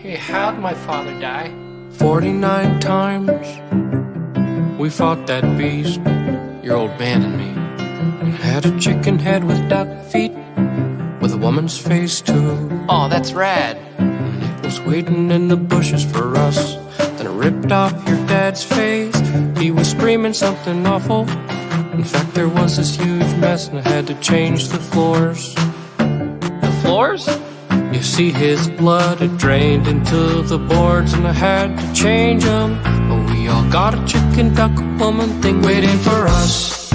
Hey, how'd my father die? 49 times we fought that beast, your old man and me. Had a chicken head with duck feet, with a woman's face too. Oh, that's rad. It was waiting in the bushes for us. Then it ripped off your dad's face. He was screaming something awful. In fact, there was this huge mess and I had to change the floors. The floors? You see his blood, it drained into the boards and I had to change them. But we all got a chicken, duck, woman thing waiting for us.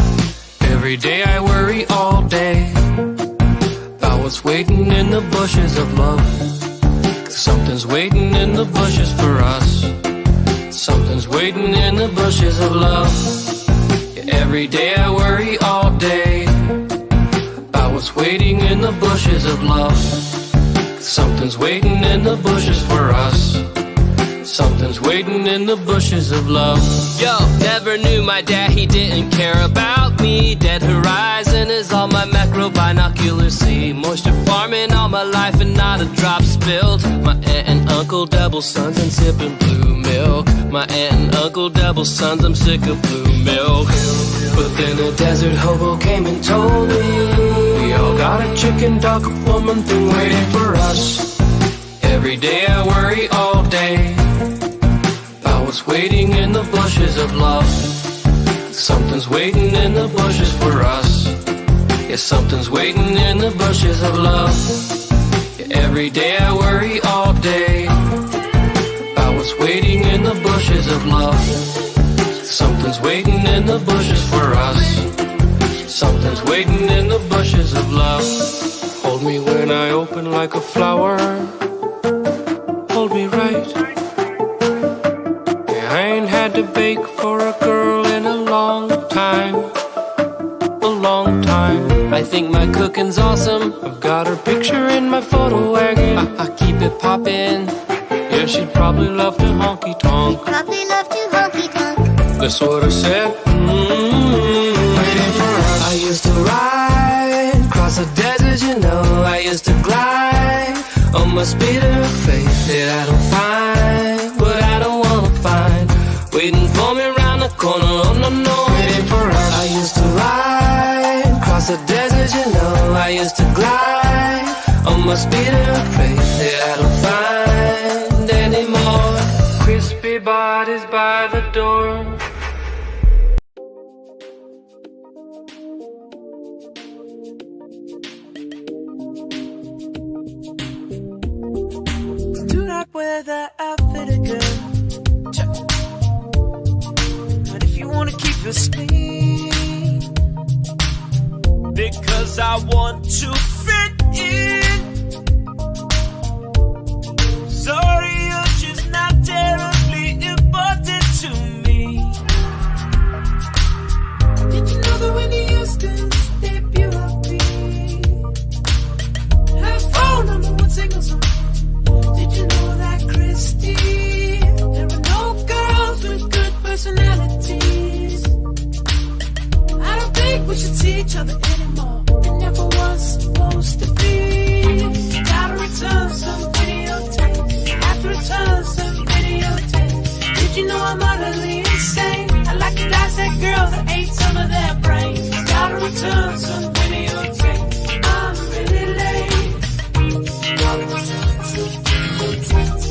Every day I worry all day about what's waiting in the bushes of love. 'Cause something's waiting in the bushes for us. Something's waiting in the bushes of love. Yeah, every day I worry all day about what's waiting in the bushes of love. Something's waiting in the bushes for us. Something's waiting in the bushes of love. Yo, never knew my dad, he didn't care about me. Dead horizon is all my macro binoculars see. Moisture farming all my life and not a drop spilled. My aunt and uncle double sons and sipping blue milk. My aunt and uncle double sons, I'm sick of blue milk. But then a desert hobo came and told me we all got a chicken, duck, woman thing waiting for us. Every day I worry all day about what's waiting in the bushes of love. Something's waiting in the bushes for us. Yeah, something's waiting in the bushes of love. Yeah, every day I worry all day about what's waiting in the bushes of love. Something's waiting in the bushes for us. Something's waiting in the bushes of love. Hold me when I open like a flower. Hold me right. Yeah, I ain't had to bake for a girl in a long time. A long time. I think my cooking's awesome. I've got her picture in my photo wagon. I keep it poppin'. Yeah, she'd probably love to honky tonk. Probably love to honky tonk. That's what I said. Waiting for us. I used to ride across the desert, you know. I used to glide on my speeder of faith that I don't find, but I don't wanna find. Waiting for me around the corner, oh no, no. Waiting for us. I used to ride across the desert, you know. I used to glide on my speeder of faith that I don't find anymore. Crispy bodies by the door. Do not wear that outfit again. But if you wanna keep your spleen, because I want to fit in. Sorry, you're just not terribly important to me. Did you know that when you used to debut upbeat, her phone number 1 single song? Did you know that, Christy, there are no girls with good personalities? I don't think we should see each other anymore. It never was supposed to be. Gotta return some videotapes. Have to return some videotapes. Did you know I'm utterly insane? I like to dissect girls that ate some of their brains. Gotta return some videotapes. I'm really late. Gotta return some videotapes.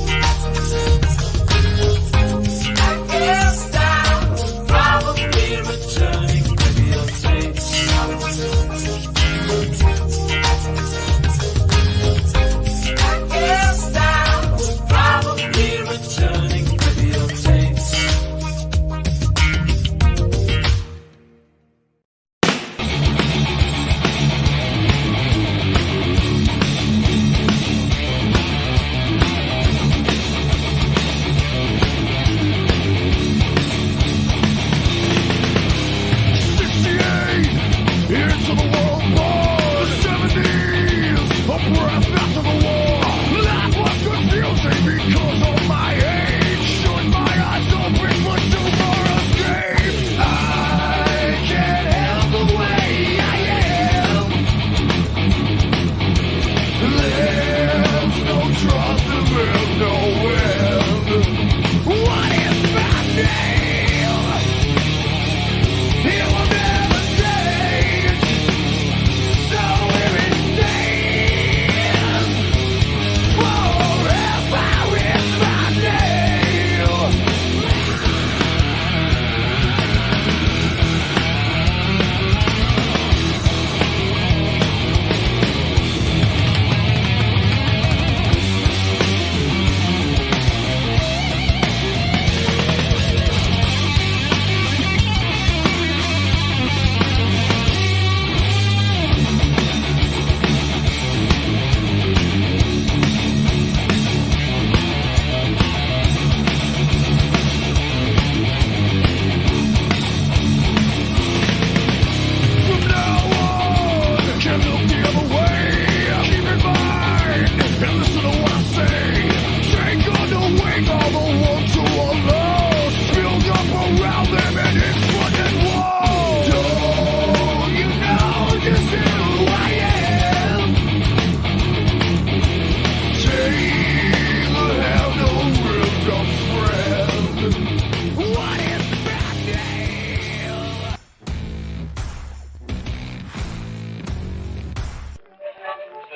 I guess I was probably returning videotapes. Gotta return some videotapes. I guess I was probably returning videotapes. Into the world war, 70s, a breath after the war. Life was confusing because of my age. Should my eyes open for too far escape? I can't help the way I am. There's no trust and there's no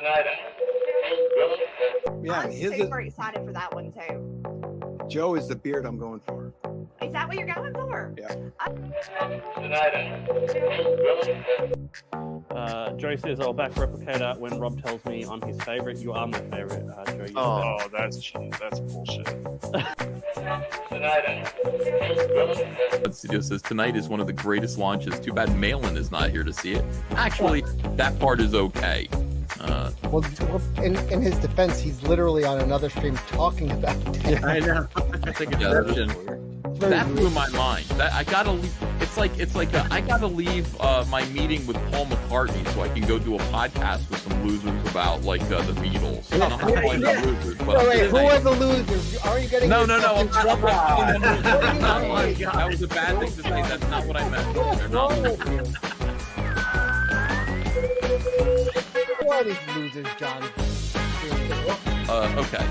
Yeah, I'm his super excited for that one too. Joe is the beard I'm going for. Is that what you're going for? Yeah. Joe says, I'll back replicator when Rob tells me I'm his favorite. You are my favorite, Joe. Oh, that's bullshit. Studio says tonight is one of the greatest launches. Too bad Malin is not here to see it. Actually, that part is okay. Well, in his defense, he's literally on another stream talking about it. I know. I think that blew my mind. That I gotta leave. It's like I gotta leave my meeting with Paul McCartney so I can go do a podcast with some losers about like the Beatles. I don't know how to play about losers, but No, wait, who are the losers? Are you getting No. yourself in trouble? That was a bad thing to say. That's not what I meant. They're not losers. Who are these losers, John? Okay.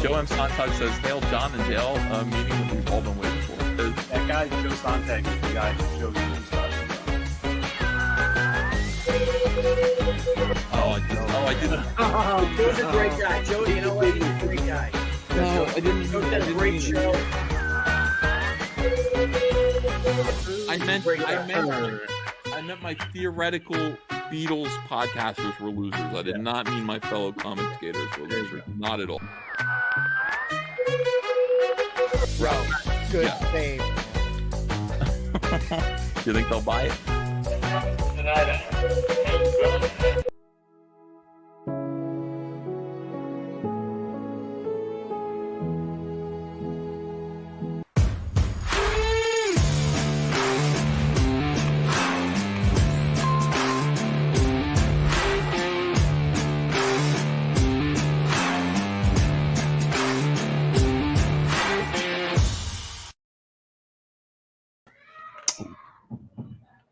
Joe M. Sontag says, "Hail John and Dale, meeting that we've all been waiting for." That guy, Joe Sontag, is the guy that Joe used stuff. I didn't. Joe's a great guy. Joe, you know what? He's a great guy. No, I didn't. Joe did a great show. I meant my theoretical Beatles podcasters were losers. I did not mean my fellow commentators were losers. Not at all. Bro, good save. Do you think they'll buy it?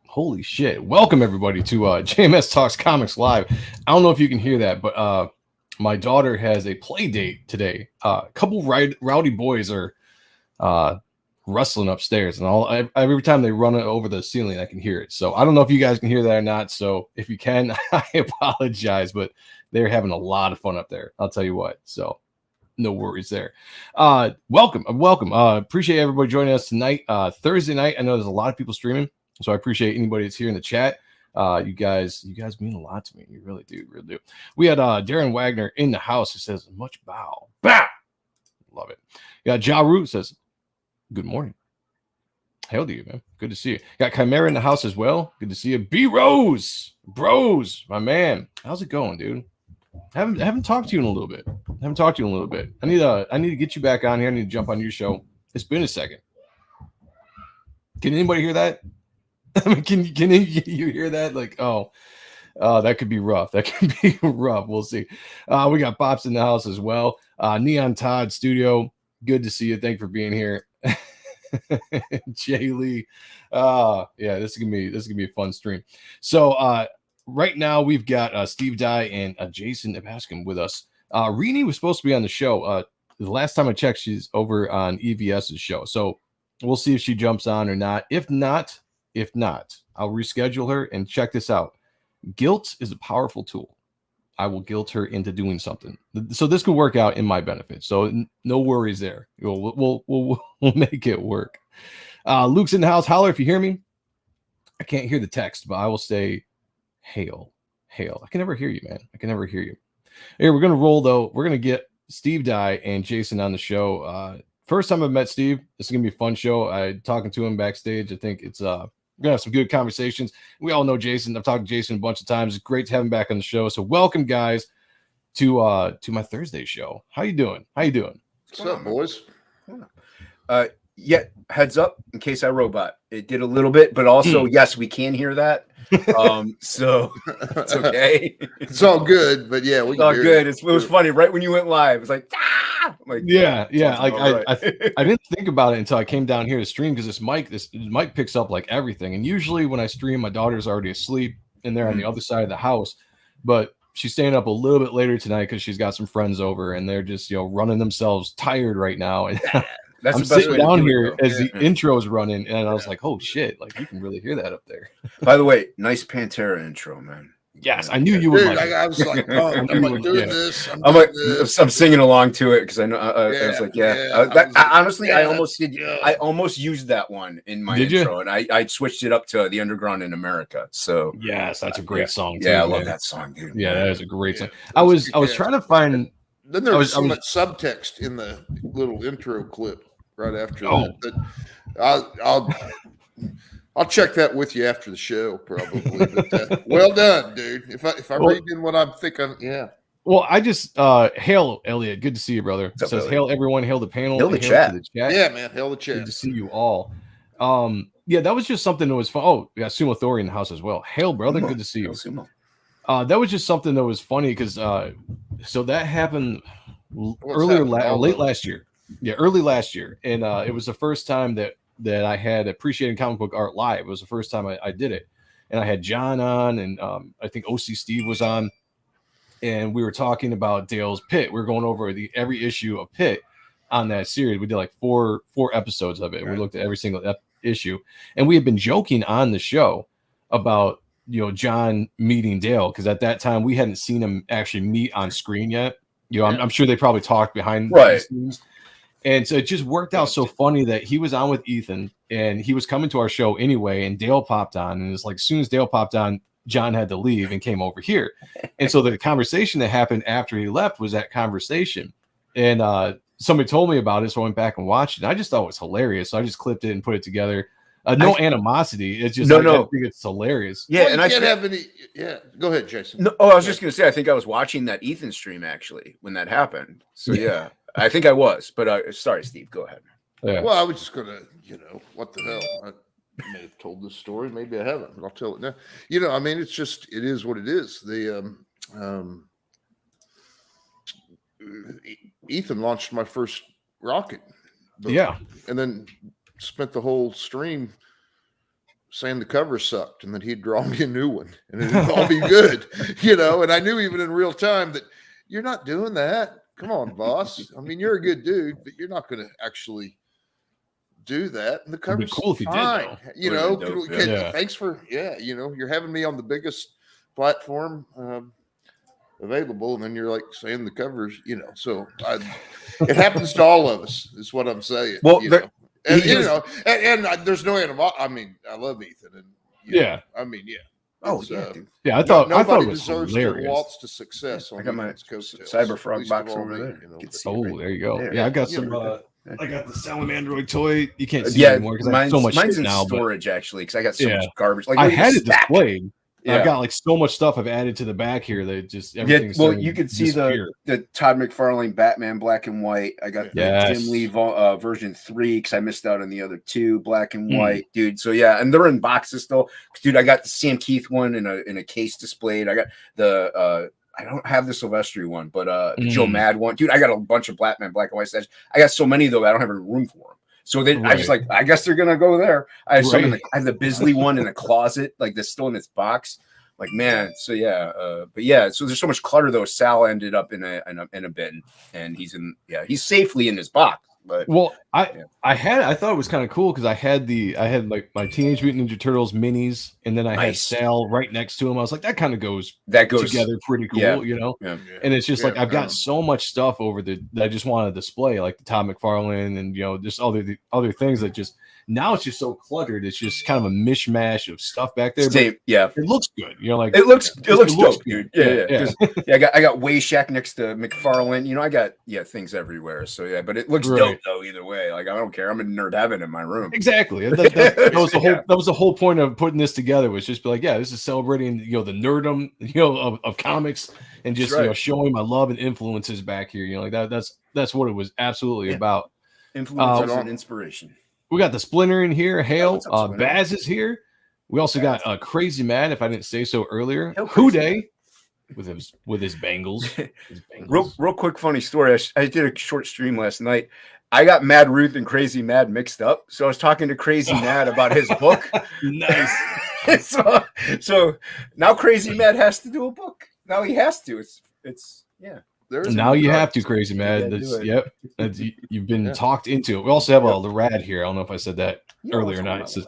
Holy shit. Welcome, everybody, to JMS Talks Comics Live. I don't know if you can hear that, but my daughter has a play date today. A couple rowdy boys are rustling upstairs, and every time they run over the ceiling, I can hear it. So I don't know if you guys can hear that or not. So if you can, I apologize, but they're having a lot of fun up there. I'll tell you what. So no worries there. Welcome. Appreciate everybody joining us tonight. Thursday night. I know there's a lot of people streaming. So I appreciate anybody that's here in the chat. You guys mean a lot to me. You really do. We had Darren Wagner in the house who says, much bow. Bow! Love it. Got Ja Root says, good morning. Hail to you, man. Good to see you. Got Chimera in the house as well. Good to see you. B Rose, bros, my man. How's it going, dude? I haven't talked to you in a little bit. I need to get you back on here. I need to jump on your show. It's been a second. Can anybody hear that? I mean, can you hear that? Like, that could be rough. We'll see. We got Pops in the house as well. Neon Todd Studio. Good to see you. Thank you for being here. Jay Lee. Yeah, this is gonna be a fun stream. So right now we've got Steve Dye and Jason Bascom with us. Renie was supposed to be on the show. The last time I checked, she's over on EVS's show. So we'll see if she jumps on or not. If not, I'll reschedule her. And check this out. Guilt is a powerful tool. I will guilt her into doing something. So this could work out in my benefit. So no worries there. We'll make it work. Luke's in the house. Holler if you hear me. I can't hear the text, but I will say hail. I can never hear you, man. Here, we're going to roll, though. We're going to get Steve Dye and Jason on the show. First time I've met Steve. This is going to be a fun show. I'm talking to him backstage. I think it's we're going to have some good conversations. We all know Jason. I've talked to Jason a bunch of times. It's great to have him back on the show. So welcome, guys, to my Thursday show. How you doing? What's up, boys? Yeah, heads up in case I robot. It did a little bit, but also, yes, we can hear that. So it's okay. It's all good, but yeah, it's all good. It was funny right when you went live. It's like, like yeah. Like I didn't think about it until I came down here to stream because this mic picks up like everything. And usually when I stream, my daughter's already asleep and they're on the other side of the house, but she's staying up a little bit later tonight because she's got some friends over and they're just running themselves tired right now. And that's I'm sitting down here as the intro is running, and I was like, "Oh shit!" Like you can really hear that up there. By the way, nice Pantera intro, man. Yes, I knew you would. Dude, like I was like, oh, I'm like doing this. I'm singing along to it because I know. I was like, honestly, I almost did. Yeah. I almost used that one in my Did intro, and I switched it up to "The Underground in America." So yes, that's a great song. Too, yeah, I man. love that song, dude. Yeah, that is a great song. I was trying to find. Then there was so much subtext in the little intro clip right after that. I'll check that with you after the show, probably. But, well done, dude. If I read in what I'm thinking, yeah. Well, I just hail Elliot. Good to see you, brother. It says Elliot? hail everyone, hail the panel, Hail the to chat. Yeah, man, hail the chat. Good to see you all. Yeah, that was just something that was fun. Oh, we got Sumo Thori in the house as well. Hail, brother. Sumo. Good to see you. Hail Sumo. That was just something that was funny because so that happened late last year. Yeah, early last year, and it was the first time that I had appreciated comic book art live. It was the first time I did it, and I had John on, and I think OC Steve was on, and we were talking about Dale's Pit. We were going over every issue of Pit on that series. We did like four episodes of it. Right. We looked at every single issue, and we had been joking on the show about John meeting Dale, because at that time we hadn't seen him actually meet on screen yet. I'm sure they probably talked behind the scenes. And so it just worked out so funny that he was on with Ethan and he was coming to our show anyway, and Dale popped on, and it's like as soon as Dale popped on, John had to leave and came over here. And so the conversation that happened after he left was that conversation. And somebody told me about it, so I went back and watched it. I just thought it was hilarious. So I just clipped it and put it together. No animosity. It's just I think it's hilarious. Yeah, and I can't have any. Yeah, go ahead, Jason. No, I was just gonna say I think I was watching that Ethan stream actually when that happened. So yeah, I think I was. But sorry, Steve, go ahead. Yeah. Well, I was just gonna, what the hell? I may have told this story, maybe I haven't, but I'll tell it now. I mean, it is what it is. The Ethan launched my first rocket. And then spent the whole stream saying the cover sucked and that he'd draw me a new one and it'd all be good, and I knew even in real time that you're not doing that. Come on, boss. I mean, you're a good dude, but you're not going to actually do that. And the cover's cool if you fine. Did, thanks for, you're having me on the biggest platform available, and then you're like saying the covers, so it happens to all of us is what I'm saying. Well, and there's no animal. I mean, I love Ethan, and I mean, I thought nobody it was deserves hilarious. to waltz to success. I got my coattails, Cyberfrog box over there. There you go. There. Yeah, I got some. I got the Salamandroid toy. You can't see it anymore because I have so much mine's shit in now. storage actually because I got so much garbage. Like I had it displayed. Yeah. I've got like so much stuff I've added to the back here that just everything's you could see the Todd McFarlane Batman black and white. I got the Jim Lee version 3 because I missed out on the other 2 black and white, dude. So yeah, and they're in boxes still, dude. I got the Sam Keith one in a case displayed. I got the I don't have the Silvestri one, but the Joe Mad one, dude. I got a bunch of Batman black and white sets. I got so many though I don't have any room for them. So then I just I guess they're gonna go there. I have some I have the Bisley one in a closet, like that's still in its box. Like, man, so but yeah, so there's so much clutter though. Sal ended up in a bin, and he's safely in his box. But I thought it was kind of cool because I had like my Teenage Mutant Ninja Turtles minis, and then I had Sal right next to him. I was like, that kind of goes together pretty cool, Yeah. And it's just like I've got so much stuff over that I just want to display, like the Todd McFarlane and just other things that just now it's just so cluttered. It's just kind of a mishmash of stuff back there. But it looks good. Like it looks dope, good. dude. I got Wayshack next to McFarlane. I got things everywhere. So but it looks dope though either way. Like I don't care. I'm in nerd heaven in my room. Exactly. That was the whole point of putting this together, was just be like, this is celebrating the nerdom of comics, and just showing my love and influences back here. Like that's what it was absolutely about. Influence and inspiration. We got the Splinter in here. Hail. Baz is here. We also got Crazy Mad, if I didn't say so earlier. Houday with his bangles. Real quick funny story. I did a short stream last night. I got Mad Ruth and Crazy Mad mixed up. So I was talking to Crazy Mad about his book. Nice. so now Crazy Mad has to do a book. Now he has to. It's Now you have to, Crazy Mad. You've been talked into it. We also have the Rad here. I don't know if I said that earlier or not. It says,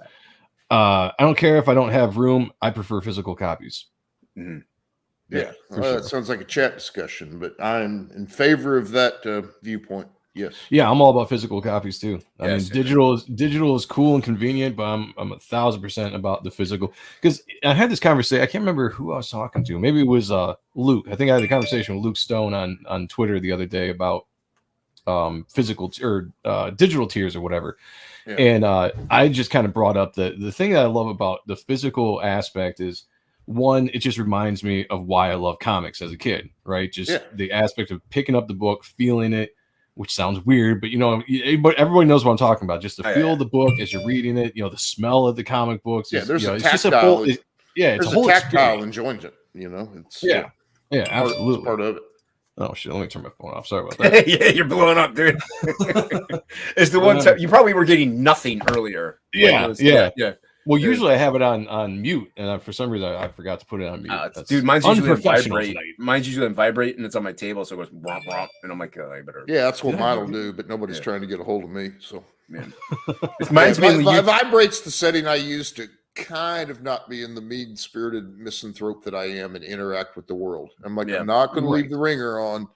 I don't care if I don't have room. I prefer physical copies. Mm-hmm. Yeah, for well, sure. that sounds like a chat discussion, but I'm in favor of that viewpoint. Yes. Yeah, I'm all about physical copies too. I Yes, mean, digital is cool and convenient, but I'm 1,000% about the physical. Because I had this conversation. I can't remember who I was talking to. Maybe it was Luke. I think I had a conversation with Luke Stone on Twitter the other day about physical or digital tiers or whatever. Yeah. And I just kind of brought up the thing that I love about the physical aspect is, one, it just reminds me of why I love comics as a kid, right? Just the aspect of picking up the book, feeling it, which sounds weird, but but everybody knows what I'm talking about. Just to feel the book as you're reading it, the smell of the comic books. Yeah, there's it's a just a tactile. whole, it's a whole tactile experience. enjoyment. It's Absolutely part of it. Oh shit! Let me turn my phone off. Sorry about that. Yeah, you're blowing up, dude. It's the one time you probably were getting nothing earlier. Yeah. Well, Yeah. usually I have it on mute, and for some reason I forgot to put it on mute. Dude, mine's usually on unprofessional vibrate. tonight. Mine's usually on vibrate, and it's on my table, so it goes womp womp, and I'm like, I better. Yeah, that's what mine will do, but nobody's trying to get a hold of me. So, man, mine's mainly vibrate's the setting I use to kind of not be in the mean-spirited misanthrope that I am and interact with the world. I'm like, I'm not going to leave the ringer on,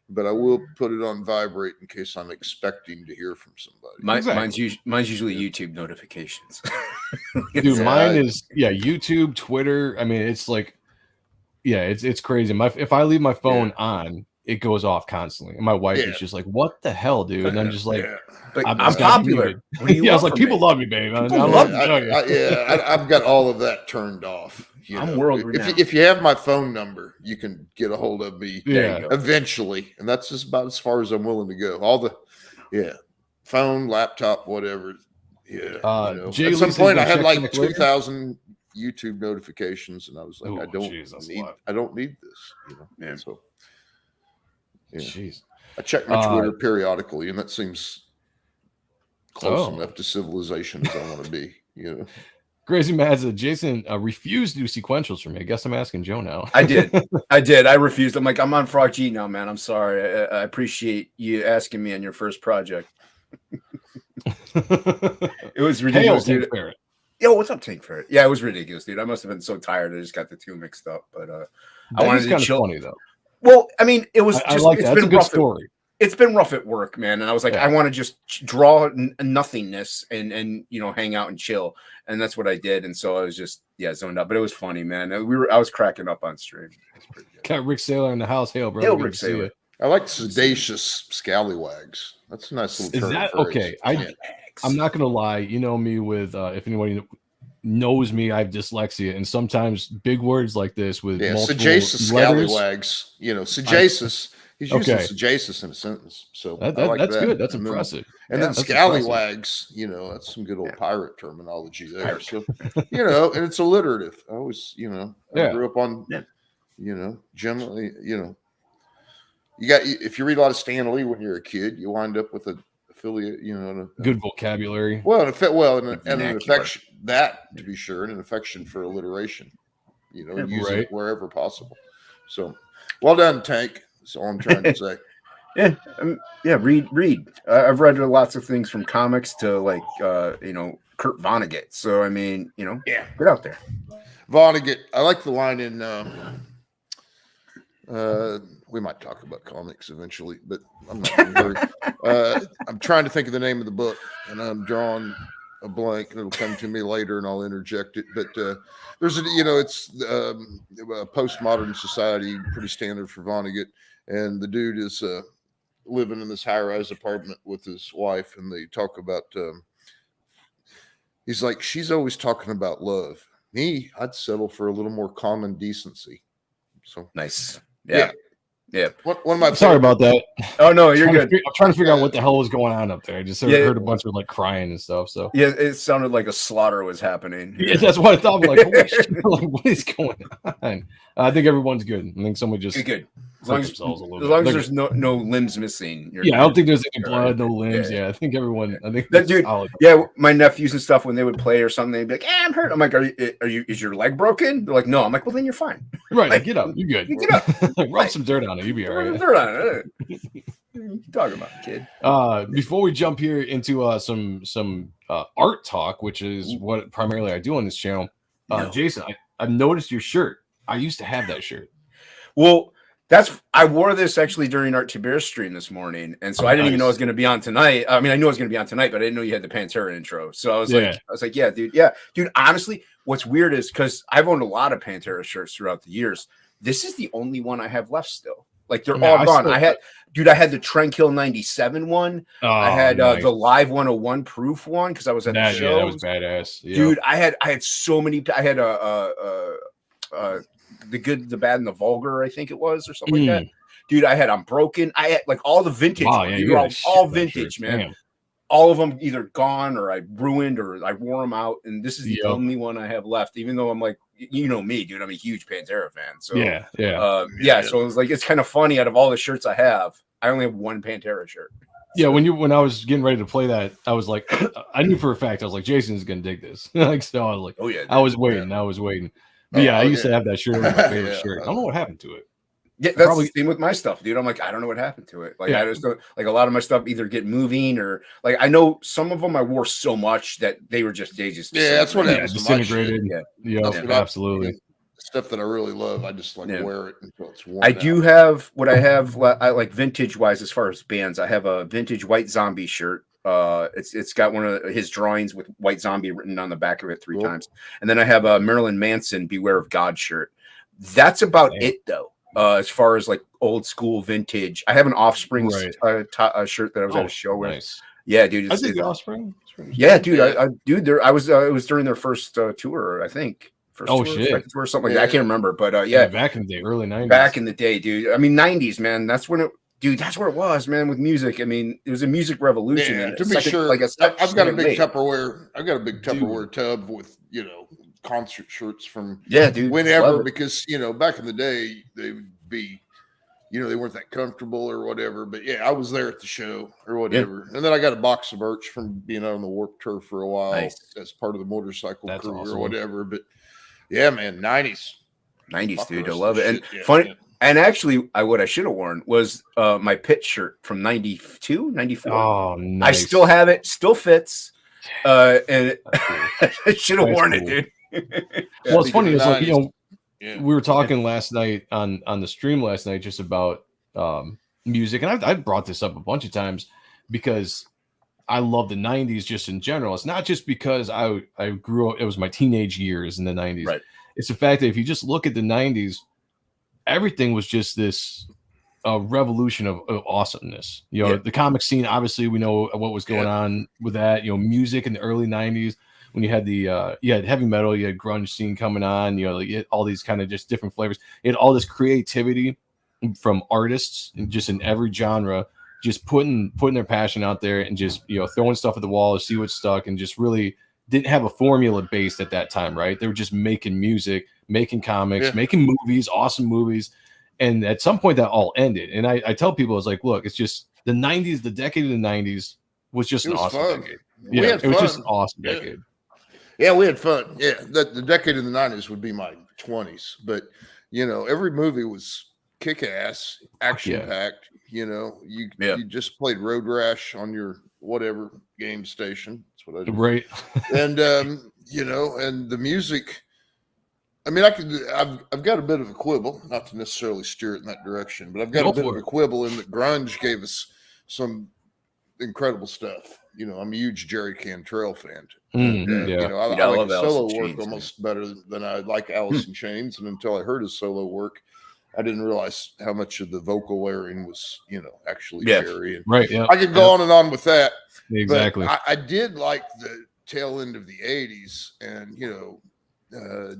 but I will put it on vibrate in case I'm expecting to hear from somebody. Mine's usually YouTube notifications. Dude, mine is YouTube, Twitter. I mean, it's like, it's crazy. If I leave my phone on, it goes off constantly, and my wife is just like, "What the hell, dude?" And I'm just like, I'm popular. I was like, "People love me, babe." I love to tell you. I've got all of that turned off. I'm world renowned. If you have my phone number, you can get a hold of me Yeah. eventually, and that's just about as far as I'm willing to go. All the phone, laptop, whatever. At some point, I had like 2,000 YouTube notifications, and I was like, I don't need this. So. Yeah. Jeez. I check my Twitter periodically, and that seems close enough to civilization as I want to be. Crazy Mazda, Jason refused to do sequentials for me. I guess I'm asking Joe now. I did. I refused. I'm like, I'm on Frog G now, man. I'm sorry. I appreciate you asking me on your first project. It was ridiculous, dude. Yo, what's up, Tank Ferret? Yeah, it was ridiculous, dude. I must have been so tired. I just got the two mixed up, but I wanted to chill. Funny though. Well, I mean, it was. I like that. It's been a good story. It's been rough at work, man, and I was like, I want to just draw nothingness and hang out and chill, and that's what I did. And so I was just zoned up, but it was funny, man. I was cracking up on stream. Got Rick Saylor in the house. Hail, bro. Hail, Rick Saylor. I like sedacious scallywags. That's a nice little term. Is that phrase. okay? I'm not gonna lie. You know me with if anybody knows me, I have dyslexia, and sometimes big words like this with multiple sagacious letters. scallywags. Sagacious. He's using sagacious in a sentence. So that's good. That's impressive. And then scallywags, that's some good old pirate terminology there. So, and it's alliterative. I always, I grew up on, generally, if you read a lot of Stan Lee when you're a kid, you wind up with an affiliate, good vocabulary. Well, and an affection, that to be sure, and an affection for alliteration, and use it wherever possible. So, well done, Tank. That's all I'm trying to say. Read. I've read lots of things from comics to like, Kurt Vonnegut. So I mean, get out there. Vonnegut. I like the line in. We might talk about comics eventually, but I'm not in a hurry. I'm trying to think of the name of the book, and I'm drawing a blank, and it'll come to me later, and I'll interject it. But there's it's a postmodern society, pretty standard for Vonnegut, and the dude is living in this high-rise apartment with his wife, and they talk about. He's like, she's always talking about love. Me, I'd settle for a little more common decency. So nice. Yeah. One of my sorry about that. Oh no, you're good. I'm trying to figure out what the hell was going on up there. I just heard a bunch of like crying and stuff. So it sounded like a slaughter was happening. Yeah, that's what I thought. I'm like, holy shit, like, what is going on? I think everyone's good. I think someone just good. As long as there's no limbs missing. I don't think there's any blood, no limbs. Yeah, I think everyone. I think that dude. Solid. Yeah, my nephews and stuff when they would play or something, they'd be like, "I'm hurt." I'm like, Is your leg broken?" They're like, "No." I'm like, "Well, then you're fine." Right, like, get up. You're good. You get up. Rub some dirt on it. You'll be all right. Dirt on it. What are you talking about, kid? Before we jump here into some art talk, which is what primarily I do on this channel, Jason, I've noticed your shirt. I used to have that shirt. Well, I wore this actually during Art to Bear stream this morning, and so I didn't even know I was going to be on tonight. I mean, I knew I was going to be on tonight, but I didn't know you had the Pantera intro. So I was like, yeah, dude. Honestly, what's weird is because I've owned a lot of Pantera shirts throughout the years. This is the only one I have left still. Like they're all gone. I had the Tranquil 97 one. I had the Live 101 proof one because I was at the show. Yeah, that was badass. Yep. Dude, I had so many. I had the Good, the Bad, and the Vulgar, I think it was, or something like that. Dude, I had Unbroken. I had like all the vintage. Wow, yeah, all vintage, man. Damn. All of them either gone or I ruined or I wore them out. And this is the only one I have left, even though I'm like, you know me, dude, I'm a huge Pantera fan. So so it was like, it's kind of funny, out of all the shirts I have, I only have one Pantera shirt. Yeah, when I was getting ready to play that, I was like, I knew for a fact, I was like, Jason's gonna dig this. Like, so I was like, oh yeah, I was waiting. But I used to have that shirt. It was my favorite shirt. I don't know what happened to it. Yeah, that's probably the same with my stuff, dude. I'm like, I don't know what happened to it. Like, I just don't, like, a lot of my stuff either get moving or like, I know some of them I wore so much that they just that's what happens. Disintegrated. Absolutely. Stuff that I really love, I just like wear it until it's worn. I do have what I have. I like vintage wise as far as bands. I have a vintage White Zombie shirt. It's got one of his drawings with White Zombie written on the back of it 3 times, and then I have a Marilyn Manson Beware of God shirt. That's about it though. As far as like old school vintage, I have an Offspring shirt that I was at a show with. Nice. Yeah, dude. I think the Offspring. Yeah, dude. I was it was during their first tour, I think. Shit. Tour, something like that. I can't remember, but back in the day, early 90s. Back in the day, dude. I mean, 90s, man. That's when that's where it was, man, with music. I mean, it was a music revolution. Yeah, to be sure, I've got a big Tupperware. I've got a big Tupperware tub with concert shirts from whenever, because back in the day they would be, they weren't that comfortable or whatever. But I was there at the show or whatever, and then I got a box of merch from being out on the Warped Tour for a while as part of the motorcycle crew or whatever. But yeah, man, 90s, dude, I love it. And funny. And actually, what I should have worn was my Pit shirt from 92, 94. Oh, nice. I still have it, still fits. And I should have worn it, dude. Well, it's funny. It's like, we were talking last night on the stream last night just about music. And I've brought this up a bunch of times because I love the 90s just in general. It's not just because I grew up, it was my teenage years in the 90s. Right. It's the fact that if you just look at the 90s, everything was just this revolution of awesomeness. The comic scene, obviously we know what was going on with that. Music in the early 90s, when you had the you had heavy metal, you had grunge scene coming on, you had all these kind of just different flavors. You had all this creativity from artists and just in every genre, just putting their passion out there and just throwing stuff at the wall to see what stuck, and just really didn't have a formula based at that time, right? They were just making music, making comics, making movies, awesome movies. And at some point that all ended. And I tell people, it's like, look, it's just the 90s, the decade of the 90s was just an awesome decade. Yeah, it was just an awesome decade. Yeah, we had fun. Yeah, the decade of the 90s would be my 20s. But, every movie was kick-ass, action-packed. You just played Road Rash on your whatever game station. That's what I did. Right. And, and the music... I mean, I've got a bit of a quibble, not to necessarily steer it in that direction, but I've got a bit of a quibble in that grunge gave us some incredible stuff. I'm a huge Jerry Cantrell fan. I like his solo work almost better than I like Alice in Chains. And until I heard his solo work, I didn't realize how much of the vocal layering was, actually Jerry. And right. Yeah. I could go on and on with that. Exactly. But I did like the tail end of the 80s, and,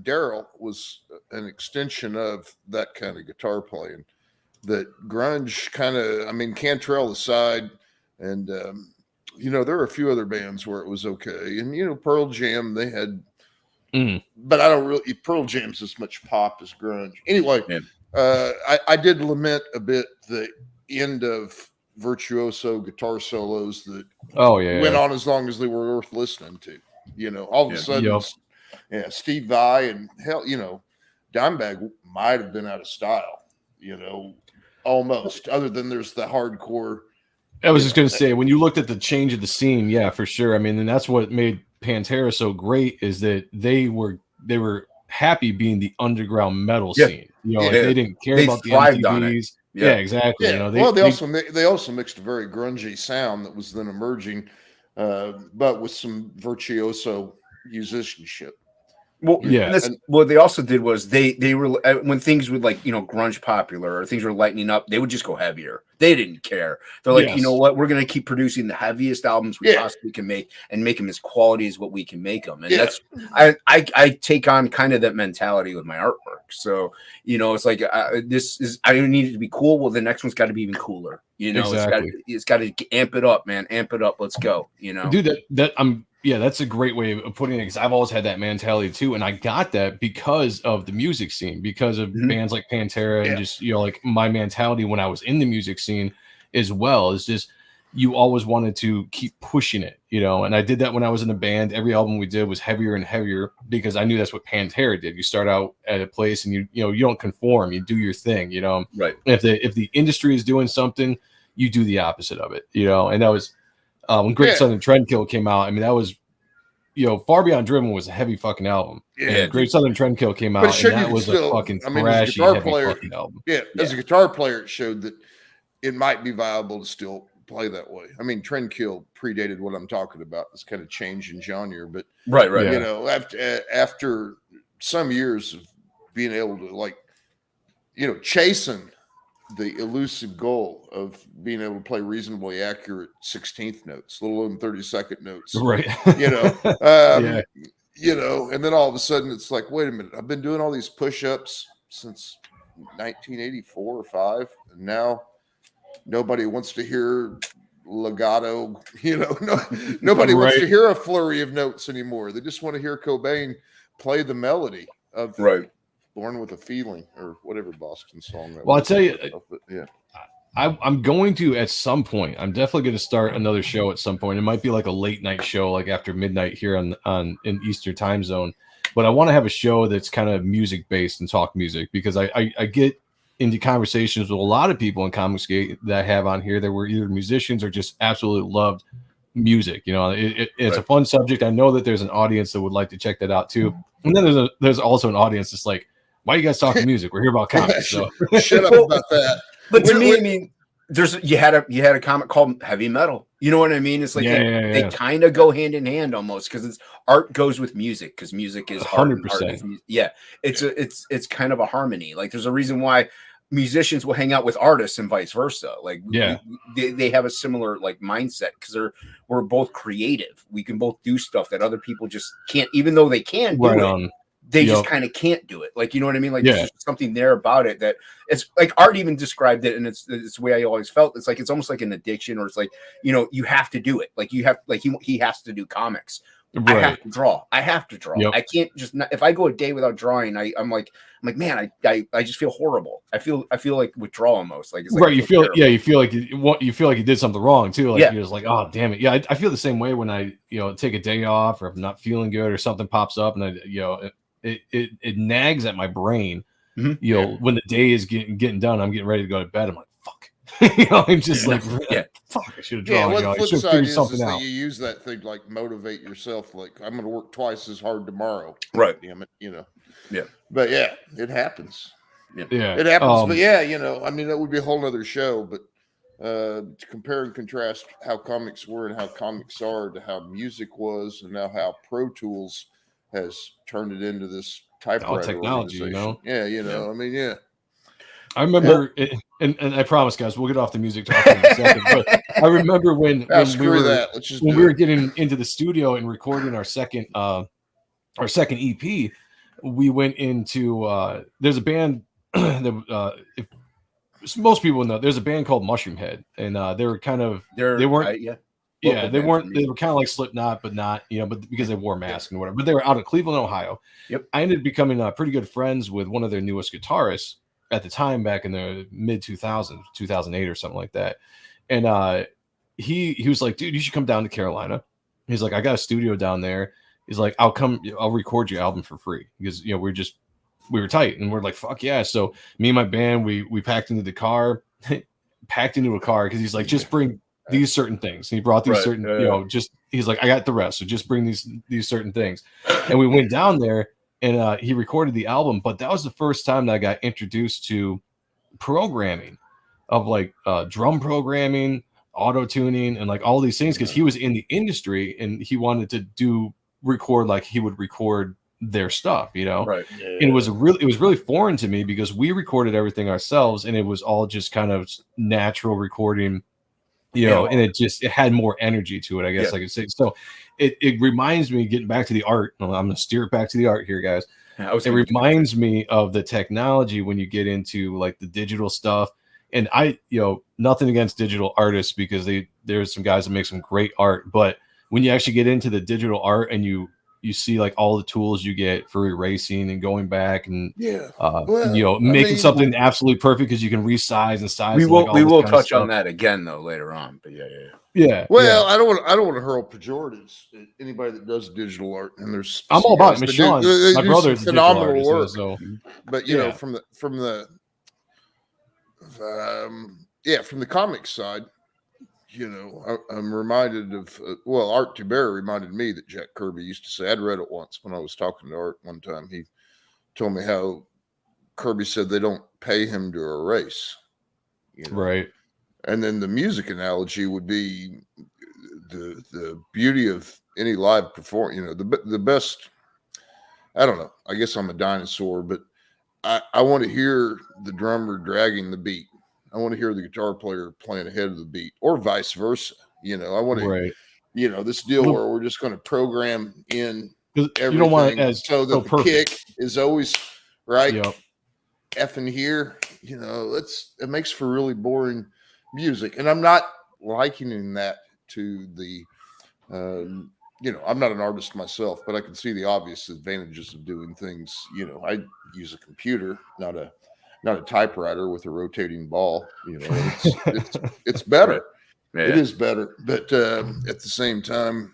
Daryl was an extension of that kind of guitar playing. That grunge kind of, Cantrell aside, and there are a few other bands where it was okay, and Pearl Jam, they had, but I don't really. Pearl Jam's as much pop as grunge. Anyway, I did lament a bit the end of virtuoso guitar solos that went on as long as they were worth listening to. All of a sudden. Yeah, Steve Vai and hell, Dimebag might have been out of style, almost. Other than there's the hardcore. I was just going to say, when you looked at the change of the scene, yeah, for sure. And that's what made Pantera so great, is that they were happy being the underground metal Yeah. scene. You know, like, Yeah. they didn't care They about the thrived on it. MTVs. Yeah. Yeah, exactly. Yeah. You know, they also mixed a very grungy sound that was then emerging, but with some virtuoso musicianship. Well, Yeah. and what they also did was they were when things would like grunge popular or things were lightening up, they would just go heavier. They didn't care. They're like, you know what, we're gonna keep producing the heaviest albums we possibly can make and make them as quality as what we can make them. And that's I take on kind of that mentality with my artwork. So it's like this is I need it to be cool. Well, the next one's got to be even cooler. Exactly. It's got to amp it up, man. Amp it up. Let's go. Dude, that's a great way of putting it, because I've always had that mentality too, and I got that because of the music scene, because of bands like Pantera, and just like my mentality when I was in the music scene as well is just you always wanted to keep pushing it, and I did that when I was in a band. Every album we did was heavier and heavier because I knew that's what Pantera did. You start out at a place and you don't conform, you do your thing, right. If the industry is doing something, you do the opposite of it, and that was when Great Southern Trendkill came out. I mean, that was, Far Beyond Driven was a heavy fucking album. Yeah, and Great Southern Trendkill came out, and that was a fucking thrashy, heavy fucking album. Yeah, as a guitar player, it showed that it might be viable to still play that way. I mean, Trendkill predated what I'm talking about. This kind of change in genre, but right. After some years of being able to chasing the elusive goal of being able to play reasonably accurate 16th notes, little and 32nd notes, right? And then all of a sudden it's like, wait a minute, I've been doing all these push-ups since 1984 or 5, and now nobody wants to hear legato. Nobody wants to hear a flurry of notes anymore. They just want to hear Cobain play the melody of Born with a Feeling, or whatever Boston song that was. I'll tell you, but yeah. I'm going to, at some point, I'm definitely going to start another show at some point. It might be like a late night show, like after midnight here in Eastern time zone. But I want to have a show that's kind of music based and talk music, because I get into conversations with a lot of people in Comicsgate that I have on here that were either musicians or just absolutely loved music. It's a fun subject. I know that there's an audience that would like to check that out too. And then there's also an audience that's like, why are you guys talking music? We're here about comics. So shut up about that. But to me, I mean, you had a comic called Heavy Metal. You know what I mean? It's like they kind of go hand in hand almost, because art goes with music, because music is art. 100%. It's kind of a harmony. Like there's a reason why musicians will hang out with artists and vice versa. Like they have a similar like mindset, because we're both creative. We can both do stuff that other people just can't, even though they can do it. They just kind of can't do it. Like, you know what I mean? Like, there's just something there about it that it's like Art even described it. And it's the way I always felt. It's like, it's almost like an addiction, or it's like, you have to do it. Like you have, like he has to do comics. Right. I have to draw. I can't just if I go a day without drawing, I'm like, man, I just feel horrible. I feel like withdrawal almost. Like, it's like you feel like you feel like you did something wrong too. Like you're just like, oh damn it. Yeah, I feel the same way when I take a day off, or if I'm not feeling good or something pops up, and it nags at my brain. Mm-hmm. When the day is getting done, I'm getting ready to go to bed. I'm like, fuck. I'm just like, fuck, I should have drawn. Well, the flip side is that you use that thing to like motivate yourself. Like, I'm going to work twice as hard tomorrow. Right. Damn it. Yeah. But yeah, it happens. Yeah. It happens. But yeah, I mean, that would be a whole nother show. But to compare and contrast how comics were and how comics are to how music was, and now how Pro Tools has turned it into this typewriter technology, Yeah, I mean, yeah. I remember, and I promise, guys, we'll get off the music talk in a second. But I remember when we were getting into the studio and recording our second EP, we went into there's a band that if most people know, there's a band called Mushroom Head, and they were kind of they were kind of like Slipknot, but not but because they wore masks and whatever. But they were out of Cleveland, Ohio. Yep. I ended up becoming pretty good friends with one of their newest guitarists at the time, back in the mid 2000s, 2008 or something like that. And he was like, dude, you should come down to Carolina. He's like, I got a studio down there. He's like, I'll record your album for free, because we were tight, and we're like, fuck yeah. So me and my band, we packed into the car, because he's like, just bring these certain things. And he brought these certain, he's like, I got the rest, so just bring these certain things. And we went down there, and he recorded the album. But that was the first time that I got introduced to programming, of like drum programming, auto tuning, and like all these things, because he was in the industry and he wanted to record like he would record their stuff, you know. Right. And it was really foreign to me because we recorded everything ourselves, and it was all just kind of natural recording, you know, and it had more energy to it, I guess I could say. So it reminds me, getting back to the art, I'm going to steer it back to the art here, guys. It reminds me of the technology when you get into like the digital stuff. And I, you know, nothing against digital artists, because there's some guys that make some great art, but when you actually get into the digital art and you see like all the tools you get for erasing and going back and you know, making something absolutely perfect, because you can resize and size. We will touch on on that again though later on. But Well, I don't want to hurl pejoratives at anybody that does digital art, and there's I'm all about it. Sean, my brother's a phenomenal work. So. But you know, from the comic side, you know, I'm reminded of Art Tubera reminded me that Jack Kirby used to say. I'd read it once when I was talking to Art one time. He told me how Kirby said they don't pay him to erase, you know? Right. And then the music analogy would be the beauty of any live performance. You know, the best. I don't know. I guess I'm a dinosaur, but I want to hear the drummer dragging the beat. I want to hear the guitar player playing ahead of the beat, or vice versa. You know, I want to, you know, this deal where we're just going to program in everything, you don't want it so that the kick is always right. Effing here, you know, it makes for really boring music, and I'm not likening that to the, you know, I'm not an artist myself, but I can see the obvious advantages of doing things. You know, I use a computer, not a typewriter with a rotating ball. You know, it's better. Right. It is better, but at the same time,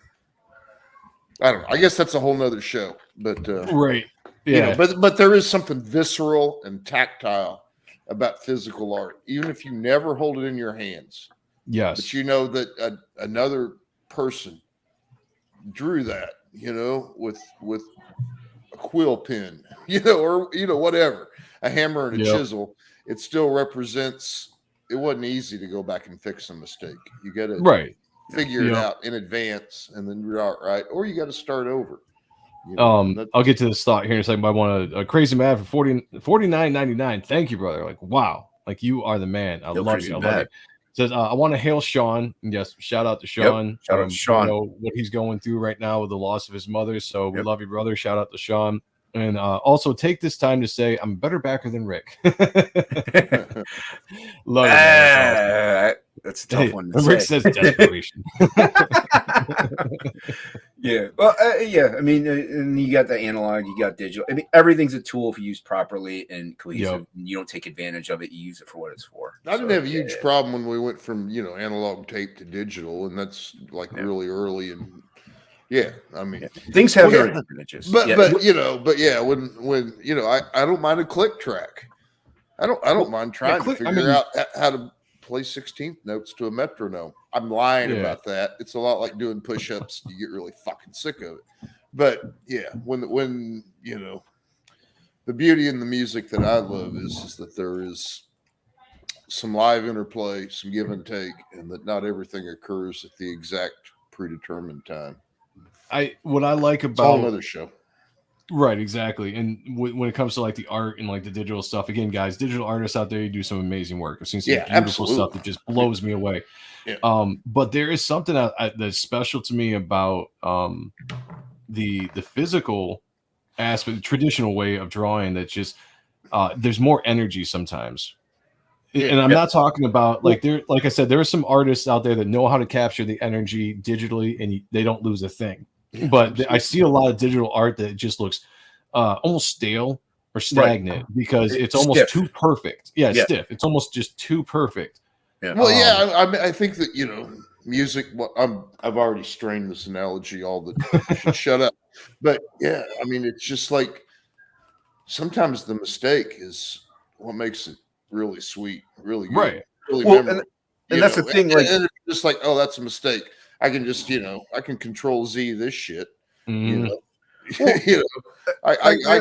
I don't know. I guess that's a whole nother show. But right, yeah. You know, but there is something visceral and tactile about physical art, even if you never hold it in your hands. Yes, but you know that another person drew that, you know, with a quill pen, you know, or you know, whatever, a hammer and a chisel. It still represents. It wasn't easy to go back and fix a mistake. You got to figure it out in advance, and then you're out right, or you got to start over. You know, I'll get to this thought here in a second. But I want a crazy mad for $49.99. Thank you, brother. Like, wow, like you are the man. I love you. I love you. Says, I want to hail Sean. And yes, shout out to Sean. Shout out to Sean. You know what he's going through right now with the loss of his mother. So we love you, brother. Shout out to Sean. And also take this time to say I'm a better backer than Rick. Love it. Man. That's a tough one. Rick says desperation. Yeah. Well, yeah. I mean, and you got the analog, you got digital. I mean, everything's a tool if you use properly and cohesive. And you don't take advantage of it. You use it for what it's for. I didn't have a huge problem when we went from, you know, analog tape to digital, and that's like really early. And I mean, things have their advantages. But you know, when you know, I don't mind a click track. I don't mind trying to figure out how to play 16th notes to a metronome. I'm lying about that. It's a lot like doing push-ups. You get really fucking sick of it. But when you know, the beauty in the music that I love is that there is some live interplay, some give and take, and that not everything occurs at the exact predetermined time. What I like about another show. Right, exactly. And when it comes to like the art and like the digital stuff, again, guys, digital artists out there, you do some amazing work. I've seen some beautiful stuff that just blows me away. Yeah. But there is something that's special to me about the physical aspect, the traditional way of drawing. That just there's more energy sometimes. And I'm not talking about like I said, there are some artists out there that know how to capture the energy digitally, and they don't lose a thing. But I see a lot of digital art that just looks almost stale or stagnant because it's almost stiff. Too perfect. Yeah, stiff. It's almost just too perfect. Yeah. Well, I think that, you know, music. Well, I've already strained this analogy. All the shut up. But yeah, I mean, it's just like sometimes the mistake is what makes it really sweet, really good, right? Really memorable. And that's the thing. Like, and it's just like, oh, that's a mistake. I can just, you know, I can control Z this shit, you know, you know, I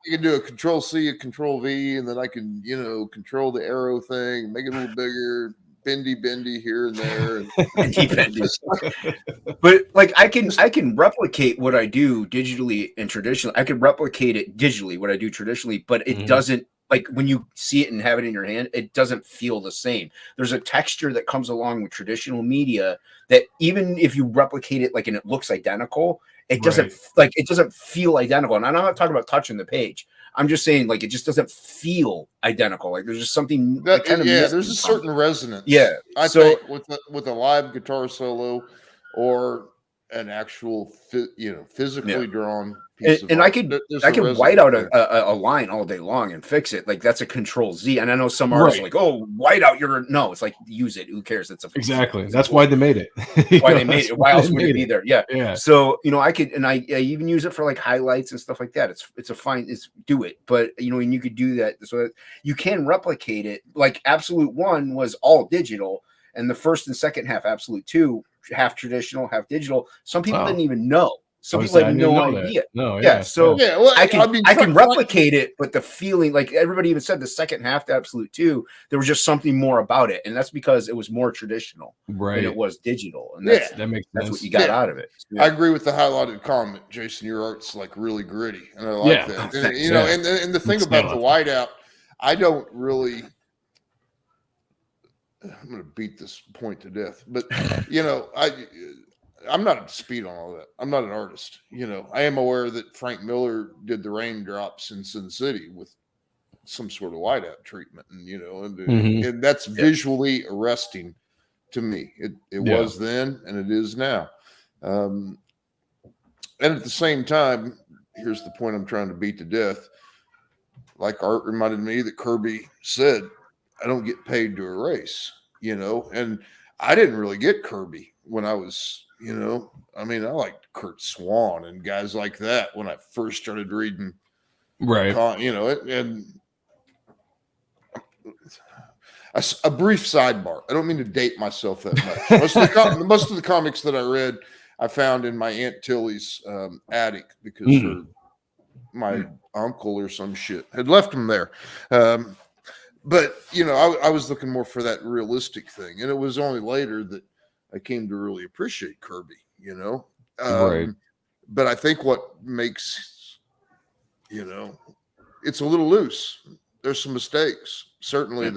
can do a Control C, a Control V, and then I can, you know, control the arrow thing, make it a little bigger, bendy here and there. But like I can replicate what I do digitally and traditionally. I can replicate it digitally what I do traditionally, but it doesn't, like when you see it and have it in your hand, it doesn't feel the same. There's a texture that comes along with traditional media that even if you replicate it like and it looks identical, it doesn't it doesn't feel identical. And I'm not talking about touching the page. I'm just saying like it just doesn't feel identical. Like there's just something that, kind of there's a certain resonance. Yeah, I think with a live guitar solo or an actual physically drawn piece of and art. I can white out a line all day long and fix it. Like that's a Control Z. And I know some artists are like, oh, white out no, it's like use it. Who cares? It's exactly. That's why they made it. Why they made it. Why else would it be there? Yeah. Yeah. So I could, and I even use it for like highlights and stuff like that. It's a fine. Do it, but and you could do that so that you can replicate it. Like Absolute 1 was all digital, and the first and second half, Absolute 2, half traditional, half digital. Some people didn't even know. Some people had no idea. No, So I can replicate it, but the feeling, like everybody even said, the second half to Absolute 2, there was just something more about it, and that's because it was more traditional than it was digital, and that makes sense. That's what you got out of it. I agree with the highlighted comment, Jason. Your art's like really gritty, and I like that. And, and the thing about the whiteout, I don't really. I'm going to beat this point to death, but I'm not up to speed on all that. I'm not an artist. I am aware that Frank Miller did the Raindrops in Sin City with some sort of whiteout treatment, and that's visually arresting to me. It was then, and it is now. And at the same time, here's the point I'm trying to beat to death. Like Art reminded me that Kirby said, I don't get paid to erase, and I didn't really get Kirby when I was, I liked Kurt Swan and guys like that when I first started reading, and a brief sidebar. I don't mean to date myself that much. Most of the comics that I read, I found in my Aunt Tilly's attic because my uncle or some shit had left them there. But, I was looking more for that realistic thing. And it was only later that I came to really appreciate Kirby, But I think what makes, it's a little loose. There's some mistakes. Certainly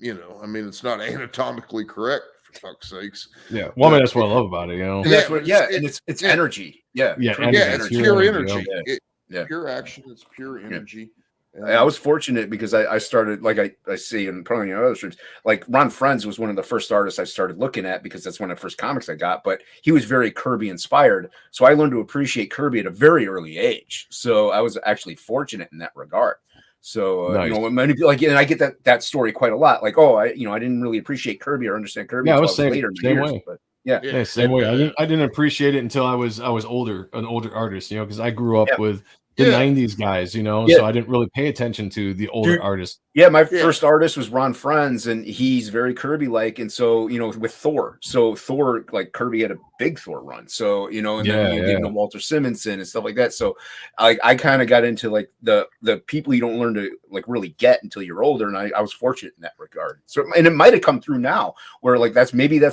it's not anatomically correct, for fuck's sakes. Yeah. Well, that's what I love about it, And that's what, and it's energy. Yeah. It's pure energy. Pure action. It's pure energy. I was fortunate because I started, like I see in probably other streams, like Ron Frenz was one of the first artists I started looking at because that's one of the first comics I got, but he was very Kirby inspired. So I learned to appreciate Kirby at a very early age. So I was actually fortunate in that regard. So, many people and I get that story quite a lot. Like, I didn't really appreciate Kirby or understand Kirby. Yeah, I was same way. But same way. I didn't appreciate it until I was older, an older artist, because I grew up with the 90s guys, so I didn't really pay attention to the older artists. Yeah, my first artist was Ron Frenz, and he's very Kirby-like. And so, with Thor. So Thor, like Kirby had a big Thor run. So, and then you get into Walter Simonson and stuff like that. So I kind of got into like the people you don't learn to like really get until you're older. And I was fortunate in that regard. So, and it might have come through now where like that's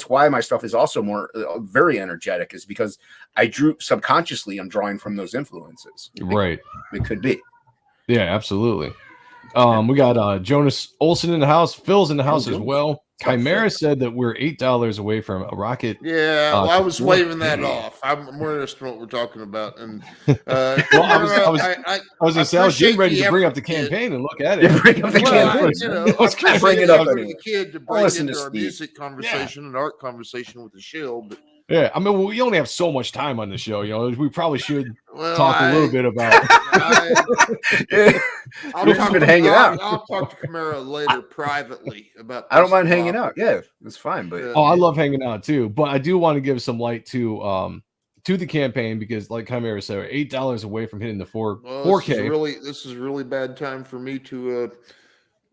why my stuff is also more very energetic, is because I drew subconsciously. I'm drawing from those influences. Right. It could be. Yeah, absolutely. We got Jonas Olson in the house. Phil's in the house as well. Chimera said that we're $8 away from a rocket. Yeah, well, I was waving that off. I'm more interested in what we're talking about. And I was getting ready to bring up the campaign and look at it. Bring up the campaign. Let's bring it up. The kid to bring into our music conversation and art conversation with the shill, but. Yeah, I mean, we only have so much time on the show. We probably should talk a little bit about. I'll talk to Chimera later privately about. I don't mind hanging out. Yeah, that's fine. But I love hanging out too. But I do want to give some light to the campaign because, like Chimera said, we're $8 away from hitting the 4K. This is really bad time for me to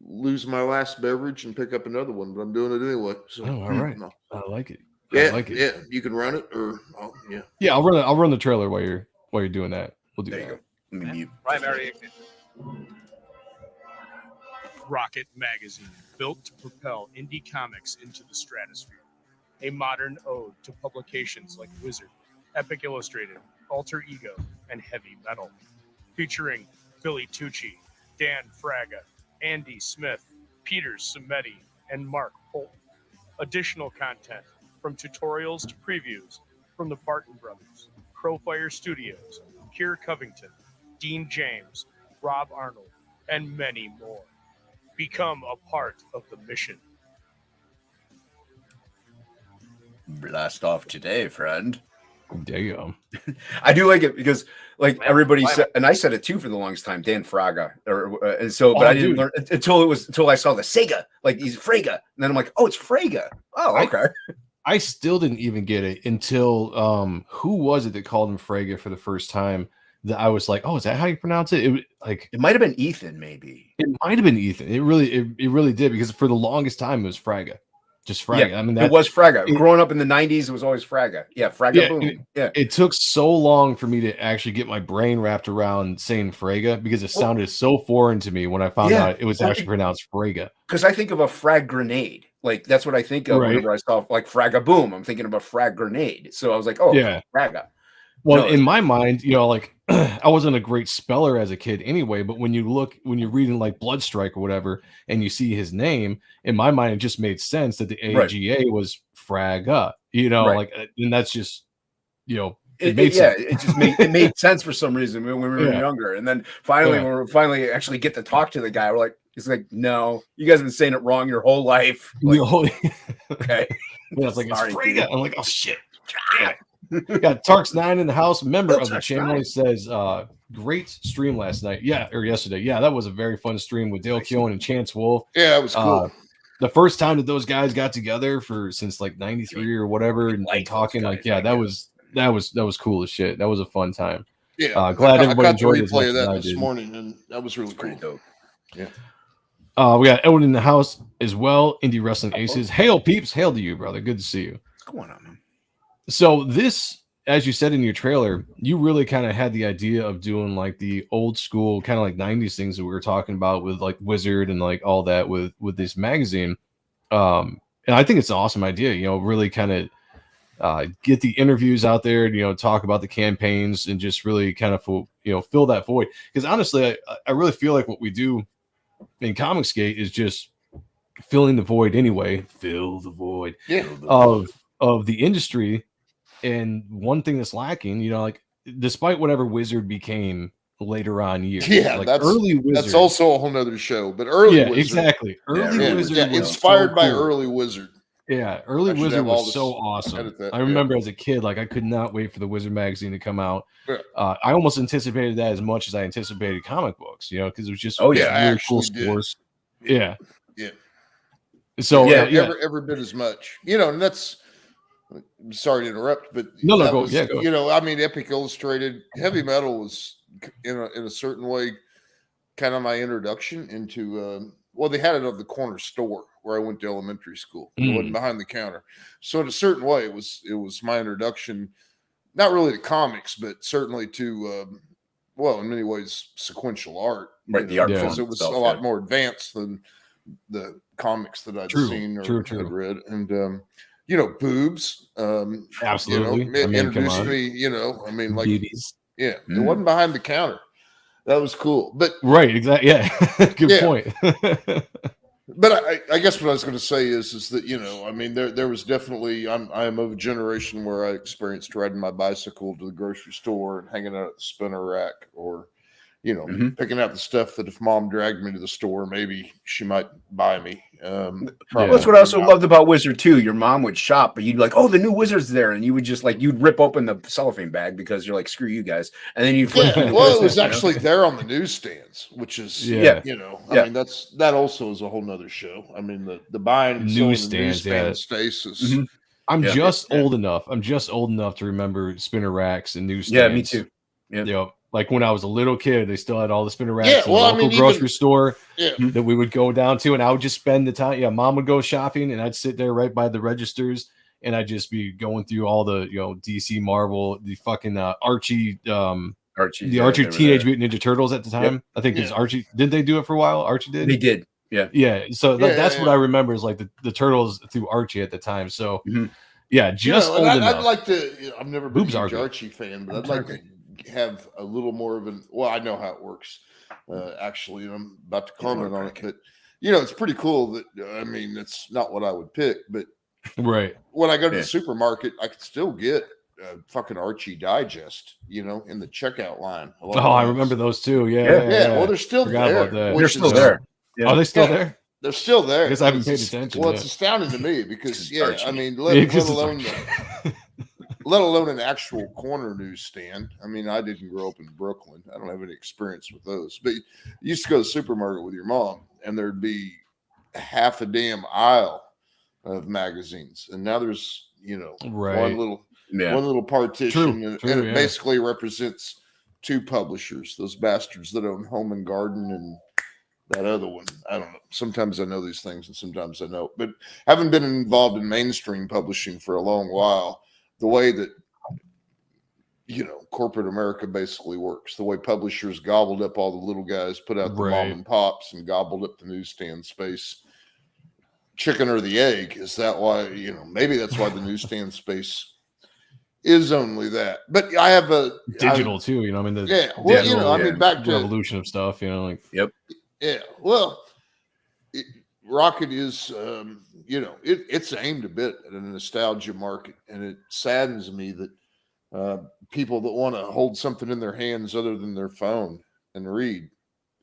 lose my last beverage and pick up another one, but I'm doing it anyway. So, all right, I like it. Yeah, you can run it, or I'll run the trailer while you're doing that. We'll do There that. you go. Let me mute. Primary ignition. Rocket Magazine, built to propel indie comics into the stratosphere. A modern ode to publications like Wizard, Epic Illustrated, Alter Ego, and Heavy Metal. Featuring Billy Tucci, Dan Fraga, Andy Smith, Peter Cimetti, and Mark Polk. Additional content from tutorials to previews from the Barton Brothers, Crowfire Studios, Kier Covington, Dean James, Rob Arnold, and many more. Become a part of the mission. Blast off today, friend. There you go. I do like it because, like, everybody said, and I said it too for the longest time, Dan Fraga, and so, but I didn't learn until I saw the Sega, like he's Fraga, and then I'm like, oh, it's Fraga. Oh, okay. I still didn't even get it until who was it that called him Fraga for the first time? That I was like, oh, is that how you pronounce it? It might have been Ethan, maybe. It might have been Ethan. It really did, because for the longest time it was Fraga. Just Fraga. Yeah, I mean, it was Fraga. Growing up in the 90s, it was always Fraga. Yeah, Fraga boom. It took so long for me to actually get my brain wrapped around saying Fraga, because it sounded so foreign to me when I found out it was actually pronounced Fraga. Because I think of a frag grenade. Like, that's what I think of whenever I saw, like, Fraga boom. I'm thinking of a frag grenade. So I was like, oh, yeah, Fraga. Well, in my mind, like I wasn't a great speller as a kid anyway, but when you're reading like Bloodstrike or whatever, and you see his name, in my mind, it just made sense that the AGA was Fraga, like, and that's just, it made sense. It made sense for some reason when we were younger. And then finally, when we finally actually get to talk to the guy, we're like, he's like, no, you guys have been saying it wrong your whole life. Like, okay. Yeah, it's like, it's Fraga. I'm like, oh shit. Got Tarks 9 in the house, member of the channel. He says, great stream last night. Or yesterday. Yeah, that was a very fun stream with Dale Keown and Chance Wolf. Yeah, it was cool. The first time that those guys got together since like 93 or whatever, and talking, like, yeah, that was cool as shit. That was a fun time. Yeah, glad everybody enjoyed it. Replay of that this morning, and that was really cool. Dope. Yeah. We got Edwin in the house as well. Indie Wrestling Aces. Hail, peeps. Hail to you, brother. Good to see you. What's going on, man? So this, as you said in your trailer, you really kind of had the idea of doing like the old school kind of like 90s things that we were talking about with like Wizard and like all that with this magazine. And I think it's an awesome idea, really kind of get the interviews out there, talk about the campaigns and just really kind of, fill that void. Because honestly, I really feel like what we do in Comicsgate is just filling the void anyway. Fill the void of the industry. And one thing that's lacking, like, despite whatever Wizard became later on years, like early Wizard, that's also a whole nother show. But early Wizard, exactly. Early Wizard, was inspired so by cool. Early Wizard. Yeah, early Wizard was so awesome. I remember as a kid, like, I could not wait for the Wizard magazine to come out. Yeah. I almost anticipated that as much as I anticipated comic books, because it was just really cool scores. Yeah. So every bit as much, and that's. I'm sorry to interrupt, but go. I mean, Epic Illustrated, Heavy Metal was in a certain way kind of my introduction into. They had it at the corner store where I went to elementary school. It wasn't behind the counter, so in a certain way, it was my introduction, not really to comics, but certainly to, in many ways, sequential art. Right, the art because it was a lot more advanced than the comics that I'd seen or had read, and. Boobs. Absolutely. Introduced me, I mean, like, Beauties. It wasn't behind the counter. That was cool. But right, exactly. Yeah. Good point. But I guess what I was going to say is that, I mean, there was definitely, I am of a generation where I experienced riding my bicycle to the grocery store and hanging out at the spinner rack, or, picking out the stuff that if mom dragged me to the store, maybe she might buy me. That's what I also loved about Wizard too. Your mom would shop, but you'd be like, oh, the new Wizard's there. And you would just you'd rip open the cellophane bag because you're like, screw you guys. And then you flip it was actually there on the newsstands, which is, I mean, that also is a whole nother show. I mean, the buying and newsstands, stasis. I'm just old enough. I'm just old enough to remember spinner racks and newsstands. Yeah, me too. Yeah. Like when I was a little kid, they still had all the spinner racks in the local grocery store that we would go down to, and I would just spend the time. Yeah, mom would go shopping, and I'd sit there right by the registers, and I'd just be going through all the DC Marvel, the fucking Archie Archie, the yeah, Archie they were Teenage there. Mutant Ninja Turtles at the time. I think it's Archie. Did they do it for a while? Archie did. They did. Yeah. Yeah. So that's what yeah. I remember is like the Turtles through Archie at the time. So Mhm. yeah, just and old enough. I'd like to. I've never been Boobs a are huge good. Archie fan, but I'd Boobs like are to have a little more of an. Well, I know how it works, actually, and I'm about to comment on it. But it's pretty cool that I mean, it's not what I would pick, but right when I go to the supermarket, I could still get fucking Archie Digest, in the checkout line. Oh, I remember those too. Yeah. Well, they're still Forgot there. about that. They're still there. Yeah. Are they still there? They're still there. I guess I haven't paid attention. Well, yet. it's astounding to me because, Archie. I mean, Yeah, let 'cause it's alone let alone an actual corner newsstand. I mean, I didn't grow up in Brooklyn. I don't have any experience with those. But you used to go to the supermarket with your mom, and there'd be half a damn aisle of magazines, and now there's one little partition, and it basically represents two publishers, those bastards that own Home and Garden and that other one. I don't know. Sometimes I know these things and sometimes I don't. But having been involved in mainstream publishing for a long while, the way that corporate America basically works, the way publishers gobbled up all the little guys, put out the mom and pops, and gobbled up the newsstand space. Chicken or the egg? Is that why, maybe that's why the newsstand space is only that. But I have a digital too, I mean, back to evolution of stuff, Yeah, well, Rocket is, it's aimed a bit at a nostalgia market, and it saddens me that people that want to hold something in their hands other than their phone and read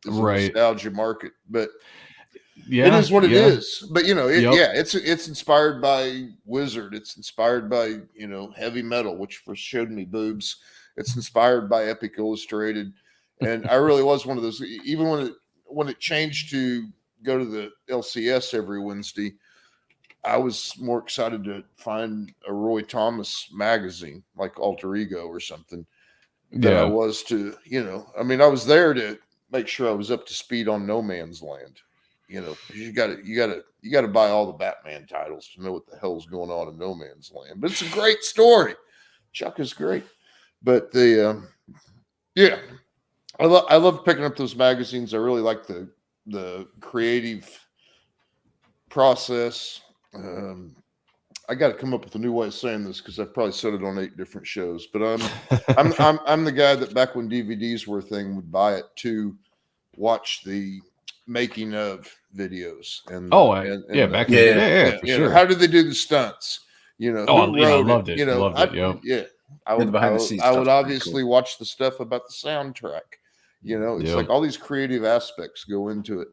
is a nostalgia market. But it is what it is. But it's inspired by Wizard. It's inspired by heavy metal, which first showed me boobs. It's inspired by Epic Illustrated, and I really was one of those. Even when it changed to go to the LCS every Wednesday, I was more excited to find a Roy Thomas magazine like Alter Ego or something than I was to, I mean, I was there to make sure I was up to speed on No Man's Land. You got to buy all the Batman titles to know what the hell's going on in No Man's Land. But it's a great story. Chuck is great. But I love picking up those magazines. I really like the creative process. I got to come up with a new way of saying this because I've probably said it on 8 different shows. But I'm the guy that back when DVDs were a thing would buy it to watch the making of videos. And back then, for sure. How did they do the stunts? I loved it. I would obviously watch the stuff about the soundtrack. It's like all these creative aspects go into it.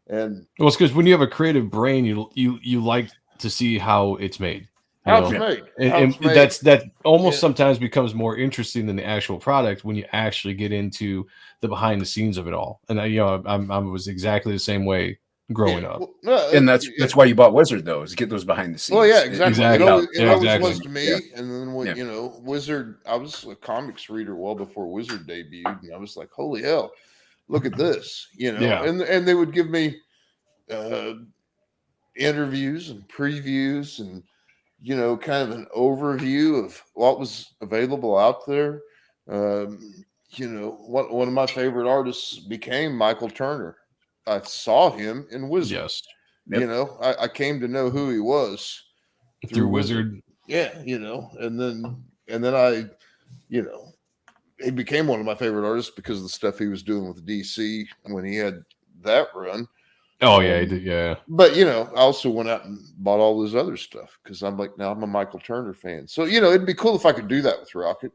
And it's because when you have a creative brain, you like to see how it's made. That almost sometimes becomes more interesting than the actual product when you actually get into the behind the scenes of it all. And I was exactly the same way growing up. And that's why you bought Wizard, though, is to get those behind the scenes. Well, yeah, exactly. It always was to me. Yeah. And then when Wizard, I was a comics reader well before Wizard debuted, and I was like, holy hell, look at this, and they would give me interviews and previews and kind of an overview of what was available out there. One of my favorite artists became Michael Turner. I saw him in Wizard. Yes. I came to know who he was through Wizard. Yeah, and then I, he became one of my favorite artists because of the stuff he was doing with DC when he had that run. Oh yeah, he did, yeah. But I also went out and bought all this other stuff because I'm like, now I'm a Michael Turner fan. So it'd be cool if I could do that with Rocket.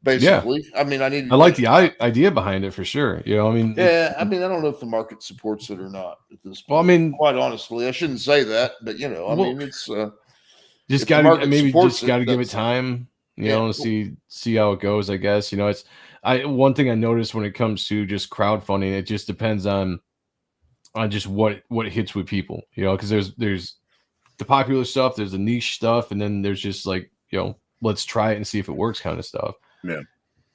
Basically, I mean, I like the idea behind it for sure. I don't know if the market supports it or not at this point. Well, I mean, quite honestly, I shouldn't say that, but mean, it's just got to give it time, to see how it goes. I guess it's one thing I noticed when it comes to just crowdfunding, it just depends on just what hits with people, because there's the popular stuff, there's the niche stuff, and then there's just like let's try it and see if it works kind of stuff. Yeah.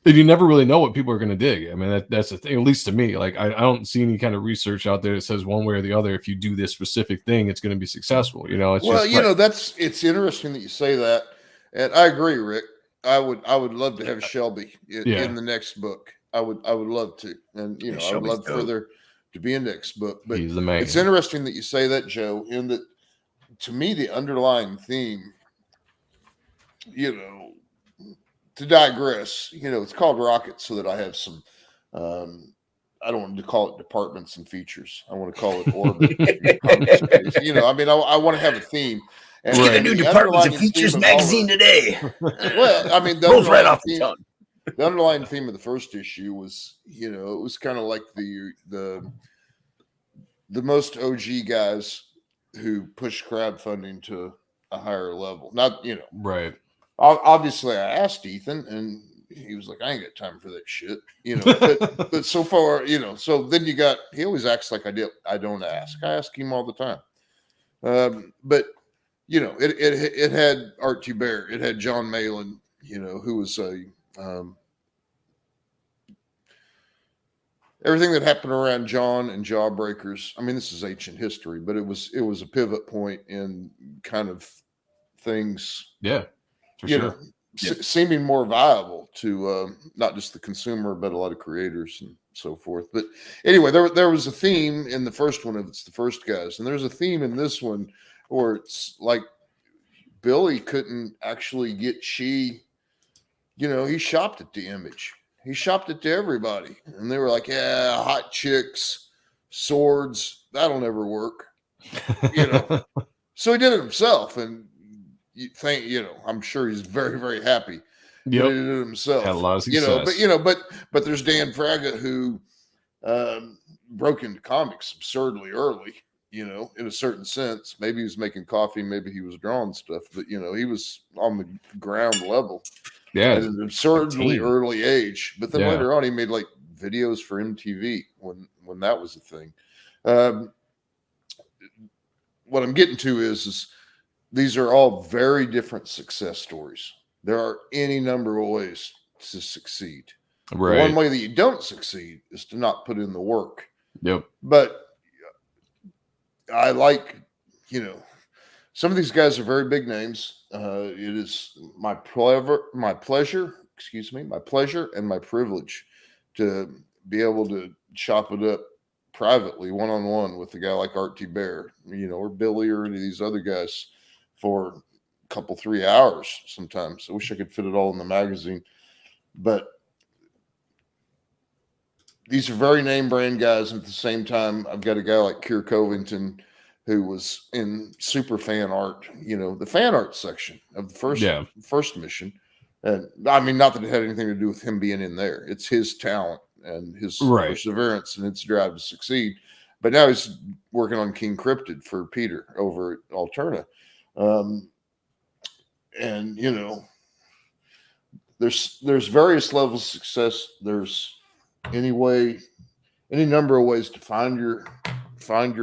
And you never really know what people are going to dig. I mean, that's the thing, at least to me. Like, I don't see any kind of research out there that says one way or the other, if you do this specific thing, it's going to be successful. It's it's interesting that you say that. And I agree, Rick. I would love to have Shelby Yeah. in the next book. I would love to, and Yeah, I would Shelby's love for dope. there to be a next book. But He's the man. it's interesting that you say that, Joe. In that, to me, the underlying theme, to digress, it's called Rocket, so that I have some. I don't want to call it departments and features. I want to call it orbit. I want to have a theme. And Get a new departments and features magazine today. Well, I mean, rolls right off the tongue. The underlying theme of the first issue was, it was kind of like the most OG guys who push crowdfunding to a higher level. Not, right. Obviously, I asked Ethan, and he was like, "I ain't got time for that shit," But so far, So then he always acts like I don't ask. I ask him all the time. But it had Art T. Bear. It had John Malin, who was everything that happened around John and Jawbreakers. I mean, this is ancient history, but it was a pivot point in kind of things. Yeah, for sure. Seeming more viable to not just the consumer, but a lot of creators and so forth. But anyway, there was a theme in the first one of It's the First Guys, and there's a theme in this one where it's like Billy couldn't actually get he shopped at the Image. He shopped it to everybody. And they were like, yeah, hot chicks, swords, that'll never work. So he did it himself. And I'm sure he's very, very happy. Yep. He did it himself. Had a lot of success. But there's Dan Fraga who broke into comics absurdly early, in a certain sense. Maybe he was making coffee, maybe he was drawing stuff, but he was on the ground level. Yeah, at an absurdly early age. But then later on, he made like videos for MTV when that was a thing. What I'm getting to is these are all very different success stories. There are any number of ways to succeed. Right. One way that you don't succeed is to not put in the work. Yep. But I like, some of these guys are very big names. It is my pleasure and my privilege to be able to chop it up privately, one-on-one with a guy like Art T. Bear, or Billy or any of these other guys for a couple, 3 hours sometimes. I wish I could fit it all in the magazine. But these are very name brand guys. And at the same time, I've got a guy like Keir Covington who was in super fan art, the fan art section of the first mission. And I mean, not that it had anything to do with him being in there. It's his talent and his perseverance and its drive to succeed. But now he's working on King Cryptid for Peter over at Alterna. And, there's various levels of success. There's any number of ways to find your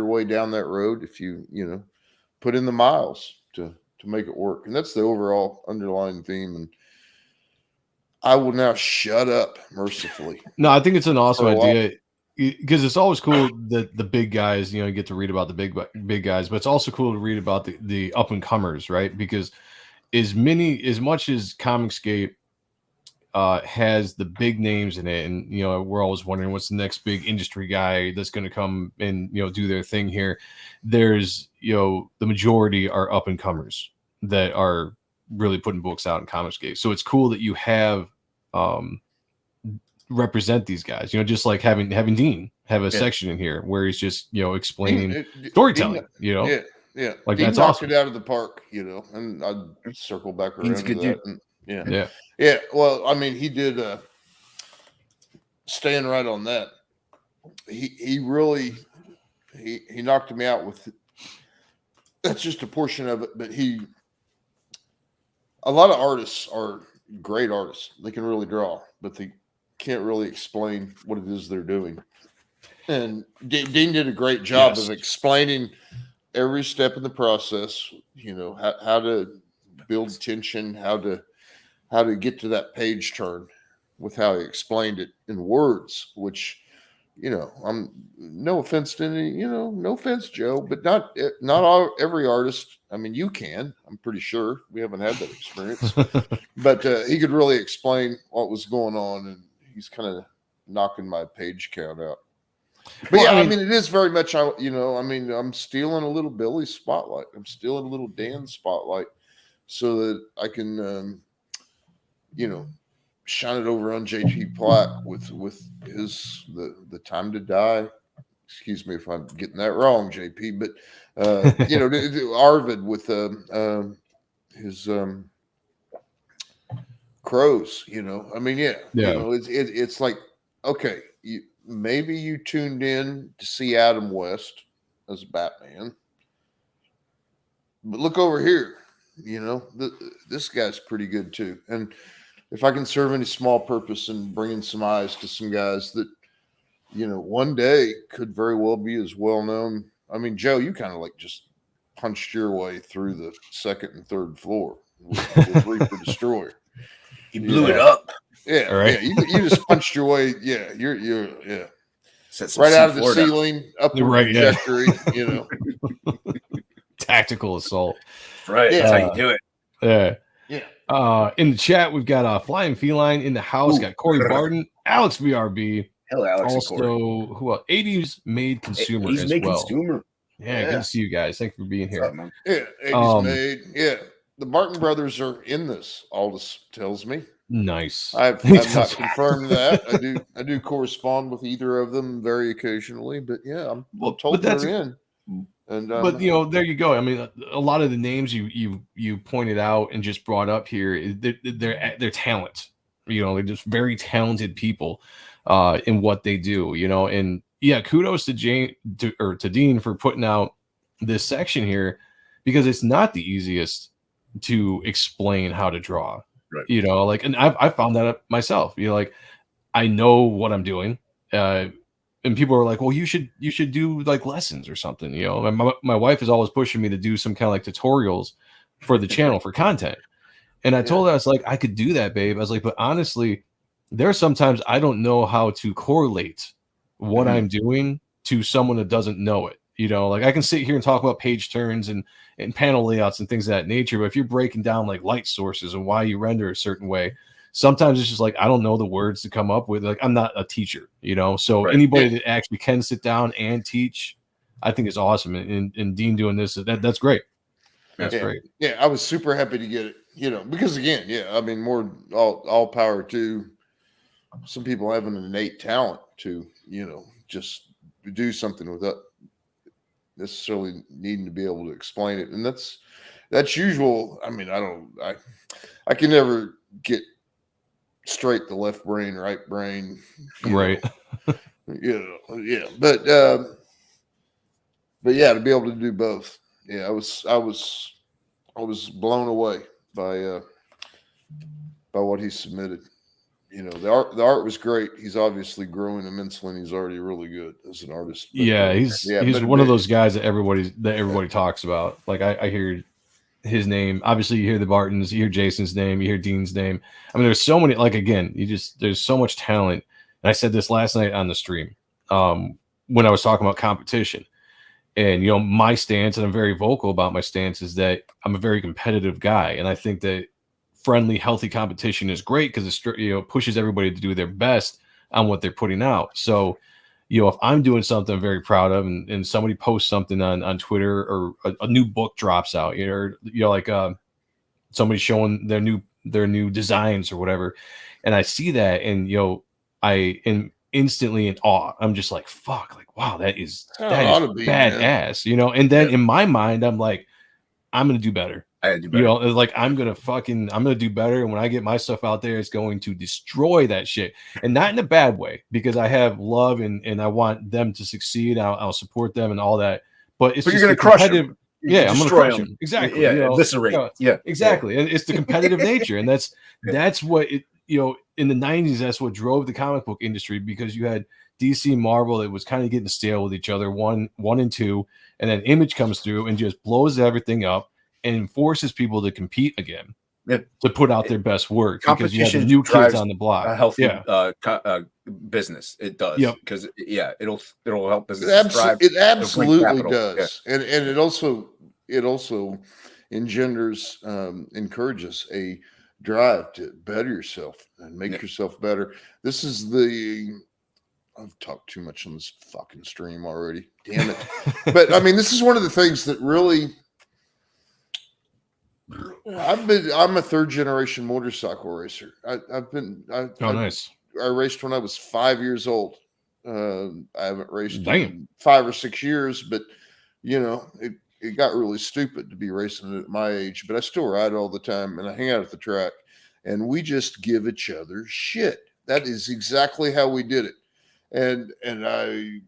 way down that road if you put in the miles to make it work. And that's the overall underlying theme. And I will now shut up mercifully. No, I think it's an awesome idea because it's always cool that the big guys, you get to read about the big guys, but it's also cool to read about the up and comers, right? Because as much as Comicsgate has the big names in it, and we're always wondering what's the next big industry guy that's going to come and do their thing here. There's the majority are up and comers that are really putting books out in Comicsgate. So it's cool that you have represent these guys. Just like having Dean have a section in here where he's just explaining storytelling. Yeah, like Dean that's knocked awesome. it out of the park. And I'd circle back around to that. And, yeah. Well, I mean, he did staying right on that. He really knocked me out with. That's just a portion of it, but a lot of artists are great artists. They can really draw, but they can't really explain what it is they're doing. And Dean did a great job of explaining every step in the process, how to build tension, how to get to that page turn with how he explained it in words, which I'm no offense to any, no offense, Joe, but not every artist. I mean, you can. I'm pretty sure we haven't had that experience, but he could really explain what was going on, and he's kind of knocking my page count out. But Well, yeah, I I mean- mean, it is very much. I'm stealing a little Billy's spotlight. I'm stealing a little Dan's spotlight, so that I can, shine it over on JT Platt with his the Time to Die. Excuse me if I'm getting that wrong, JP, but Arvid with his Crows. I mean, yeah. It's like, okay, maybe you tuned in to see Adam West as Batman, but look over here. This guy's pretty good too, and if I can serve any small purpose in bringing some eyes to some guys that, one day could very well be as well known. I mean, Joe, you kind of like just punched your way through the second and third floor with Reaper Destroyer. You blew it up. Yeah, right. yeah. You just punched your way. Yeah, you're yeah. Set some Right out of the C4 down. ceiling, upward Right, yeah. trajectory. Tactical assault. Right. That's how you do it. Yeah. Yeah. In the chat, we've got Flying Feline in the house. Ooh. Got Corey Barton, Alex BRB. Hello, Alex. Also, who else? 80s made consumer He's as made well. consumer. Yeah, good to see you guys. Thanks for being here. What's up, man? Yeah, 80s made. Yeah, the Barton brothers are in this. Aldous tells me. Nice. I've not confirmed that. I do correspond with either of them very occasionally, but yeah, I'm told they're in. And but there you go. I mean, a lot of the names you pointed out and just brought up here, they're talent. They're just very talented people in what they do. And yeah, kudos to Dean for putting out this section here, because it's not the easiest to explain how to draw. Right. And I found that up myself. I know what I'm doing. And people are like, well, you should do like lessons or something. My wife is always pushing me to do some kind of like tutorials for the channel for content. And I told her, I was like, I could do that, babe. I was like, but honestly, there are sometimes I don't know how to correlate what I'm doing to someone that doesn't know it. I can sit here and talk about page turns and panel layouts and things of that nature. But if you're breaking down like light sources and why you render a certain way, sometimes it's just like, I don't know the words to come up with. Like, I'm not a teacher, so Right. anybody that actually can sit down and teach, I think is awesome. And Dean doing this, that's great. That's great. Yeah, I was super happy to get it, because again, I mean, more all power to some people having an innate talent to, just do something without necessarily needing to be able to explain it. And that's usual. I mean, I can never get straight the left brain, right brain. Right. Yeah. But yeah, to be able to do both. Yeah, I was blown away by what he submitted. The art was great. He's obviously growing immensely, and he's already really good as an artist. But, he's one of those guys that everybody talks about. Like I hear his name. Obviously, you hear the Bartons, you hear Jason's name, you hear Dean's name. I mean, there's so many. Like again, there's so much talent. And I said this last night on the stream when I was talking about competition. And my stance, and I'm very vocal about my stance, is that I'm a very competitive guy, and I think that friendly, healthy competition is great because it pushes everybody to do their best on what they're putting out. So, if I'm doing something I'm very proud of, and somebody posts something on Twitter, or a new book drops out, like somebody showing their new designs or whatever, and I see that, and I am instantly in awe. I'm just like, fuck, like, wow, that is badass, and then in my mind, I'm like, I'm gonna do better. I gotta do better. Like I'm gonna do better, and when I get my stuff out there, it's going to destroy that shit, and not in a bad way, because I have love and I want them to succeed. I'll support them and all that, but it's But just you're gonna crush them. Yeah, I'm gonna crush them. Exactly. Yeah, eviscerate. Yeah, exactly. And it's the competitive nature, and that's what it. In the 90s, that's what drove the comic book industry, because you had DC and Marvel that was kind of getting stale with each other, one and two, and then Image comes through and just blows everything up and forces people to compete again. to put out their best work because you have the new kids drives on the block. a healthy business. It does. Yep. Because it'll help businesses thrive. It It'll bring absolutely capital. does, and it also engenders encourages a drive to better yourself and make yourself better. This is I've talked too much on this fucking stream already. Damn it. But I mean, this is one of the things that really I'm a third generation motorcycle racer. Nice. I raced when I was 5 years old. I haven't raced in 5 or 6 years, but it got really stupid to be racing at my age, but I still ride all the time and I hang out at the track and we just give each other shit. That is exactly how we did it. And I,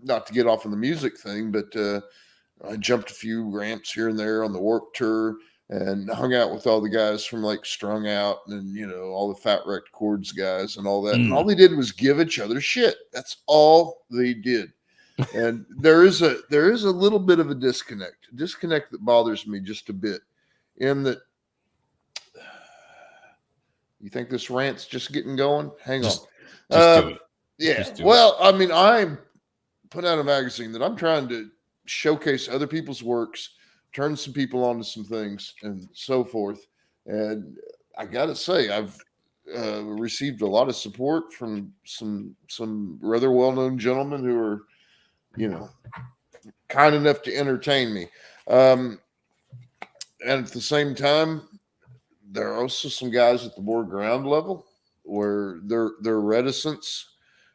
not to get off on the music thing, but I jumped a few ramps here and there on the Warped Tour and hung out with all the guys from like Strung Out and, all the Fat Wrecked Chords guys and all that. And all they did was give each other shit. That's all they did. And there is a little bit of a disconnect that bothers me just a bit in that. You think this rant's just getting going? Hang on. Just do it. Yeah. Just do Well, I mean, I put out a magazine that I'm trying to showcase other people's works, turn some people onto some things and so forth. And I got to say, I've received a lot of support from some rather well-known gentlemen who are, kind enough to entertain me. And at the same time, there are also some guys at the more ground level where their reticence,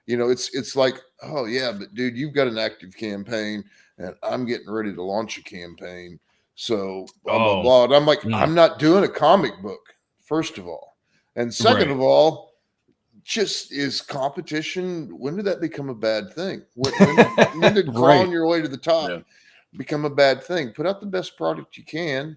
it's like, oh yeah, but dude, you've got an active campaign and I'm getting ready to launch a campaign. So blah, blah, blah. And I'm like, I'm not doing a comic book, first of all. And second of all, just is competition. When did that become a bad thing? When did crawling your way to the top become a bad thing? Put out the best product you can.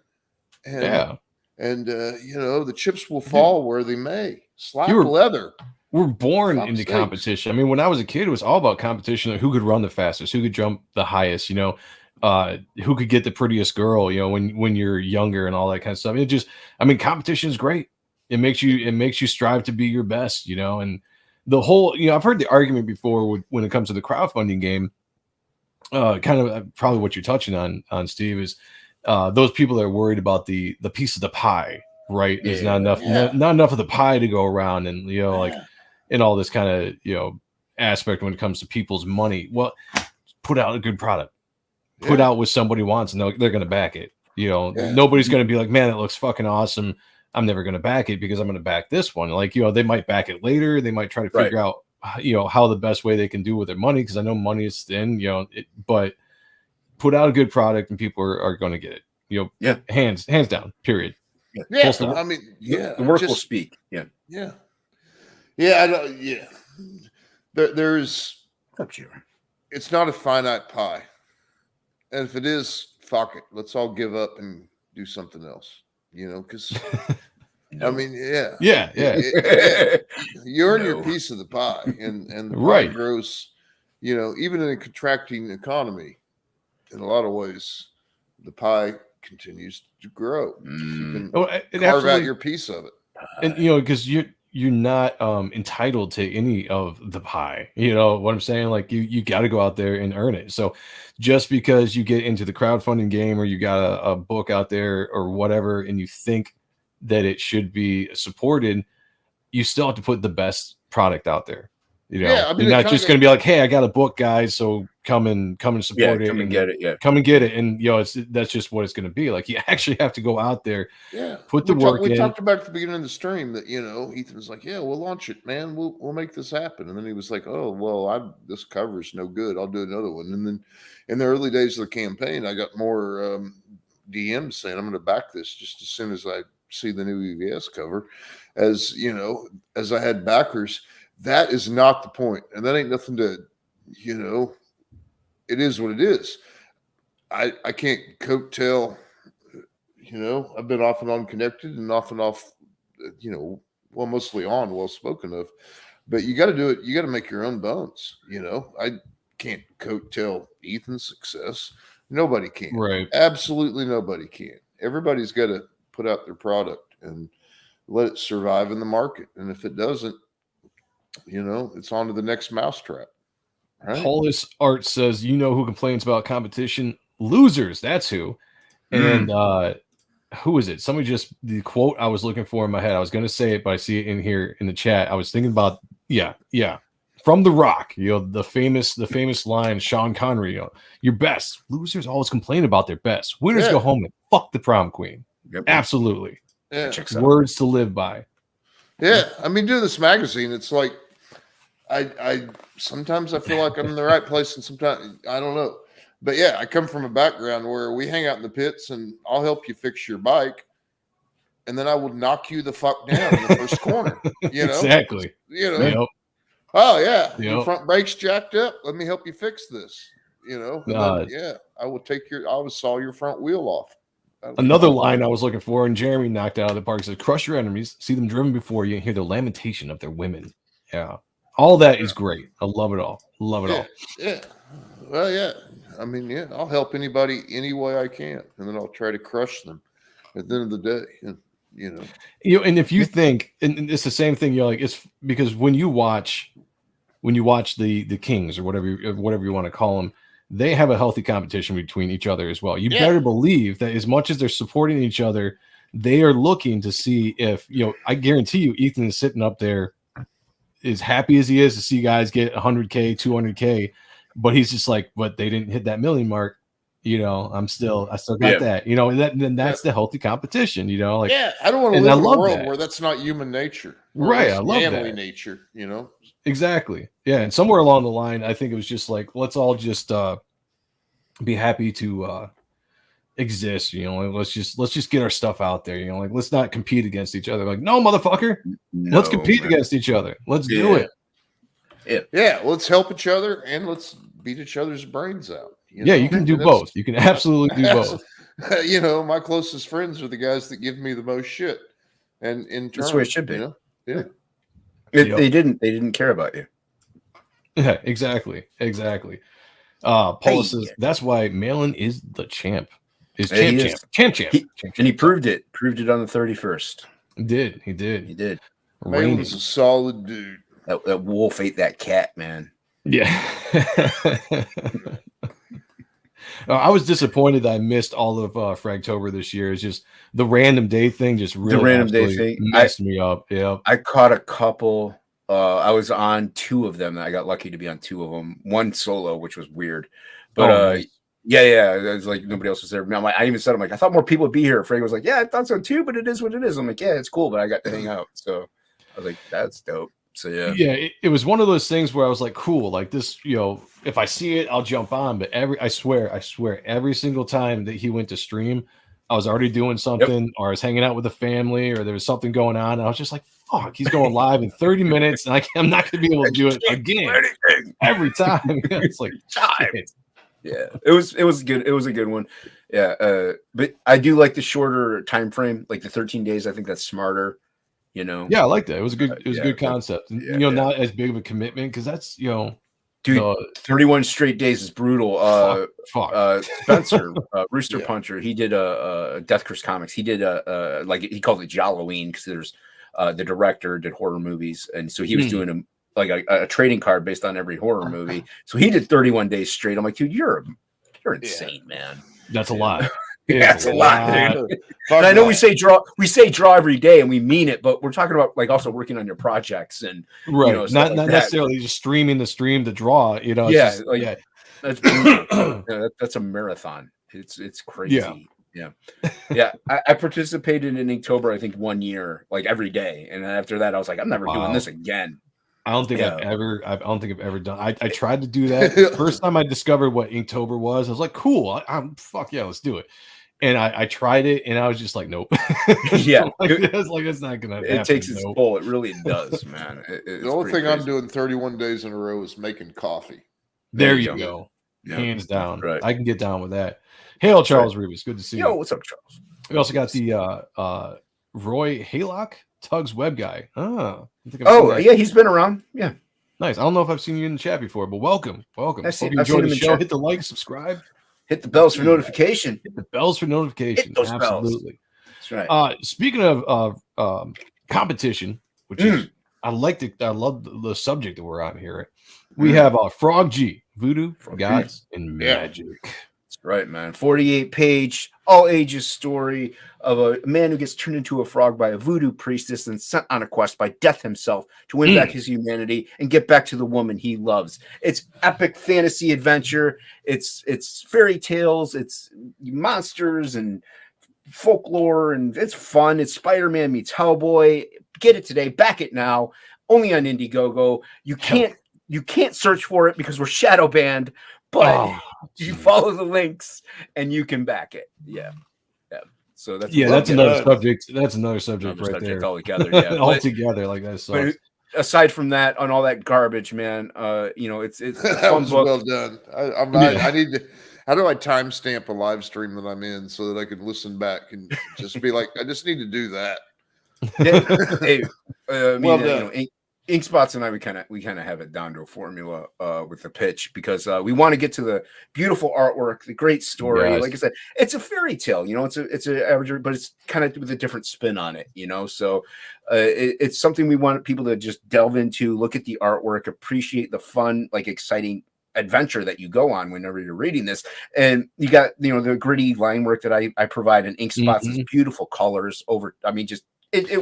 And the chips will fall where they may. Slap leather. We're born into competition. I mean, when I was a kid, it was all about competition. Like who could run the fastest, who could jump the highest, who could get the prettiest girl, when you're younger and all that kind of stuff. Competition is great. It makes you strive to be your best, and the whole, I've heard the argument before when it comes to the crowdfunding game, kind of probably what you're touching on, Steve, is those people that are worried about the piece of the pie, right? There's not enough of the pie to go around, and in all this kind of aspect when it comes to people's money. Well, put out a good product, put out what somebody wants, and they're going to back it. Nobody's going to be like, man, it looks fucking awesome, I'm never going to back it because I'm going to back this one. They might back it later. They might try to figure out, how the best way they can do with their money. Cause I know money is thin, but put out a good product and people are going to get it, hands down, period. Yeah. I mean, the work will speak. Yeah. Yeah. Yeah. I know. Yeah. There's, it's not a finite pie. And if it is, fuck it. Let's all give up and do something else. Because I mean, you earn your piece of the pie, and the pie grows. Even in a contracting economy, in a lot of ways, the pie continues to grow. You can carve out your piece of it, and because you're not entitled to any of the pie. You know what I'm saying? Like you got to go out there and earn it. So just because you get into the crowdfunding game or you got a book out there or whatever, and you think that it should be supported, you still have to put the best product out there. You're not just going to be like, hey, I got a book, guys, so come and support it. Come and get it. Come and get it. And that's just what it's going to be. Like you actually have to go out there, put the work in. We talked about at the beginning of the stream that, Ethan was like, yeah, we'll launch it, man. We'll make this happen. And then he was like, oh, well, this cover is no good. I'll do another one. And then in the early days of the campaign, I got more DMs saying, I'm going to back this just as soon as I see the new EVS cover. As I had backers. That is not the point. And that ain't nothing to, it is what it is. I can't coattail, I've been off and on connected and off and off, mostly on, well spoken of. But you got to do it. You got to make your own bones. I can't coattail Ethan's success. Nobody can. Right. Absolutely nobody can. Everybody's got to put out their product and let it survive in the market. And if it doesn't, it's on to the next mousetrap. Right? Paulus Art says, you know who complains about competition? Losers. That's who. And who is it? Somebody the quote I was looking for in my head. I was going to say it, but I see it in here in the chat. I was thinking about, from The Rock, the famous line, Sean Connery, your best. Losers always complain about their best. Winners go home and fuck the prom queen. Yep. Absolutely. Yeah. Words to live by. Yeah. I mean, doing this magazine, it's like, I sometimes I feel like I'm in the right place, and sometimes I don't know. But yeah, I come from a background where we hang out in the pits, and I'll help you fix your bike, and then I will knock you the fuck down in the first corner. Exactly. Yep. Oh yeah, Yep. your front brake's jacked up. Let me help you fix this. And then, I will saw your front wheel off. Another line I was looking for, and Jeremy knocked out of the park, says, crush your enemies, see them driven before you, and hear the lamentation of their women. Yeah. All that is great. I love it all. Love it all. Yeah. Well, yeah. I mean, I'll help anybody any way I can, and then I'll try to crush them at the end of the day. And if you think, and it's the same thing, you're like, it's because when you watch the Kings or whatever you want to call them, they have a healthy competition between each other as well. You better believe that as much as they're supporting each other, they are looking to see if, I guarantee you, Ethan is sitting up there as happy as he is to see guys get 100K, 200K, but he's just like, but they didn't hit that million mark. I still got that, then that's the healthy competition, I don't want to live in a world where that's not human nature. Right. I love family that. nature, Exactly. Yeah. And somewhere along the line, I think it was just like, let's all just be happy to exist. Let's just get our stuff out there. Let's not compete against each other. Like, no, motherfucker, let's compete against each other. Let's do it. Yeah. Let's help each other and let's beat each other's brains out. You can do both. You can absolutely do both. My closest friends are the guys that give me the most shit. And in turn, that's the way it should be. Yeah. They didn't care about you. Yeah, exactly. Paul says that's why Malin is the champ. Champ. And he proved it. Proved it on the 31st. He did. Malin's a solid dude. That wolf ate that cat, man. Yeah. I was disappointed that I missed all of Fragtober this year. It's just the random day thing just really messed me up. Yeah. I caught a couple. I was on 2 of them. I got lucky to be on 2 of them. One solo, which was weird. But nice. It was like nobody else was there. I even said, I thought more people would be here. Frank was like, yeah, I thought so too, but it is what it is. I'm like, yeah, it's cool, but I got to hang out. So I was like, that's dope. So yeah, it was one of those things where I was like, cool, like this, if I see it, I'll jump on. But I swear, every single time that he went to stream, I was already doing something, or I was hanging out with the family, or there was something going on, and I was just like, fuck, he's going live in 30 minutes, and I'm not going to be able to do it again every time. It's like, shit. Yeah, it was good. It was a good one. Yeah, but I do like the shorter time frame, like the 13 days. I think that's smarter. Yeah, I like that. It was a good concept. Not as big of a commitment, because that's dude, 31 straight days is brutal. Spencer, Rooster Puncher, he did a Death Curse Comics. He did he called it Jalloween, because there's the director did horror movies, and so he was doing a trading card based on every horror movie. So he did 31 days straight. I'm like, dude, you're insane, man. That's a lot. That's a lot, dude. And I know we say draw every day, and we mean it, but we're talking about also working on your projects and right, not necessarily just streaming the stream to draw. That's brutal. That's a marathon. It's crazy. Yeah. I participated in Inktober, I think 1 year, every day, and then after that, I was like, I'm never doing this again. I don't think I've ever done. I tried to do that. The first time I discovered what Inktober was, I was like, cool. I'm fuck yeah, let's do it. And I tried it, and I was just like, nope. Yeah, it's not gonna. It takes its toll. It really does, man. The only thing I'm doing 31 days in a row is making coffee. There you go. Yeah. Hands down. Right. I can get down with that. Hail, Charles Rivas. Good to see you. Yo, what's up, Charles? We also got the Roy Haylock, Tug's web guy. Yeah, he's been around. Yeah. Nice. I don't know if I've seen you in the chat before, but welcome. Hope you I've enjoyed the seen show. Hit the like, subscribe. Hit the bells for notification. Hit the bells for notification. Hit those Absolutely. bells. That's right. Speaking of competition, which is I love the subject that we're on here. We have Frog G, Voodoo, Gods, and Magic. That's right, man. 48-page, all ages story of a man who gets turned into a frog by a voodoo priestess and sent on a quest by Death himself to win back his humanity and get back to the woman he loves. It's epic fantasy adventure. It's fairy tales. It's monsters and folklore, and it's fun. It's Spider-Man meets Hellboy. Get it today. Back it now. Only on Indiegogo. You can't search for it because we're shadow banned, but you follow the links and you can back it. Yeah. So that's another subject. That's another subject right there. Altogether, yeah. Altogether, like that sucks. But aside from that, on all that garbage, man, it's a That fun was book. well done. I need to. How do I timestamp a live stream that I'm in so that I can listen back and just be like, I just need to do that. Well done. Inkspots and I, we kind of have it down to a formula with the pitch because we want to get to the beautiful artwork, the great story. Yes. Like I said, it's a fairy tale, it's a average, but it's kind of with a different spin on it, So it's something we want people to just delve into, look at the artwork, appreciate the fun, like exciting adventure that you go on whenever you're reading this. And you got, the gritty line work that I provide in Inkspots is beautiful colors over. I mean, just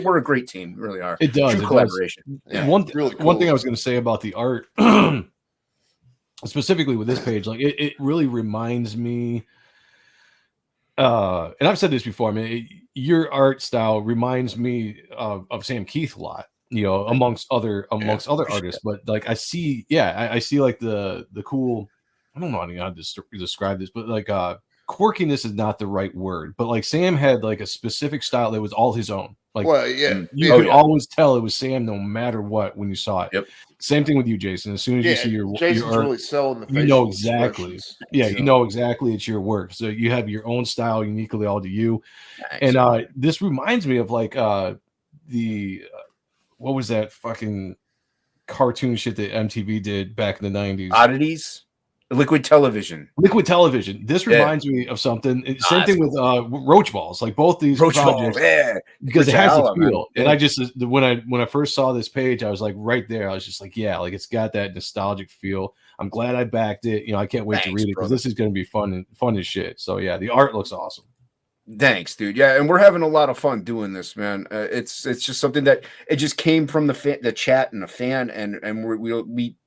we're a great team, we really are. It does. True collaboration. Yeah, one thing I was going to say about the art, specifically with this page, like it really reminds me. And I've said this before. I mean, your art style reminds me of Sam Keith a lot. Amongst other artists, but like I see like the cool. I don't know how to describe this, but like quirkiness is not the right word, but like Sam had like a specific style that was all his own. Like, you could always tell it was Sam, no matter what, when you saw it. Yep. Same thing with you, Jason. As soon as you see your Jason's art, really selling the you know exactly. expressions. Yeah, you know exactly it's your work. So you have your own style, uniquely all to you. Nice. And this reminds me of like the what was that fucking cartoon shit that MTV did back in the 90s? Oddities? Liquid Television. This reminds me of something. Same thing with Roach Balls. Like both these projects, because it has the feel. And I just when I first saw this page, I was like right there. I was just like, yeah, like it's got that nostalgic feel. I'm glad I backed it. I can't wait to read it because this is going to be fun as shit. So yeah, the art looks awesome. Thanks, dude. Yeah, and we're having a lot of fun doing this, man. It's just something that it just came from the chat and the fan, and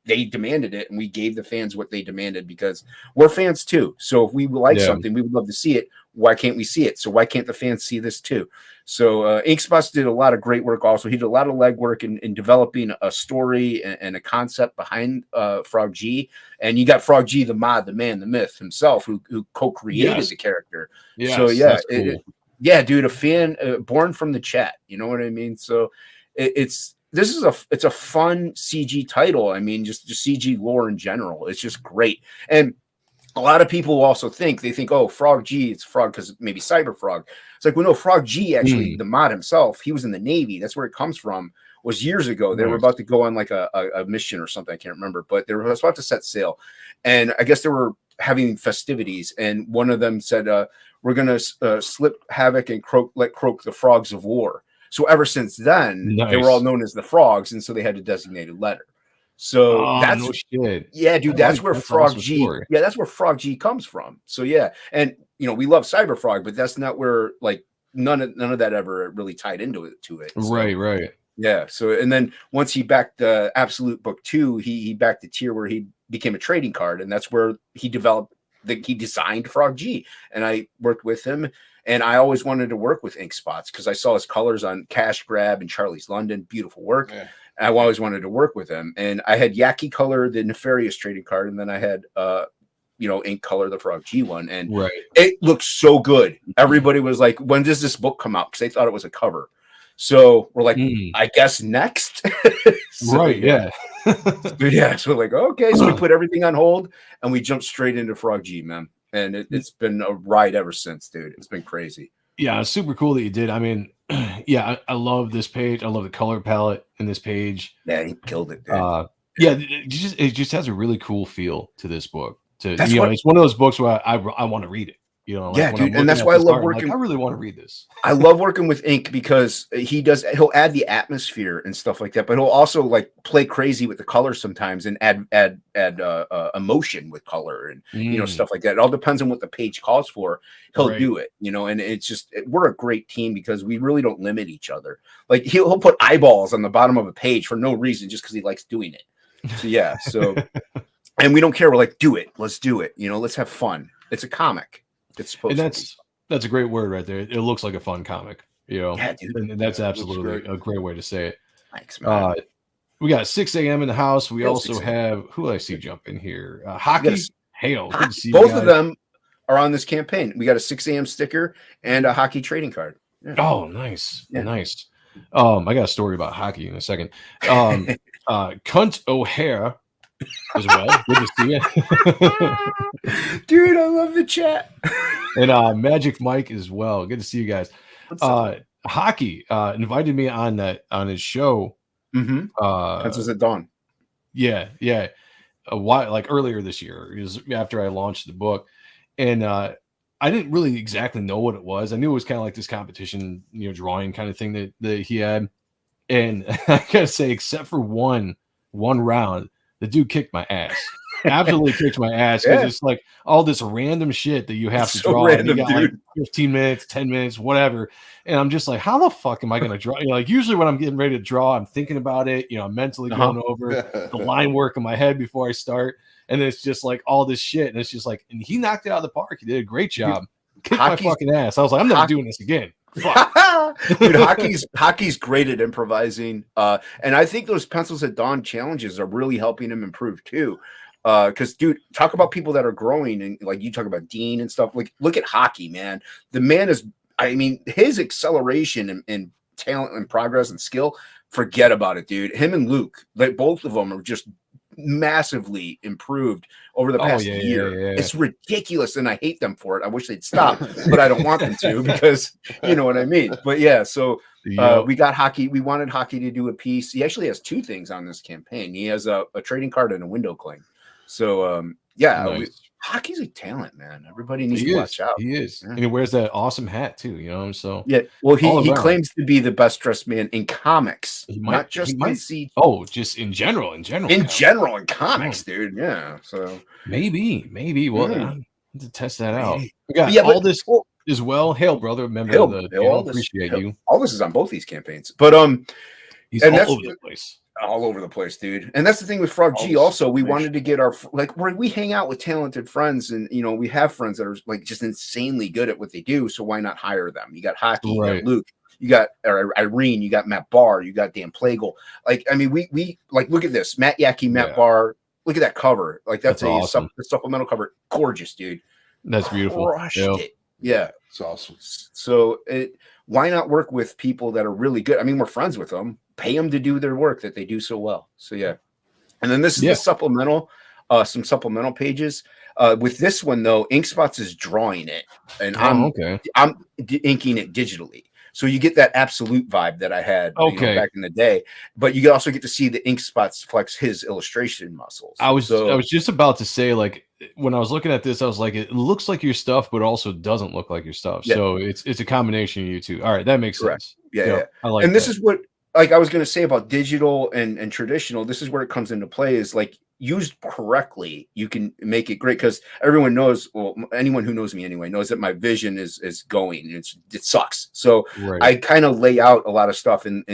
they demanded it, and we gave the fans what they demanded because we're fans too. So if we like something, we would love to see it. Why can't we see it? So why can't the fans see this too? So Inkspots did a lot of great work. Also, he did a lot of legwork in developing a story and a concept behind Frog G. And you got Frog G, the mod, the man, the myth himself, who co-created the character. Yes, so yeah, cool. Dude, a fan born from the chat. You know what I mean? So it's a fun CG title. I mean, just CG lore in general. It's just great. And a lot of people also think, oh, Frog G, it's Frog because maybe Cyber Frog. It's like, well, no, Frog G, actually, the mod himself, he was in the Navy. That's where it comes from, was years ago. They were about to go on like a mission or something. I can't remember, but they were about to set sail. And I guess they were having festivities. And one of them said, we're going to slip Havoc and let croak the frogs of war. So ever since then, they were all known as the frogs. And so they had a designated letter. So that's no shit. Yeah, dude, that's where Frog G. Story. Yeah, that's where Frog G comes from. So yeah, and we love Cyber Frog, but that's not where like none of that ever really tied into it. So, right. Yeah. So and then once he backed the Absolute Book 2, he backed the tier where he became a trading card, and that's where he developed he designed Frog G, and I worked with him. And I always wanted to work with Inkspots because I saw his colors on Cash Grab and Charlie's London. Beautiful work. Yeah. I always wanted to work with him. And I had Yaki Color, the Nefarious trading card, and then I had Ink Color, the Frog G one. And it looked so good. Everybody was like, when does this book come out? Because they thought it was a cover. So we're like, I guess next. Yeah. So like, okay. So we put everything on hold and we jumped straight into Frog G, man. And it's been a ride ever since, dude. It's been crazy. Yeah, it's super cool that you did. I mean, yeah, I love this page. I love the color palette in this page. Yeah, he killed it, dude. Yeah, it just has a really cool feel to this book. It's one of those books where I want to read it. You know, like Yeah, when dude, I'm and looking that's at why I this love art, I'm like, working. I really want to read this. I love working with ink because he'll add the atmosphere and stuff like that, but he'll also like play crazy with the color sometimes and add emotion with color and stuff like that. It all depends on what the page calls for. He'll do it, and it's just we're a great team because we really don't limit each other. Like he'll put eyeballs on the bottom of a page for no reason just because he likes doing it. So yeah, and we don't care. We're like, do it. Let's do it. Let's have fun. It's a comic. It's supposed to be. That's a great word right there. It looks like a fun comic, Yeah, dude. and that's absolutely a great way to say it. Thanks, man. We got 6 a.m. in the house. We also have who I see jump in here. Hockey. Hail. Good to see both you guys. of them are on this campaign. We got a 6 a.m. sticker and a hockey trading card. Yeah. Oh, nice. Yeah. Nice. I got a story about hockey in a second. Cunt O'Hare as well. Good to see you. Dude, I love the chat. And Magic Mike as well. Good to see you guys. Hockey invited me on his show. Pencils at Dawn. Yeah. A while, like earlier this year. It was after I launched the book. And I didn't really exactly know what it was. I knew it was kind of like this competition, drawing kind of thing that he had. And I gotta say, except for one round, the dude kicked my ass. Absolutely kicked my ass because it's like all this random shit that you have to draw. Random, you got like 15 minutes, 10 minutes, whatever. And I'm just like, how the fuck am I going to draw? Like usually when I'm getting ready to draw, I'm thinking about it, I'm mentally going over the line work in my head before I start. And it's just like all this shit. And it's just like, and he knocked it out of the park. He did a great job. Kicked my fucking ass. I was like, I'm never doing this again. Dude, hockey's great at improvising. And I think those Pencils at Dawn challenges are really helping him improve too. Because dude, talk about people that are growing, and like you talk about Dean and stuff. Like, look at hockey, man. The man is, his acceleration and talent and progress and skill. Forget about it, dude. Him and Luke, like both of them, are just massively improved over the past year. Yeah. It's ridiculous, and I hate them for it. I wish they'd stop, but I don't want them to because you know what I mean. But yeah, so we got hockey. We wanted hockey to do a piece. He actually has 2 things on this campaign. He has a trading card and a window cling. So hockey's a talent, man. Everybody needs to watch out. He is. And he wears that awesome hat too, so yeah. Well, he claims to be the best dressed man in comics, not just in CG. Oh, just in general. In comics, dude. Yeah. So maybe. Well, I need to test that out. We got all this as well. Hail, brother, member of the channel. Appreciate you. All this is on both these campaigns, but he's all over the place. All over the place, dude. And that's the thing with Frog G. Also, we wanted to get our we hang out with talented friends, and we have friends that are like just insanely good at what they do. So why not hire them? You got hockey, you got Luke, you got Irene, you got Matt Barr, you got Dan Plagle. Like, we like look at this, Matt Yackey, Matt Barr. Look at that cover. Like that's awesome. Supplemental cover, gorgeous, dude. That's beautiful. Crushed it. Yeah, it's awesome. So why not work with people that are really good? We're friends with them. Pay them to do their work that they do so well. So yeah. And then this is the supplemental, some supplemental pages. With this one though, InkSpots is drawing it, and I'm inking it digitally. So you get that absolute vibe that I had back in the day, but you also get to see the InkSpots flex his illustration muscles. I was just about to say, like, when I was looking at this, I was like, it looks like your stuff, but also doesn't look like your stuff. Yeah. So it's a combination of you two. All right, that makes sense. Yeah. I like. And this is what, like, I was going to say about digital and traditional. This is where it comes into play. Is like, used correctly, you can make it great, because everyone knows, well, anyone who knows me anyway knows that my vision is going. It sucks. So I kind of lay out a lot of stuff in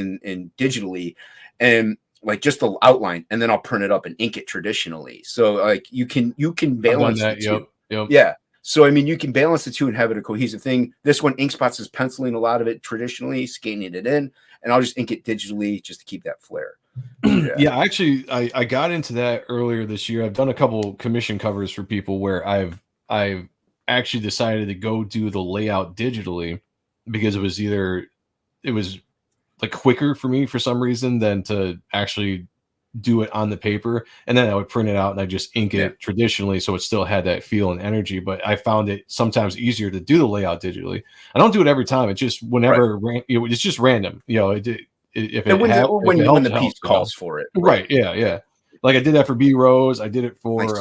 digitally, and like just the outline, and then I'll print it up and ink it traditionally. So like you can balance that. Yep. Yeah. So you can balance the two and have it a cohesive thing. This one, InkSpots is penciling a lot of it traditionally, scanning it in, and I'll just ink it digitally just to keep that flair. Yeah, actually, I got into that earlier this year. I've done a couple commission covers for people where I've actually decided to go do the layout digitally, because it was like quicker for me for some reason than to actually do it on the paper, and then I would print it out and I just ink it traditionally, so it still had that feel and energy. But I found it sometimes easier to do the layout digitally. I don't do it every time. It's just whenever it's just random. When the piece calls for it. Right. Yeah. Like I did that for B Rose. I did it for who's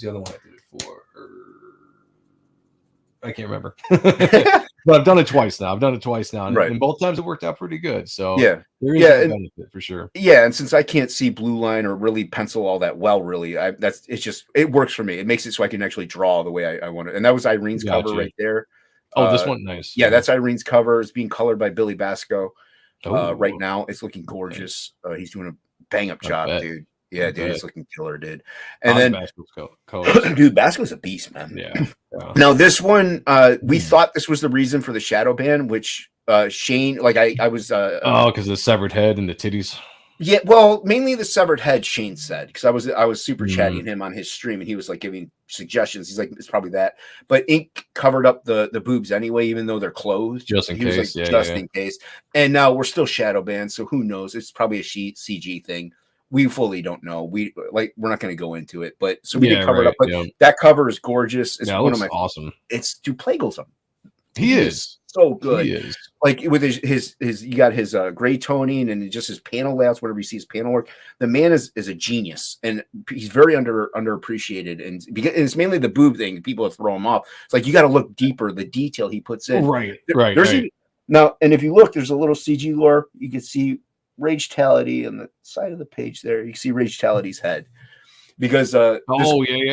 the other one I did it for? I can't remember. But I've done it twice now. And, Right. and both times it worked out pretty good. So Yeah. there is Yeah, a and- benefit for sure. Yeah, and since I can't see blue line or really pencil all that well, really, it works for me. It makes it so I can actually draw the way I want it. And that was Irene's cover Gotcha. right there. Oh, this one, nice. Yeah, that's Irene's cover. It's being colored by Billy Basco. Oh. Right now, it's looking gorgeous. He's doing a bang up job, bet. dude. Yeah, I dude, it's bet. looking killer, dude. And then, colors. dude, Basco's a beast, man. Yeah. Now this one, we thought this was the reason for the shadow ban, which Shane, like I was. Oh, because the severed head and the titties. Yeah, well, mainly the severed head. Shane said, because I was super chatting him on his stream, and he was like giving suggestions. He's like, it's probably that, but ink covered up the boobs anyway, even though they're closed, Just in he was case, like, yeah, just yeah. in case. And now we're still shadow banned, so who knows? It's probably a CG thing. We fully don't know. We're not going to go into it, but so we did cover it up. But that cover is gorgeous. It's Yeah, one of my awesome. It's Duplagel's him. He is so good. He is. Like with his you got his gray toning and just his panel layouts, whenever you see his panel work. The man is a genius, and he's very underappreciated. And because it's mainly the boob thing, people throw him off. It's like you got to look deeper, the detail he puts in. Right. There's even, now, and if you look, there's a little CG lore. You can see Rage-Tality on the side of the page there. You can see Rage-Tality's head because yeah,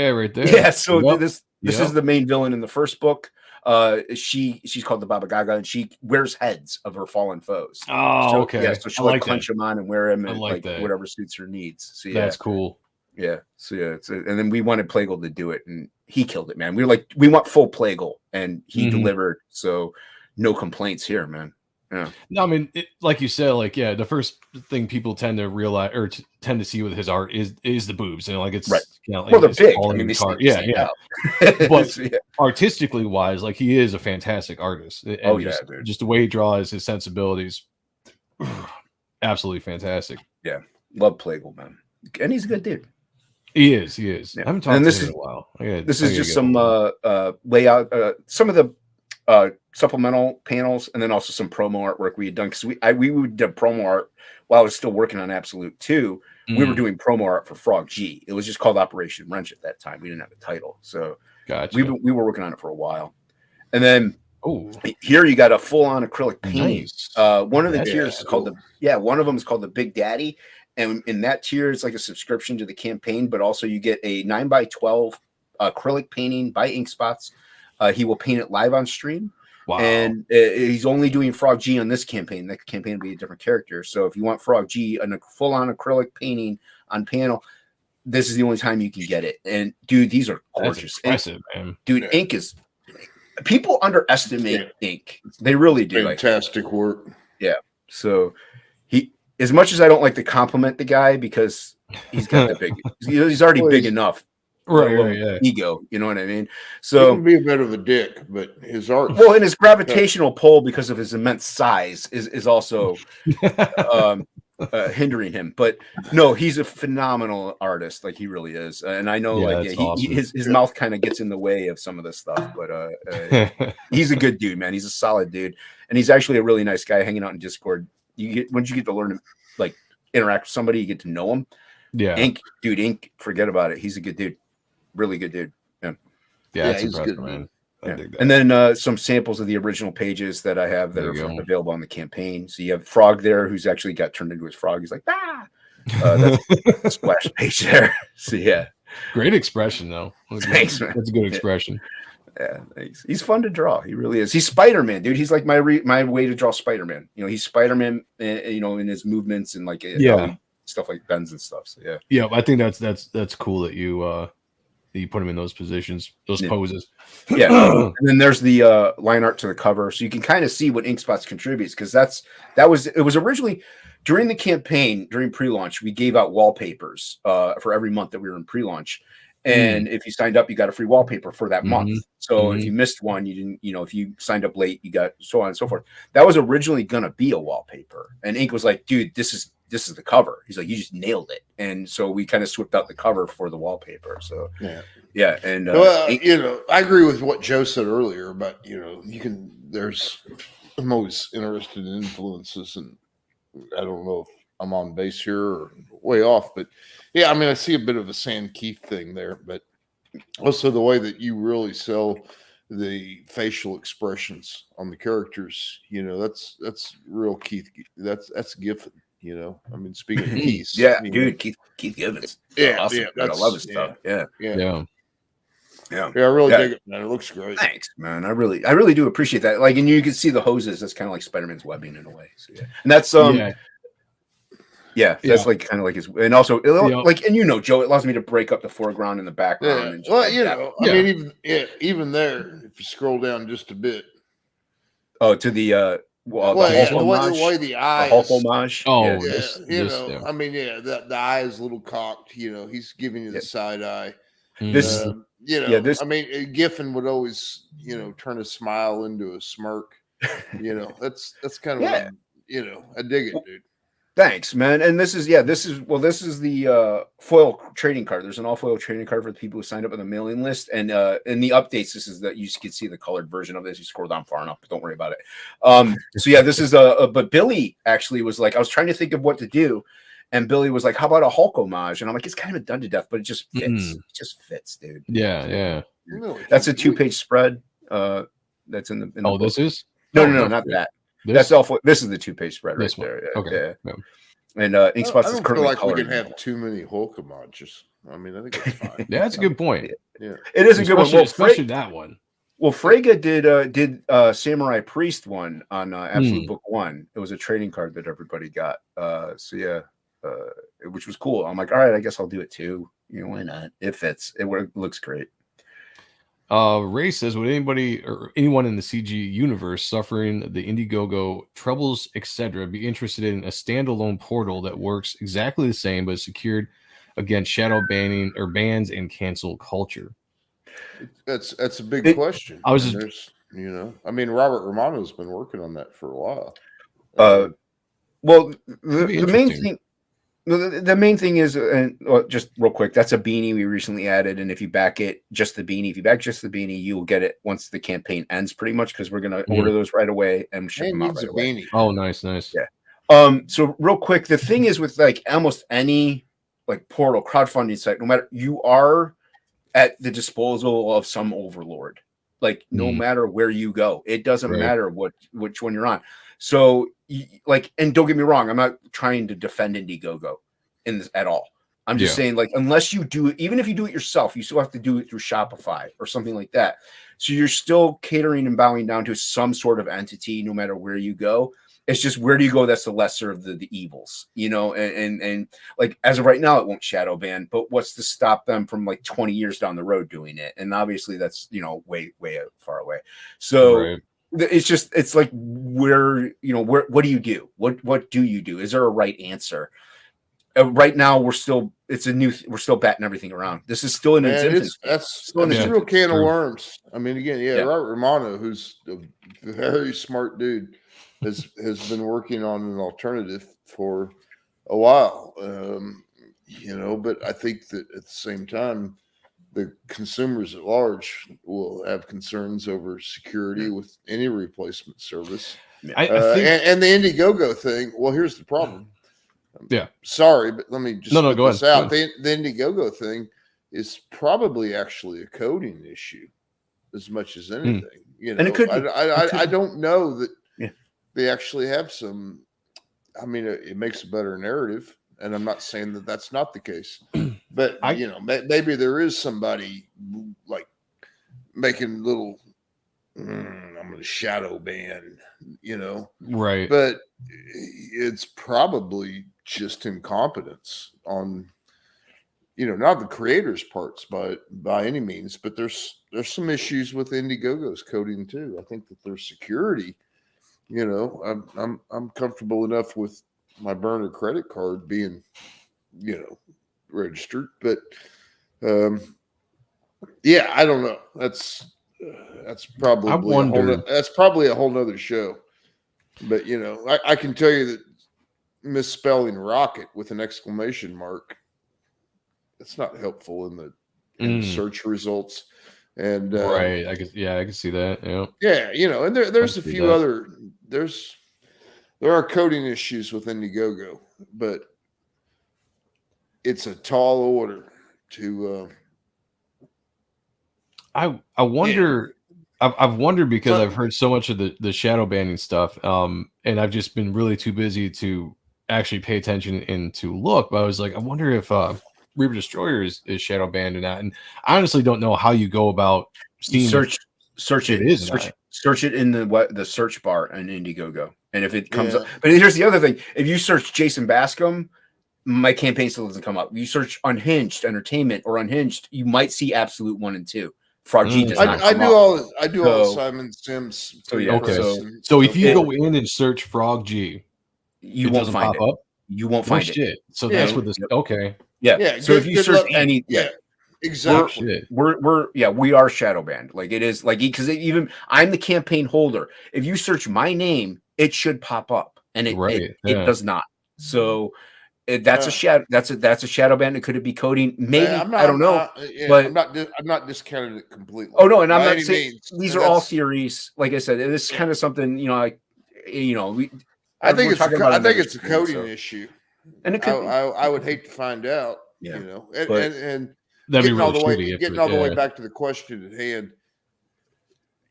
right there. yeah. So Yep. this Yep. is the main villain in the first book. She's called the Baba Gaga, and she wears heads of her fallen foes. Oh, So, okay. Yeah, so she'll I like clench that. them on and wear them, and like that. whatever suits her needs. So yeah, That's cool. yeah. So yeah, and then we wanted Plagal to do it, and he killed it, man. We were like, we want full Plagal, and he delivered. So no complaints here, man. Yeah. No, I mean, like you said, like the first thing people tend to realize or tend to see with his art is the boobs, and like it's right. Like, Well, they're it's big. all I in mean, the they car. stand out. But Yeah. artistically wise, like he is a fantastic artist. And Oh, yeah, just, dude. just the way he draws, his sensibilities, absolutely fantastic. Yeah, love Plagal, man, and he's a good dude. He is. Yeah. I haven't talked And to this him is in a while. This is just some layout, some of the supplemental panels, and then also some promo artwork we had done because we would do promo art while I was still working on Absolute 2. We were doing promo art for Frog G. It was just called Operation Wrench at that time. We didn't have a title, so gotcha. we were working on it for a while, and then here you got a full on acrylic painting. Nice. One of the That's tiers is called one of them is called the Big Daddy, and in that tier it's like a subscription to the campaign, but also you get a 9x12 acrylic painting by Ink Spots. He will paint it live on stream. Wow. And he's only doing Frog G on this campaign. That campaign will be a different character. So if you want Frog G, a full-on acrylic painting on panel, this is the only time you can get it. And dude, these are gorgeous. That's impressive, man. Dude, ink is people underestimate ink. They really do. Fantastic work. Yeah. So he, as much as I don't like to compliment the guy because he's got the big, he's already big enough. Right, yeah. Ego, you know what I mean? He So can be a bit of a dick, but his art. well, and his gravitational pull because of his immense size is also hindering him. But no, he's a phenomenal artist, like he really is. And I know, his mouth kind of gets in the way of some of this stuff, but he's a good dude, man. He's a solid dude, and he's actually a really nice guy. Hanging out in Discord, once you get to learn him, like interact with somebody, you get to know him. Yeah, Ink, forget about it. He's a good dude, really good dude. Yeah, that's he's impressive, good, man. Yeah. Dig that. And then some samples of the original pages that I have that are available on the campaign. So you have Frog there, who's actually got turned into his frog. He's like, that's a splash page there. So yeah, great expression though. Thanks, man. That's a good expression. Yeah, thanks. He's fun to draw. He really is. He's Spider-Man, dude. He's like my way to draw Spider-Man. You know, he's Spider-Man. You know, in his movements and like stuff like bends and stuff. So yeah, yeah. I think that's cool that you put him in those positions, those poses. Yeah. And then there's the line art to the cover, so you can kind of see what Ink Spots contributes, because it was originally during the campaign, during pre-launch, we gave out wallpapers for every month that we were in pre-launch. And if you signed up, you got a free wallpaper for that month. So if you missed one, you didn't, if you signed up late, you got so on and so forth. That was originally going to be a wallpaper. And Ink was like, dude, this is the cover. He's like, you just nailed it. And so we kind of swapped out the cover for the wallpaper. So yeah. And I agree with what Joe said earlier about, I'm always interested in influences, and I don't know if I'm on base here or way off, but yeah, I mean, I see a bit of a Sam Keith thing there, but also the way that you really sell the facial expressions on the characters. That's real Keith. That's Giffen. I mean, speaking of Keith, Yeah, dude, Keith Givens. Yeah, awesome. yeah, Dude, I love his stuff. Yeah. Yeah, I really dig it, man. It looks great. Thanks, man. I really do appreciate that. Like, and you can see the hoses. That's kind of like Spider-Man's webbing in a way. So yeah, and that's that's like kind of like his, and also like, and Joe, it allows me to break up the foreground and the background. Yeah. And Well, like I mean, even there, if you scroll down just a bit. Oh, to the the way the eye Hulk homage. Oh, I mean, the eye is a little cocked. He's giving you the side eye. This, I mean, Giffen would always, turn a smile into a smirk. That's kind of, I dig it, dude. Thanks, man. And this is the foil trading card. There's an all foil trading card for the people who signed up on the mailing list. And in the updates, this is that you can see the colored version of this. You scroll down far enough, but don't worry about it. So yeah, this is but Billy actually was like, I was trying to think of what to do. And Billy was like, how about a Hulk homage? And I'm like, it's kind of done to death, but it just fits. It just fits, dude. Yeah. That's a 2-page spread. That's in the book. This is? No, not that. That's all. This is the 2-page spread right there. Okay. Yeah. And Inkspots is currently like we colored. can have too many Hulk homages. I mean, I think it's fine. Yeah, that's a good point. Yeah, it is a good one. Well, especially that one. Well, Frege did Samurai Priest one on Absolute Book 1. It was a trading card that everybody got. Which was cool. I'm like, all right, I guess I'll do it too. Why not? It fits. It looks great. Ray says, would anybody or anyone in the CG universe suffering the Indiegogo troubles, etc., be interested in a standalone portal that works exactly the same but is secured against shadow banning or bans and cancel culture? That's a big question. I was I mean, Robert Romano's been working on that for a while. Well, the main thing. The main thing is, just real quick, that's a beanie we recently added, and if you back it, just the beanie, you will get it once the campaign ends, pretty much, because we're gonna order those right away and ship them out right away. Beanie. Oh, nice. Yeah. So real quick, the thing is with like almost any like portal crowdfunding site, no matter, you are at the disposal of some overlord. Like no matter where you go, it doesn't matter which one you're on. So and don't get me wrong, I'm not trying to defend Indiegogo in this at all. I'm just saying, like, unless you do it, even if you do it yourself, you still have to do it through Shopify or something like that. So you're still catering and bowing down to some sort of entity, no matter where you go. It's just, where do you go? That's the lesser of the evils, and like, as of right now, it won't shadow ban, but what's to stop them from like 20 years down the road doing it? And obviously that's, way far away. So it's like, what do you do? What do you do? Is there a right answer? Right now we're still batting everything around. This is still in its infancy. That's a real can of worms. I mean, again, Robert Romano, who's a very smart dude, has been working on an alternative for a while. But I think that at the same time, the consumers at large will have concerns over security with any replacement service. I think, and the Indiegogo thing. Well, here's the problem. Yeah. Sorry, but let me just put go this ahead. out. The Indiegogo thing is probably actually a coding issue as much as anything. And it could be. I don't know that they actually have some. I mean, it makes a better narrative. And I'm not saying that that's not the case, but maybe there is somebody like making little. I'm going to shadow ban, right? But it's probably just incompetence on, not the creators' parts by any means, but there's some issues with Indiegogo's coding too. I think that their security, I'm comfortable enough with my burner credit card being, registered, but I don't know. That's probably that's probably a whole nother show. But I can tell you that misspelling rocket with an exclamation mark, it's not helpful in the search results. And right, I can see that. And there's a few other there are coding issues with Indiegogo, but it's a tall order to. I wonder I've wondered because I've heard so much of the shadow banning stuff, and I've just been really too busy to actually pay attention and to look. But I was like, I wonder if Reaper Destroyer is shadow banned or not. And I honestly don't know how you go about seeing search it. it is search it in the search bar on Indiegogo, and if it comes up. But here's the other thing: if you search Jason Bascom, my campaign still doesn't come up. If you search Unhinged Entertainment or Unhinged, you might see Absolute 1 and 2. Frog G does not come up. I do all Simon Sims. So yeah. Okay. So if you go in and search Frog G, you won't find it. Up? You won't find it. So that's what this. Okay. Yeah. So if you search any, exactly. We are shadow banned. Like it is like because even I'm the campaign holder. If you search my name, it should pop up, and it does not. So. That's a shadow. That's a shadow ban. Could it be coding? Maybe I don't know. But I'm not discounting it completely. Oh no, and I'm not saying these are all theories. Like I said, it's kind of something I think it's a coding issue, and it could. I would hate to find out. Yeah, and that'd be getting all the way back to the question at hand.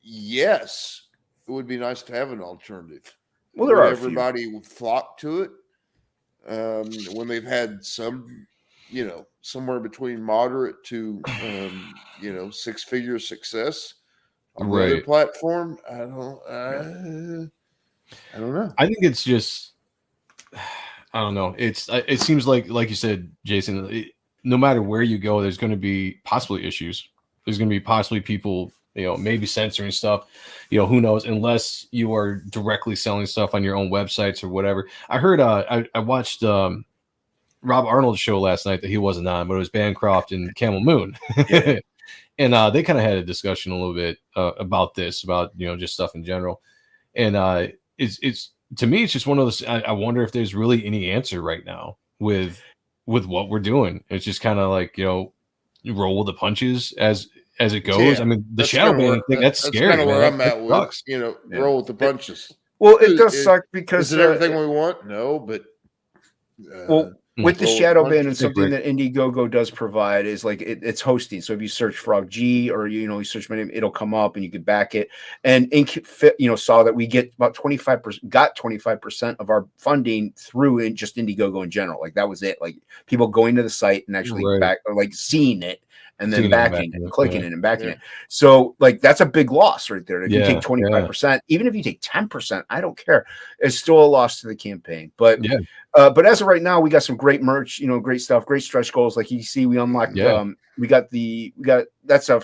Yes, it would be nice to have an alternative. Well, there are everybody would flock to it. When they've had some, somewhere between moderate to, 6-figure success on the other platform. I don't know. I think it's just, I don't know. It seems like you said, Jason, no matter where you go, there's going to be possibly issues. There's going to be possibly people, maybe censoring stuff, who knows, unless you are directly selling stuff on your own websites or whatever. I heard, I watched Rob Arnold's show last night that he wasn't on, but it was Bancroft and Camel Moon. Yeah. And they kind of had a discussion a little bit about this, about, just stuff in general. And it's to me, it's just one of those, I wonder if there's really any answer right now with what we're doing. It's just kind of like, you roll with the punches as it goes. I mean, the shadow banning thing, that's scary. That's kind of where I'm at with, roll with the punches. Well, it does suck because is it everything we want? No, but with the shadow ban and something that Indiegogo does provide is like it's hosting. So if you search Frog G or you search my name, it'll come up and you could back it. And saw that we get about 25% of our funding through just Indiegogo in general. Like that was it. Like people going to the site and actually back or like seeing it. And then backing it and clicking it and backing it. So like that's a big loss right there. If you take 25%, even if you take 10%, I don't care. It's still a loss to the campaign. But but as of right now, we got some great merch, great stuff, great stretch goals. Like you see, we unlocked we got that's a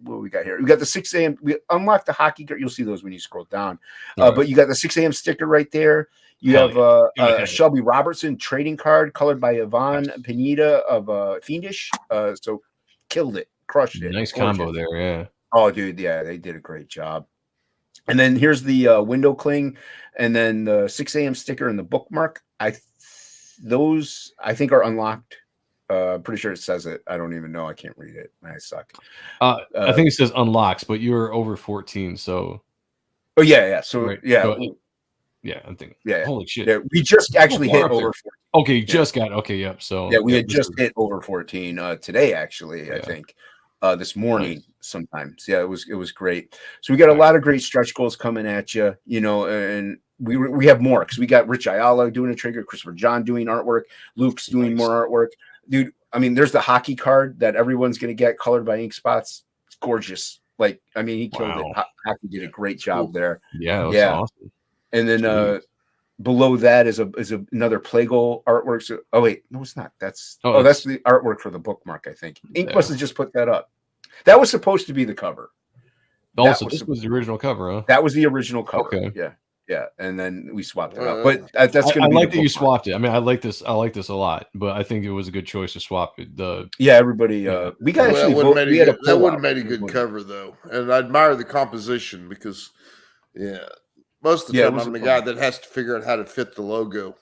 what we got here. We got the 6 a.m. We unlocked the hockey card. You'll see those when you scroll down. But you got the 6 a.m. sticker right there. You have a Shelby Robertson trading card colored by Yvonne Pineda of Fiendish. So killed it, crushed it. Nice combo there, yeah. Oh, dude, yeah, they did a great job. And then here's the window cling, and then the 6 a.m. sticker and the bookmark. Those I think are unlocked. Pretty sure it says it. I don't even know. I can't read it. I suck. I think it says unlocks, but you're over 14, so. Oh yeah. So yeah. So, yeah, I'm thinking. Yeah. Holy shit. Yeah, we just actually hit over 14. Okay, just got okay. Yep. So yeah, we had just hit over 14 today. Actually, I think this morning sometime. So, yeah, it was great. So we got a lot of great stretch goals coming at you. And we have more because we got Rich Ayala doing a trigger, Christopher John doing artwork, Luke's doing more artwork. Dude, I mean, there's the hockey card that everyone's gonna get colored by ink spots. It's gorgeous. Like, I mean, he killed it. Hockey did a great job there. Yeah, that was awesome. And then below that is another play goal artwork. So, oh wait, no, it's not. That's that's the artwork for the bookmark. I think Ink must have just put that up. That was supposed to be the cover. Also, this was the original cover, huh? That was the original cover. Okay. Yeah, and then we swapped it out. But that's going to be. I like that you swapped it. I mean, I like this a lot. But I think it was a good choice to swap it. Everybody. We got actually. That would have made a good cover though, and I admire the composition because, most of the time I'm the guy that has to figure out how to fit the logo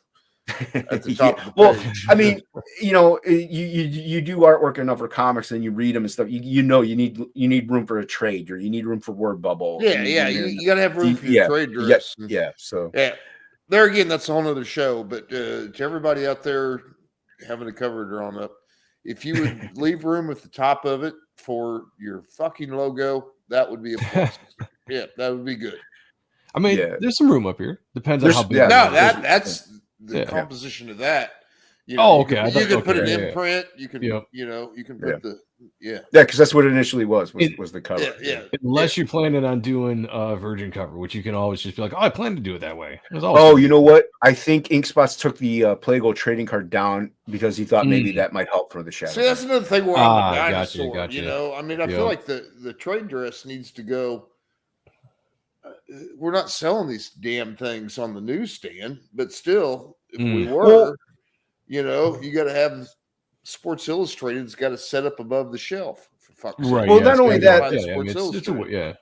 at the top of the page. Well, I mean, you do artwork enough for comics and you read them and stuff. You need room for a trade or you need room for word bubble. You got to have room for your trade dress. So there again, that's a whole other show. But to everybody out there having a cover drawn up, if you would leave room at the top of it for your fucking logo, That would be a plus. Yeah, that would be good. I mean, there's some room up here. Depends on how big. No, that's the composition of that. You know, okay. You can put an imprint. You can, you can put the because that's what it initially was the cover. Unless you're planning on doing a virgin cover, which you can always just be like, oh, I plan to do it that way. You know what? I think Inkspots took the Playgirl trading card down because he thought maybe that might help for the shadow. See, that's another thing where I'm a dinosaur. Gotcha. You know, I mean, I feel like the trade dress needs to go. We're not selling these damn things on the newsstand, but still, if we were, you know, you got to have Sports Illustrated's got to set up above the shelf. For fuck's sake. Well, not only that, Well, Yeah.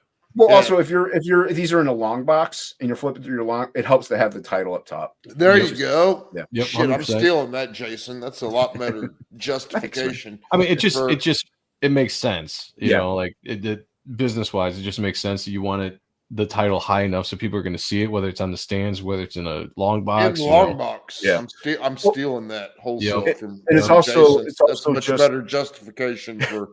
also if these are in a long box and you're flipping through your long, it helps to have the title up top. There you go. Yeah. Yep, Shit, I'm 100%. stealing that, Jason. That's a lot better justification. I mean, it makes sense. You know, like it business wise, it just makes sense that you want the title high enough so people are going to see it, whether it's on the stands, whether it's in a long box. In long box. Yeah. I'm stealing that wholesale from and it's also Jason. it's also much better justification for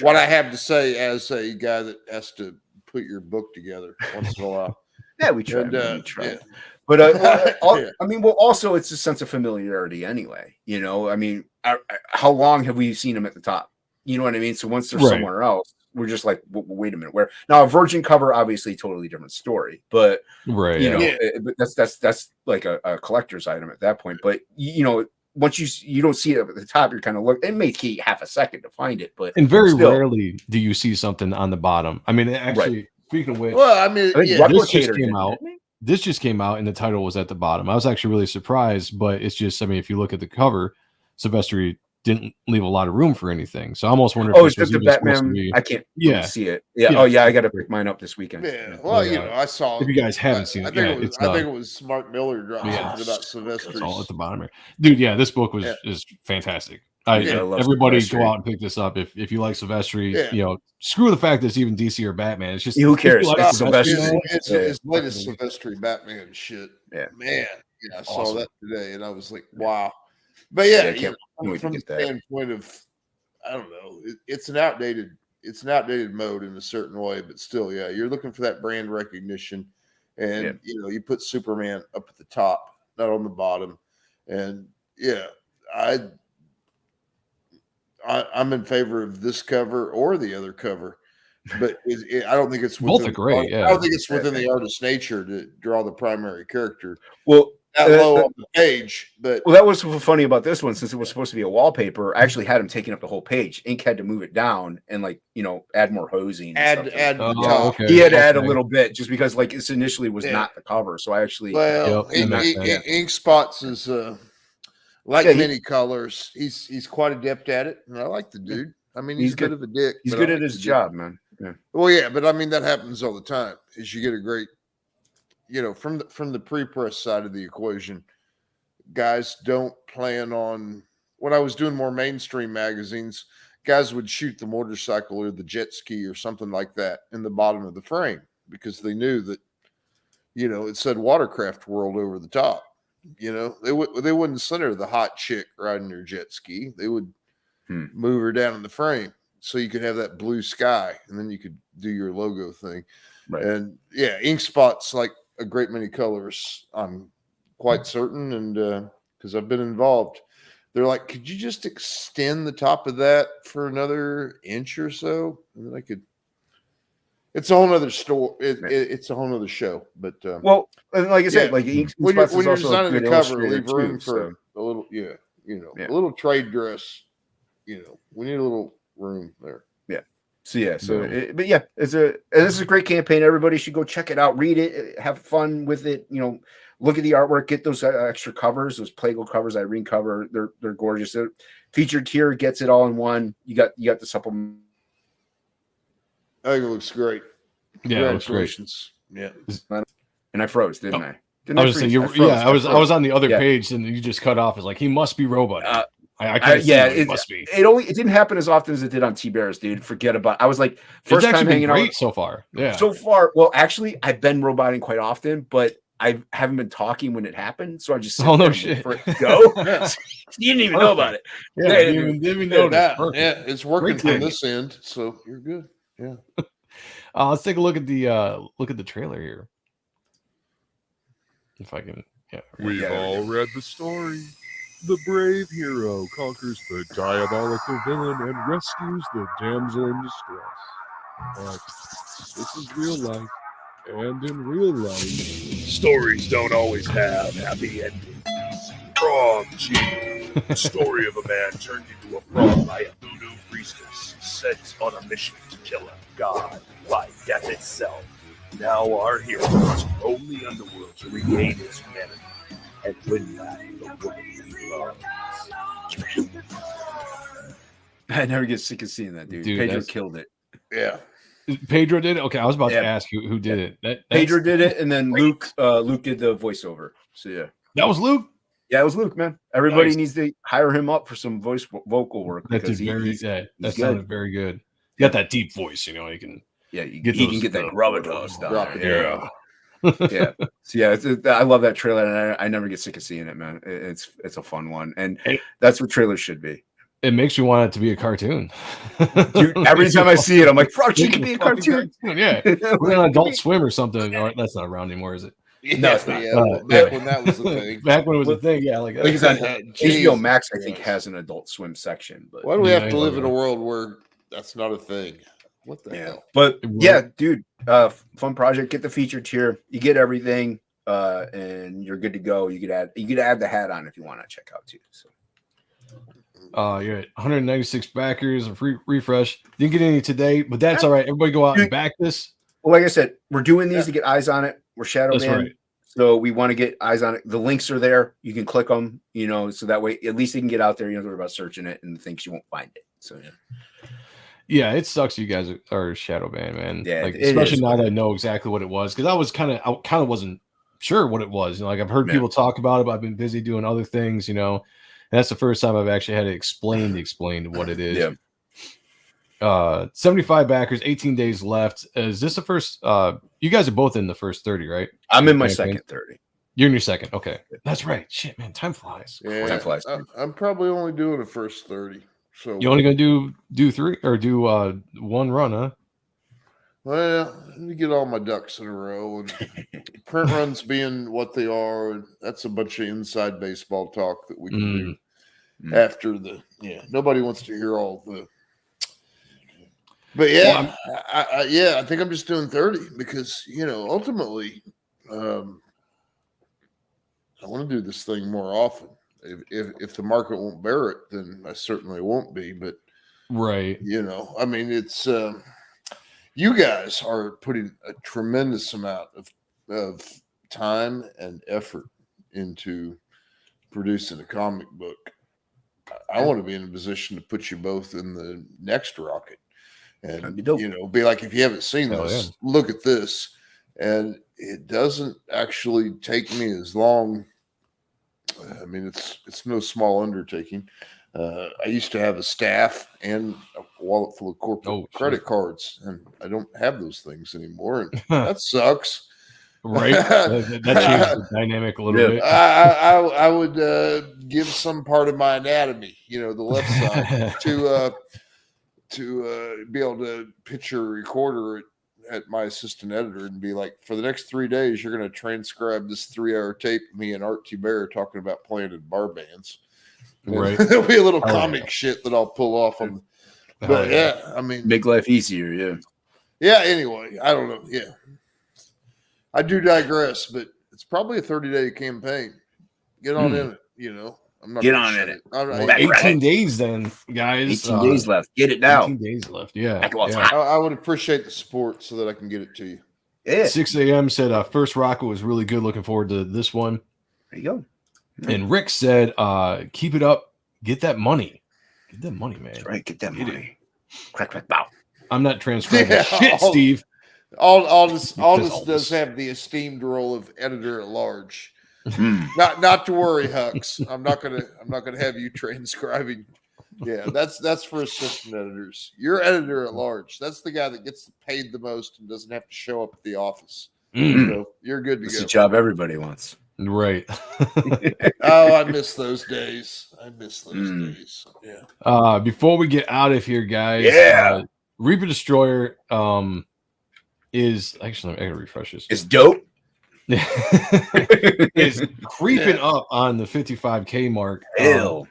what I have to say as a guy that has to put your book together once in a while. Yeah, we try. Yeah. But I mean, well, also it's a sense of familiarity anyway. You know, I mean, how long have we seen them at the top? You know what I mean? So once they're somewhere else, we're just like, wait a minute, where now a virgin cover, obviously, totally different story. But you know, but that's like a collector's item at that point. But you know, once you don't see it at the top, you're kind of look. It may take half a second to find it, but and very rarely do you see something on the bottom. I mean, actually, speaking of which, well, I mean, this just came out. This just came out, and the title was at the bottom. I was actually really surprised, but it's just, I mean, if you look at the cover, Silvestri didn't leave a lot of room for anything. So I almost wonder if it's this was the Batman. I can't see it. Yeah. Oh yeah, I got to pick mine up this weekend. Yeah. Well, you know, I saw. If you guys haven't seen it, I think it was Mark Miller dropped something about Silvestri. It's all at the bottom here, dude. Yeah, this book is fantastic. Everybody go out and pick this up if you like Silvestri. You know, screw the fact that it's even DC or Batman. It's just who cares? It's latest Silvestri Batman shit. Yeah, man. Yeah, I saw that today, and I was like, wow. But yeah, from the standpoint of, I don't know, it's an outdated mode in a certain way, but still, you're looking for that brand recognition, and you know, you put Superman up at the top, not on the bottom, and I'm in favor of this cover or the other cover, but I don't think it's within, both are great. I don't think it's within the artist's nature to draw the primary character. Well, that low on the page, but that was funny about this one. Since it was supposed to be a wallpaper, I actually had him taking up the whole page. Ink had to move it down and add more hosing. Add he had to add a little bit just because this initially was not the cover. So I actually Ink Spots is many colors. He's quite adept at it, and I like the dude. I mean, he's good of a dick. He's good at his job, man. Yeah. Well, yeah, but I mean that happens all the time. Is you get a great. You know, from the pre-press side of the equation, guys don't plan on. When I was doing more mainstream magazines, guys would shoot the motorcycle or the jet ski or something like that in the bottom of the frame because they knew that, you know, it said Watercraft World over the top. You know, they wouldn't center the hot chick riding her jet ski. They would move her down in the frame so you could have that blue sky, and then you could do your logo thing. Right. And Ink Spots like a great many colors, I'm quite certain, and because I've been involved, they're like, could you just extend the top of that for another inch or so? And then I could. It's a whole nother store. It's a whole nother show. But well, and like I said, Ink when Spots you're is also designing a the good cover, leave illustrator room too, for a little, a little trade dress. You know, we need a little room there. This is a great campaign. Everybody should go check it out, read it, have fun with it. You know, look at the artwork, get those extra covers, those Playgirl covers, Irene cover. They're gorgeous. Featured tier gets it all in one. You got the supplement. I think it looks great. Yeah, it looks great. Yeah, and I froze, didn't I? I was saying, I was on the other page, and you just cut off. It's like he must be Robot. It must be. It didn't happen as often as it did on T-Bears, dude. Forget about it. I was like, first time hanging out so far. Yeah. So far. Well, actually, I've been roboting quite often, but I haven't been talking when it happened. So I just for it to go. You didn't even know about it. Yeah, didn't even know that. Yeah, it's working from this end, so you're good. Yeah. Let's take a look at the trailer here. If I can, yeah. We've all read the story. The brave hero conquers the diabolical villain and rescues the damsel in distress. But this is real life, and in real life, stories don't always have happy endings. Frog G, the story of a man turned into a frog by a voodoo priestess sent on a mission to kill a god by death itself. Now our hero must roam the underworld to regain his humanity and win back the woman he loves. I never get sick of seeing that, dude. Pedro killed it. Yeah. Pedro did it. Okay, I was about to ask who did it. Pedro did it, and then Luke did the voiceover. So yeah, that was Luke. Yeah, it was Luke, man. Everybody needs to hire him up for some vocal work. That sounded very good. You got that deep voice, you know. You can he can get that gravitas down there. Yeah. So yeah, I love that trailer, and I never get sick of seeing it, man. It's a fun one, and that's what trailers should be. It makes you want it to be a cartoon. Dude, every time I see it, I'm like, Frog G can be a cartoon. Yeah, we're on Adult Swim or something. Or, that's not around anymore, is it? No, it's not. Back when that was a thing. Back when it was a thing, yeah. Like it's on HBO Max, I think, has an Adult Swim section. But why do we have to live in a world where that's not a thing? What the hell? But yeah, dude, fun project. Get the feature tier. You get everything, and you're good to go. You could add the hat on if you want to check out too. So. You're at 196 backers, a free refresh. Didn't get any today, but that's all right. Everybody go out and back this. Well, like I said, we're doing these to get eyes on it. We're shadow banned, right. So we want to get eyes on it. The links are there. You can click them, so that way at least you can get out there. You don't have to worry about searching it and thinks you won't find it. So yeah, it sucks. You guys are shadow banned, man. Yeah, especially now that I know exactly what it was, because I kind of wasn't sure what it was. Like I've heard people talk about it, but I've been busy doing other things, And that's the first time I've actually had to explain what it is. Yeah. 75 backers, 18 days left. Is this the first? You guys are both in the first 30, right? I'm in my second 30. You're in your second. Okay, that's right. Shit, man, time flies. Yeah, time flies. I'm probably only doing the first 30. So you only gonna do three or do one run, huh? Well, let me get all my ducks in a row. And print runs being what they are, that's a bunch of inside baseball talk that we can do after nobody wants to hear all the. But yeah, I think I'm just doing 30 because ultimately, I want to do this thing more often. If the market won't bear it, then I certainly won't be. But right, I mean, it's. You guys are putting a tremendous amount of time and effort into producing a comic book. I want to be in a position to put you both in the next rocket and, be like, if you haven't seen this, look at this. And it doesn't actually take me as long. I mean, it's no small undertaking. I used to have a staff and a wallet full of corporate credit cards, and I don't have those things anymore. And that sucks. Right. That changes the dynamic a little bit. I would give some part of my anatomy, the left side, to be able to picture a recorder at my assistant editor and be like, for the next 3 days, you're going to transcribe this 3-hour tape of me and Art T. Bear talking about playing in bar bands. Right. There'll be a little comic shit that I'll pull off on. But I mean, make life easier. Yeah. Anyway, I don't know. Yeah. I do digress, but it's probably a 30-day campaign. Get on in it. I'm not get on in it. Well, 18 days then, guys. 18 days left. Get it now. 18 days left. Yeah. I would appreciate the support so that I can get it to you. Yeah. 6 a.m. said first rocket was really good. Looking forward to this one. There you go. And Rick said, keep it up. Get that money. Get that money, man. That's right. Get that money. Crack, crack, bow. I'm not transcribing shit, Steve. All this does have the esteemed role of editor at large. Not to worry, Hux. I'm not gonna have you transcribing. Yeah, that's for assistant editors. You're editor at large. That's the guy that gets paid the most and doesn't have to show up at the office. So you're good to It's go. a job everybody wants. Right. Oh, I miss those days. days. Yeah. Before we get out of here, guys. Reaper Destroyer. is actually I gotta refresh this. It's dope. Is creeping up on the 55K mark. Hell.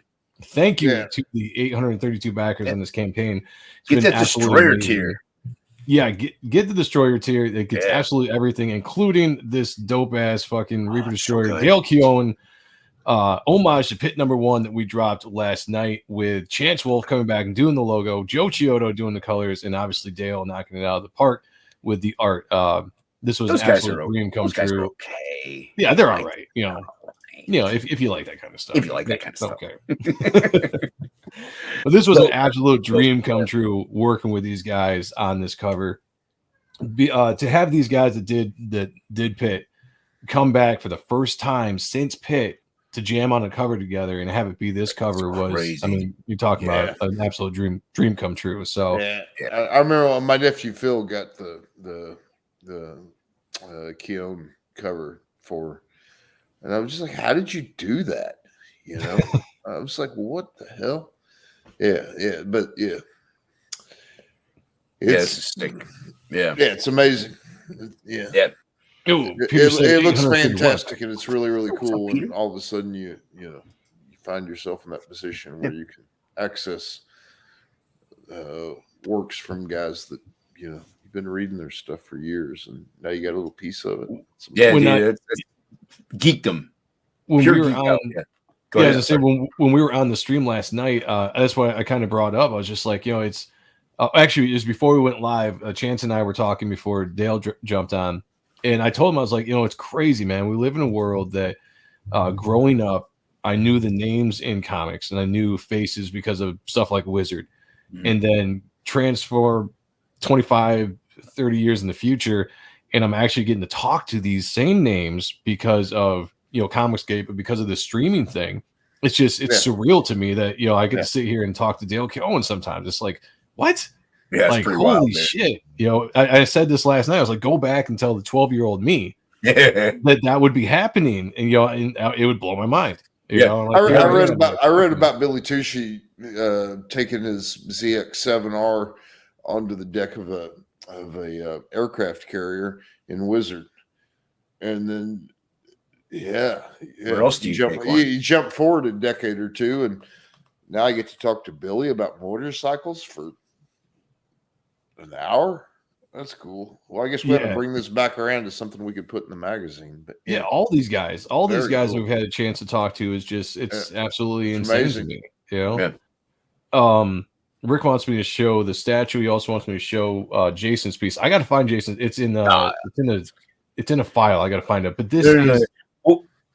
Thank you to the 832 backers on this campaign. It's Get been that absolutely destroyer amazing. tier. Yeah, get the destroyer tier. It gets absolutely everything, including this dope ass fucking Reaper Destroyer, good. Dale Keown, homage to Pit number 1 that we dropped last night with Chance Wolf coming back and doing the logo, Joe Chiodo doing the colors, and obviously Dale knocking it out of the park with the art. This was Those an guys absolute are dream come those guys are true. okay. Yeah, they're all right. If you like that kind of stuff. If you like that kind of stuff. Okay. But this was an absolute dream come true working with these guys on this cover. To have these guys that did Pit come back for the first time since Pit to jam on a cover together and have it be this cover was crazy. I mean, you're talking about an absolute dream come true. So I remember when my nephew Phil got the Keown cover for, and I was just like, how did you do that? I was like, what the hell? But it's sick. It's amazing. Ooh, it looks fantastic, and it's really, really cool. And all of a sudden, you find yourself in that position where you can access works from guys that you've been reading their stuff for years, and now you got a little piece of it. It's geekdom. When Pure we were geek on, out. Go ahead. I say when we were on the stream last night, that's why I kind of brought it up. I was just like, it's actually it was before we went live. Chance and I were talking before Dale jumped on, and I told him I was like, it's crazy, man. We live in a world that growing up, I knew the names in comics and I knew faces because of stuff like Wizard, and then transfer 25, 30 years in the future, and I'm actually getting to talk to these same names because of Comicsgate, but because of the streaming thing, it's surreal to me that I get to sit here and talk to Dale Keown sometimes. It's like, what? Yeah, like, holy wild, shit. I said this last night. I was like, go back and tell the 12-year-old me that would be happening, and it would blow my mind. I read about Billy Tushy taking his ZX-7R onto the deck of a aircraft carrier in Wizard, and then where else do you jump forward a decade or two, and now I get to talk to Billy about motorcycles for an hour. That's cool. Well, I guess we have to bring this back around to something we could put in the magazine. But all these guys cool. we've had a chance to talk to is it's absolutely insane amazing to me. Rick wants me to show the statue. He also wants me to show Jason's piece. I got to find Jason. It's in a file. I got to find it. But this is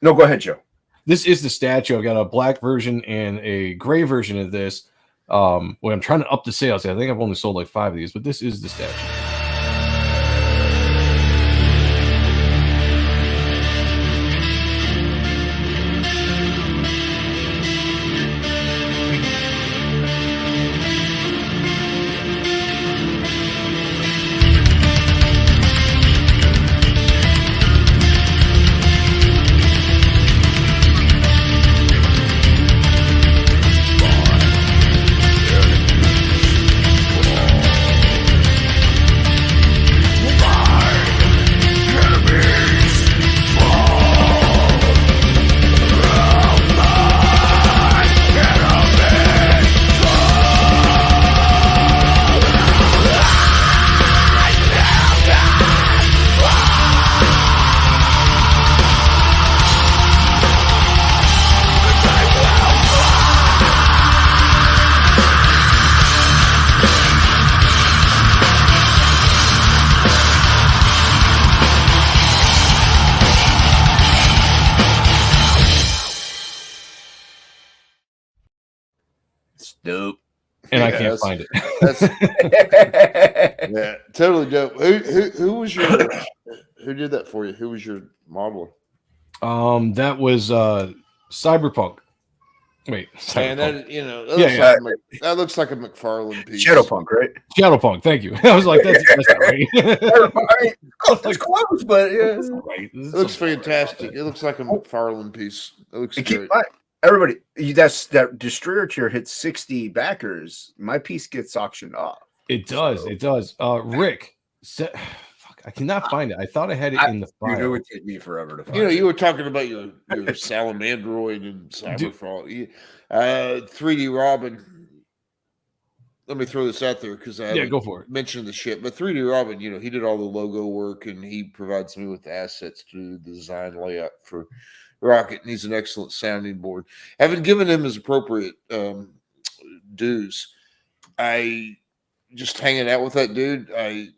no. Go ahead, Joe. This is the statue. I've got a black version and a gray version of this. I'm trying to up the sales. I think I've only sold like 5 of these, but this is the statue. Dope. And I can't find it. Yeah, totally dope. Who was your who did that for you? Who was your modeler? That was Cyberpunk. Wait, and Cyberpunk. That looks like a McFarlane piece. Shadowpunk, right? Shadowpunk. Thank you. I was like, that's not right. It's close, but yeah, right. It looks fantastic. It looks like a McFarlane piece. It looks great. Everybody, that destroyer tier hits 60 backers. My piece gets auctioned off. It does. It does. Rick, fuck, I cannot find it. I thought I had it in the file. Dude, it would take me forever to find. You know, you were talking about your Salamandroid and Cyberfall. 3D Robin. Let me throw this out there because I go for it. Mentioned the shit, but 3D Robin, you know, he did all the logo work and he provides me with the assets to do the design layout for Rocket, and he's an excellent sounding board. Having given him his appropriate dues, I just hanging out with that dude.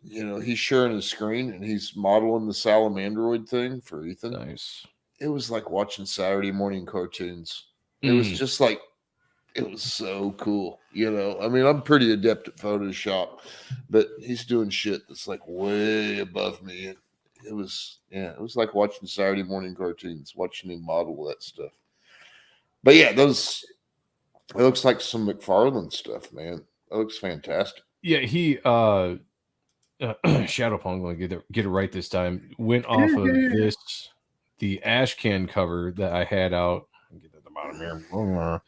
He's sharing his screen and he's modeling the Salamandroid thing for Ethan. Nice. It was like watching Saturday morning cartoons. It was just like, it was so cool. You know, I mean, I'm pretty adept at Photoshop, but he's doing shit that's like way above me. And it was like watching Saturday morning cartoons, watching him model that stuff. But yeah, it looks like some McFarlane stuff, man. That looks fantastic. Yeah, he Shadowpunk, going to get it right this time, went off of the Ashcan cover that I had out. Get at the bottom here.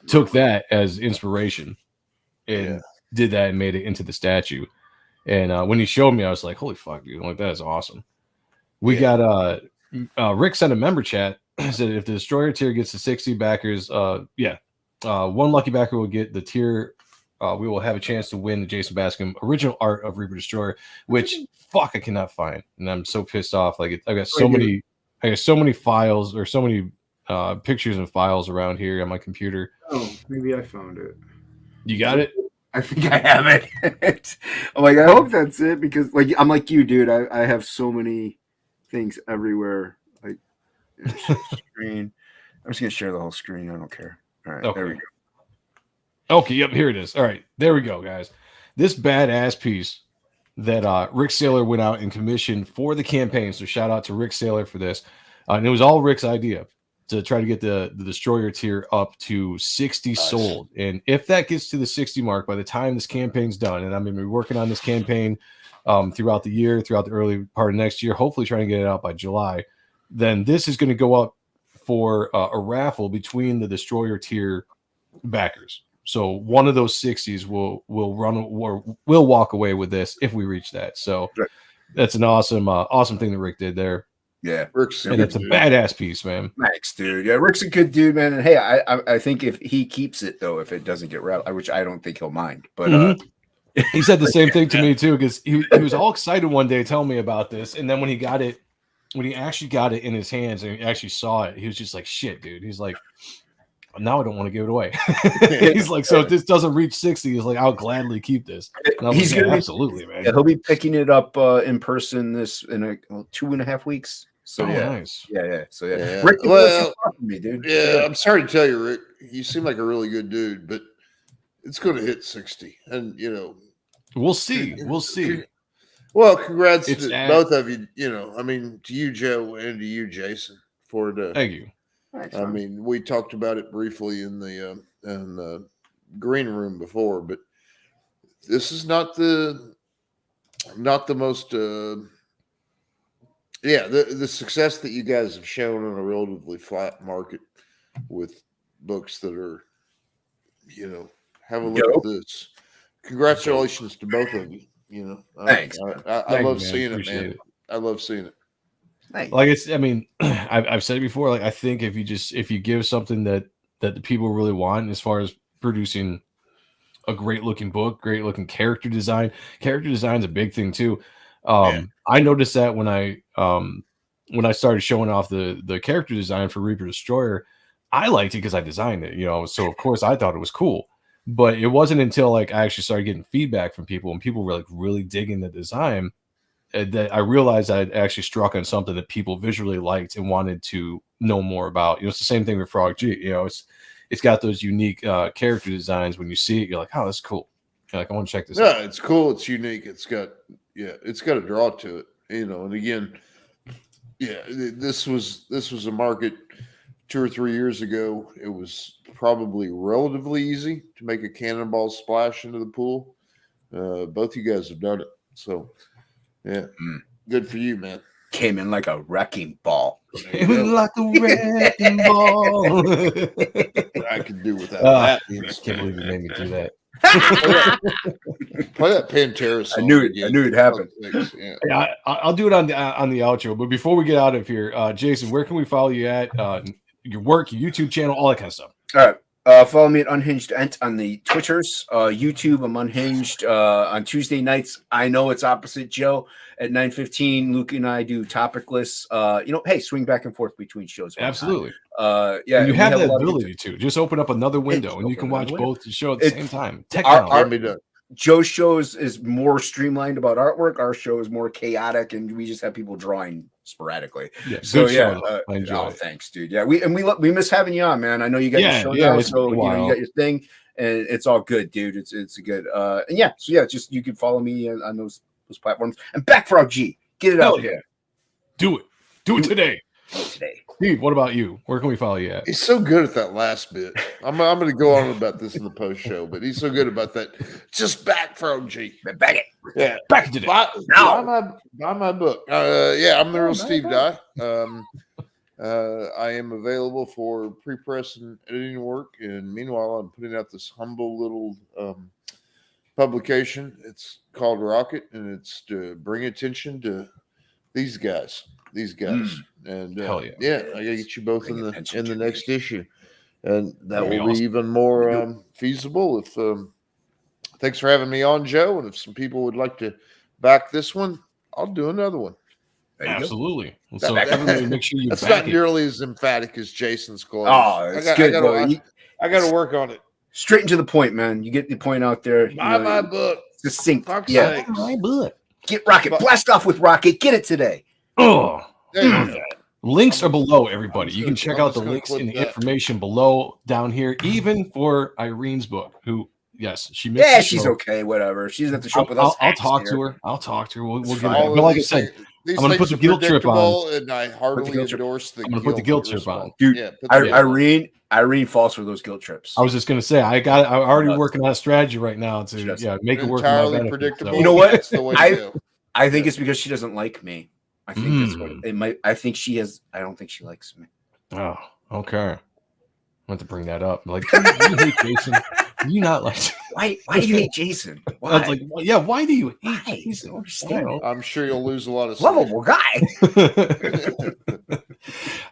Took that as inspiration and did that and made it into the statue. And when he showed me, I was like, holy fuck, dude. Like, that is awesome. We got Rick sent a member chat, said if the Destroyer tier gets to 60 backers, one lucky backer will get the tier. We will have a chance to win the Jason Bascom original art of Reaper Destroyer, which fuck I cannot find. And I'm so pissed off. Like, I got so many files or so many pictures and files around here on my computer. Oh, maybe I found it. You got it? I think I have it. I'm like, I hope that's it because, like, I'm like you, dude. I have so many things everywhere. Like, screen. I'm just gonna share the whole screen. I don't care. All right, there we go. Okay, yep, here it is. All right, there we go, guys. This badass piece that Rick Saylor went out and commissioned for the campaign. So shout out to Rick Saylor for this. And it was all Rick's idea to try to get the Destroyer tier up to 60 sold. And if that gets to the 60 mark by the time this campaign's done, and I'm going to be working on this campaign throughout the year, throughout the early part of next year, hopefully trying to get it out by July, then this is going to go up for a raffle between the Destroyer tier backers. So one of those 60s will walk away with this if we reach that. So that's an awesome thing that Rick did there. Yeah, and it's a badass piece, man. Thanks, dude. Yeah, Rick's a good dude, man. And hey, I think if he keeps it though, if it doesn't get rattled, which I don't think he'll mind. But he said the same thing to me too, because he was all excited one day telling me about this, and then when he actually got it in his hands and he actually saw it, he was just like, "Shit, dude." He's like, "Now I don't want to give it away." He's like, "So if this doesn't reach 60, he's like, I'll gladly keep this." He's like, gonna absolutely, man. Yeah, he'll be picking it up in person in 2.5 weeks. So nice. Yeah. So Yeah. Rick, Well, me, dude. Yeah, I'm sorry to tell you, Rick. You seem like a really good dude, but it's going to hit 60, and you know, we'll see. Well, congrats to both of you. You know, I mean, to you, Joe, and to you, Jason, for the. Thank you. I mean, we talked about it briefly in the green room before, but this is not the most. The success that you guys have shown on a relatively flat market with books that are, you know, have a look at this. Congratulations to both of you. You know, thanks. I love seeing it, man. I love seeing it. Like it's, I mean, I've said it before. Like I think if you give something that the people really want, as far as producing a great looking book, great looking character design is a big thing too. I noticed that when I started showing off the character design for Reaper Destroyer, I liked it because I designed it, you know. So of course I thought it was cool. But it wasn't until like I actually started getting feedback from people and people were like really digging the design that I realized I'd actually struck on something that people visually liked and wanted to know more about. You know, it's the same thing with Frog G. You know, it's got those unique character designs. When you see it, you're like, oh, that's cool. You're like, I want to check this out. Yeah, it's cool. It's unique. It's got a draw to it. You know, and again, this was a market 2 or 3 years ago. It was probably relatively easy to make a cannonball splash into the pool. Both you guys have done it. So, yeah, good for you, man. Came in like a wrecking ball. Came in like a wrecking ball. I could do without that. I can't believe you made me do that. Play that Pantera song. I knew it. again. I knew it'd happen. Yeah. Yeah, I'll do it on the outro. But before we get out of here, Jason, where can we follow you at? Your work, your YouTube channel, all that kind of stuff. All right. Follow me at Unhinged Ent on the Twitters. YouTube, I'm Unhinged. On Tuesday nights, I know it's opposite Joe at 9:15. Luke and I do topicless. Hey, swing back and forth between shows. Absolutely. Yeah, and you have a that lot of ability to just open up another window and you can watch both the show at the It's- same time. Joe's shows is more streamlined about artwork. Our show is more chaotic, and we just have people drawing sporadically. Yeah, so good yeah, show, I enjoy it. thanks, dude. Yeah, we miss having you on, man. I know you got your show now, it's so been a while. you got your thing, and it's all good, dude. It's a good. And yeah, so yeah, just you can follow me on those platforms. And back for our G, get it out here. Do it today. Today. Steve, what about you? Where can we follow you at? He's so good at that last bit. I'm going to go on about this in the post show, but he's so good about that. Just back for OG. Back it. Yeah. Back today. Buy my book. Yeah, I'm the real Steve Dye. I am available for pre-press and editing work. And meanwhile, I'm putting out this humble little publication. It's called Rocket, and it's to bring attention to these guys. And Hell yeah. yeah, I gotta get you both in the next issue, and that will be even more feasible. If thanks for having me on, Joe, and if some people would like to back this one, I'll do another one. Absolutely. So everybody, make sure you That's back not it. nearly as emphatic as Jason's clothes. Oh, it's good, bro. I got to work on it. Straight and to the point, man. You get the point out there. Buy my book. Succinct. Fuck's Yeah. sakes. My book. Get Rocket. Blast off with Rocket. Get it today. Oh. There you go. Links are below, everybody. You can check I'm out just the gonna links clip in the that. information below down here, even for Irene's book, who, yes, she missed Yeah, the she's show. okay. Whatever. She doesn't have to show up with us. I'll hacks talk here. to her. We'll get All it. of But like I these said, things- these I'm going to put things the are guilt trip on. predictable, and I heartily guilt trip. endorse the I'm going to put the guilt trip on. Dude, Yeah, put the guilt on. Irene falls for those guilt trips. I was just going to say, I'm already working on a strategy right now to make it work. for my Entirely benefit, predictable. so. You know what? That's the way to go. I think it's because she doesn't like me. I think that's what it might. I think she has. I don't think she likes me. Oh, okay. I want to bring that up. Like, do you hate Jason? Do you not like? Why do you hate Jason? I was like, well, yeah. Why do you hate Jason? Why? I'm sure you'll lose a lot of Lovable guy.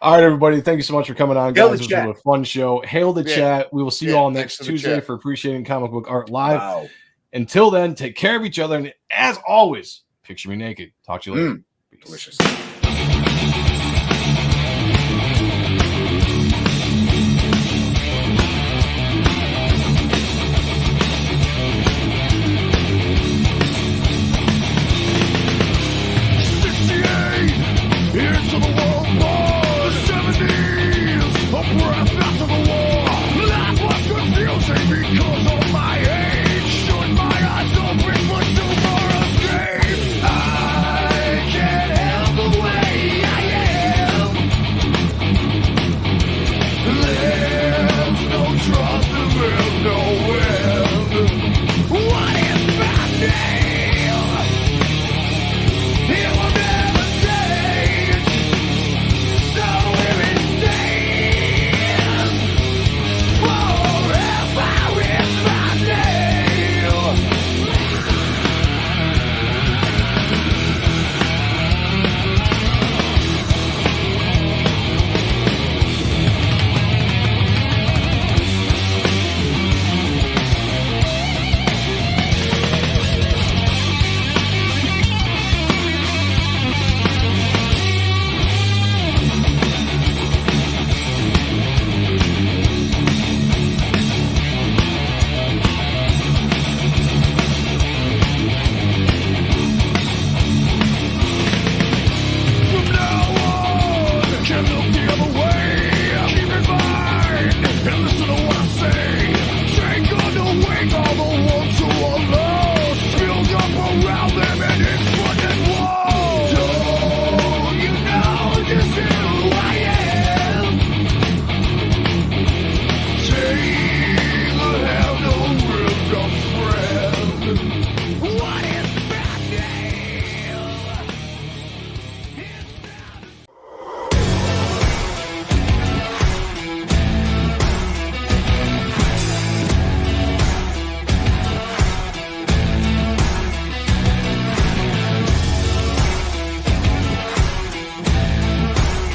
All right, everybody. Thank you so much for coming on, Hail guys. the It was chat. a fun show. Hail the Yeah. chat. We will see you Yeah, all thanks next for the Tuesday chat. for Appreciating Comic Book Art Live. Wow. Until then, take care of each other. And as always, picture me naked. Talk to you later. Delicious.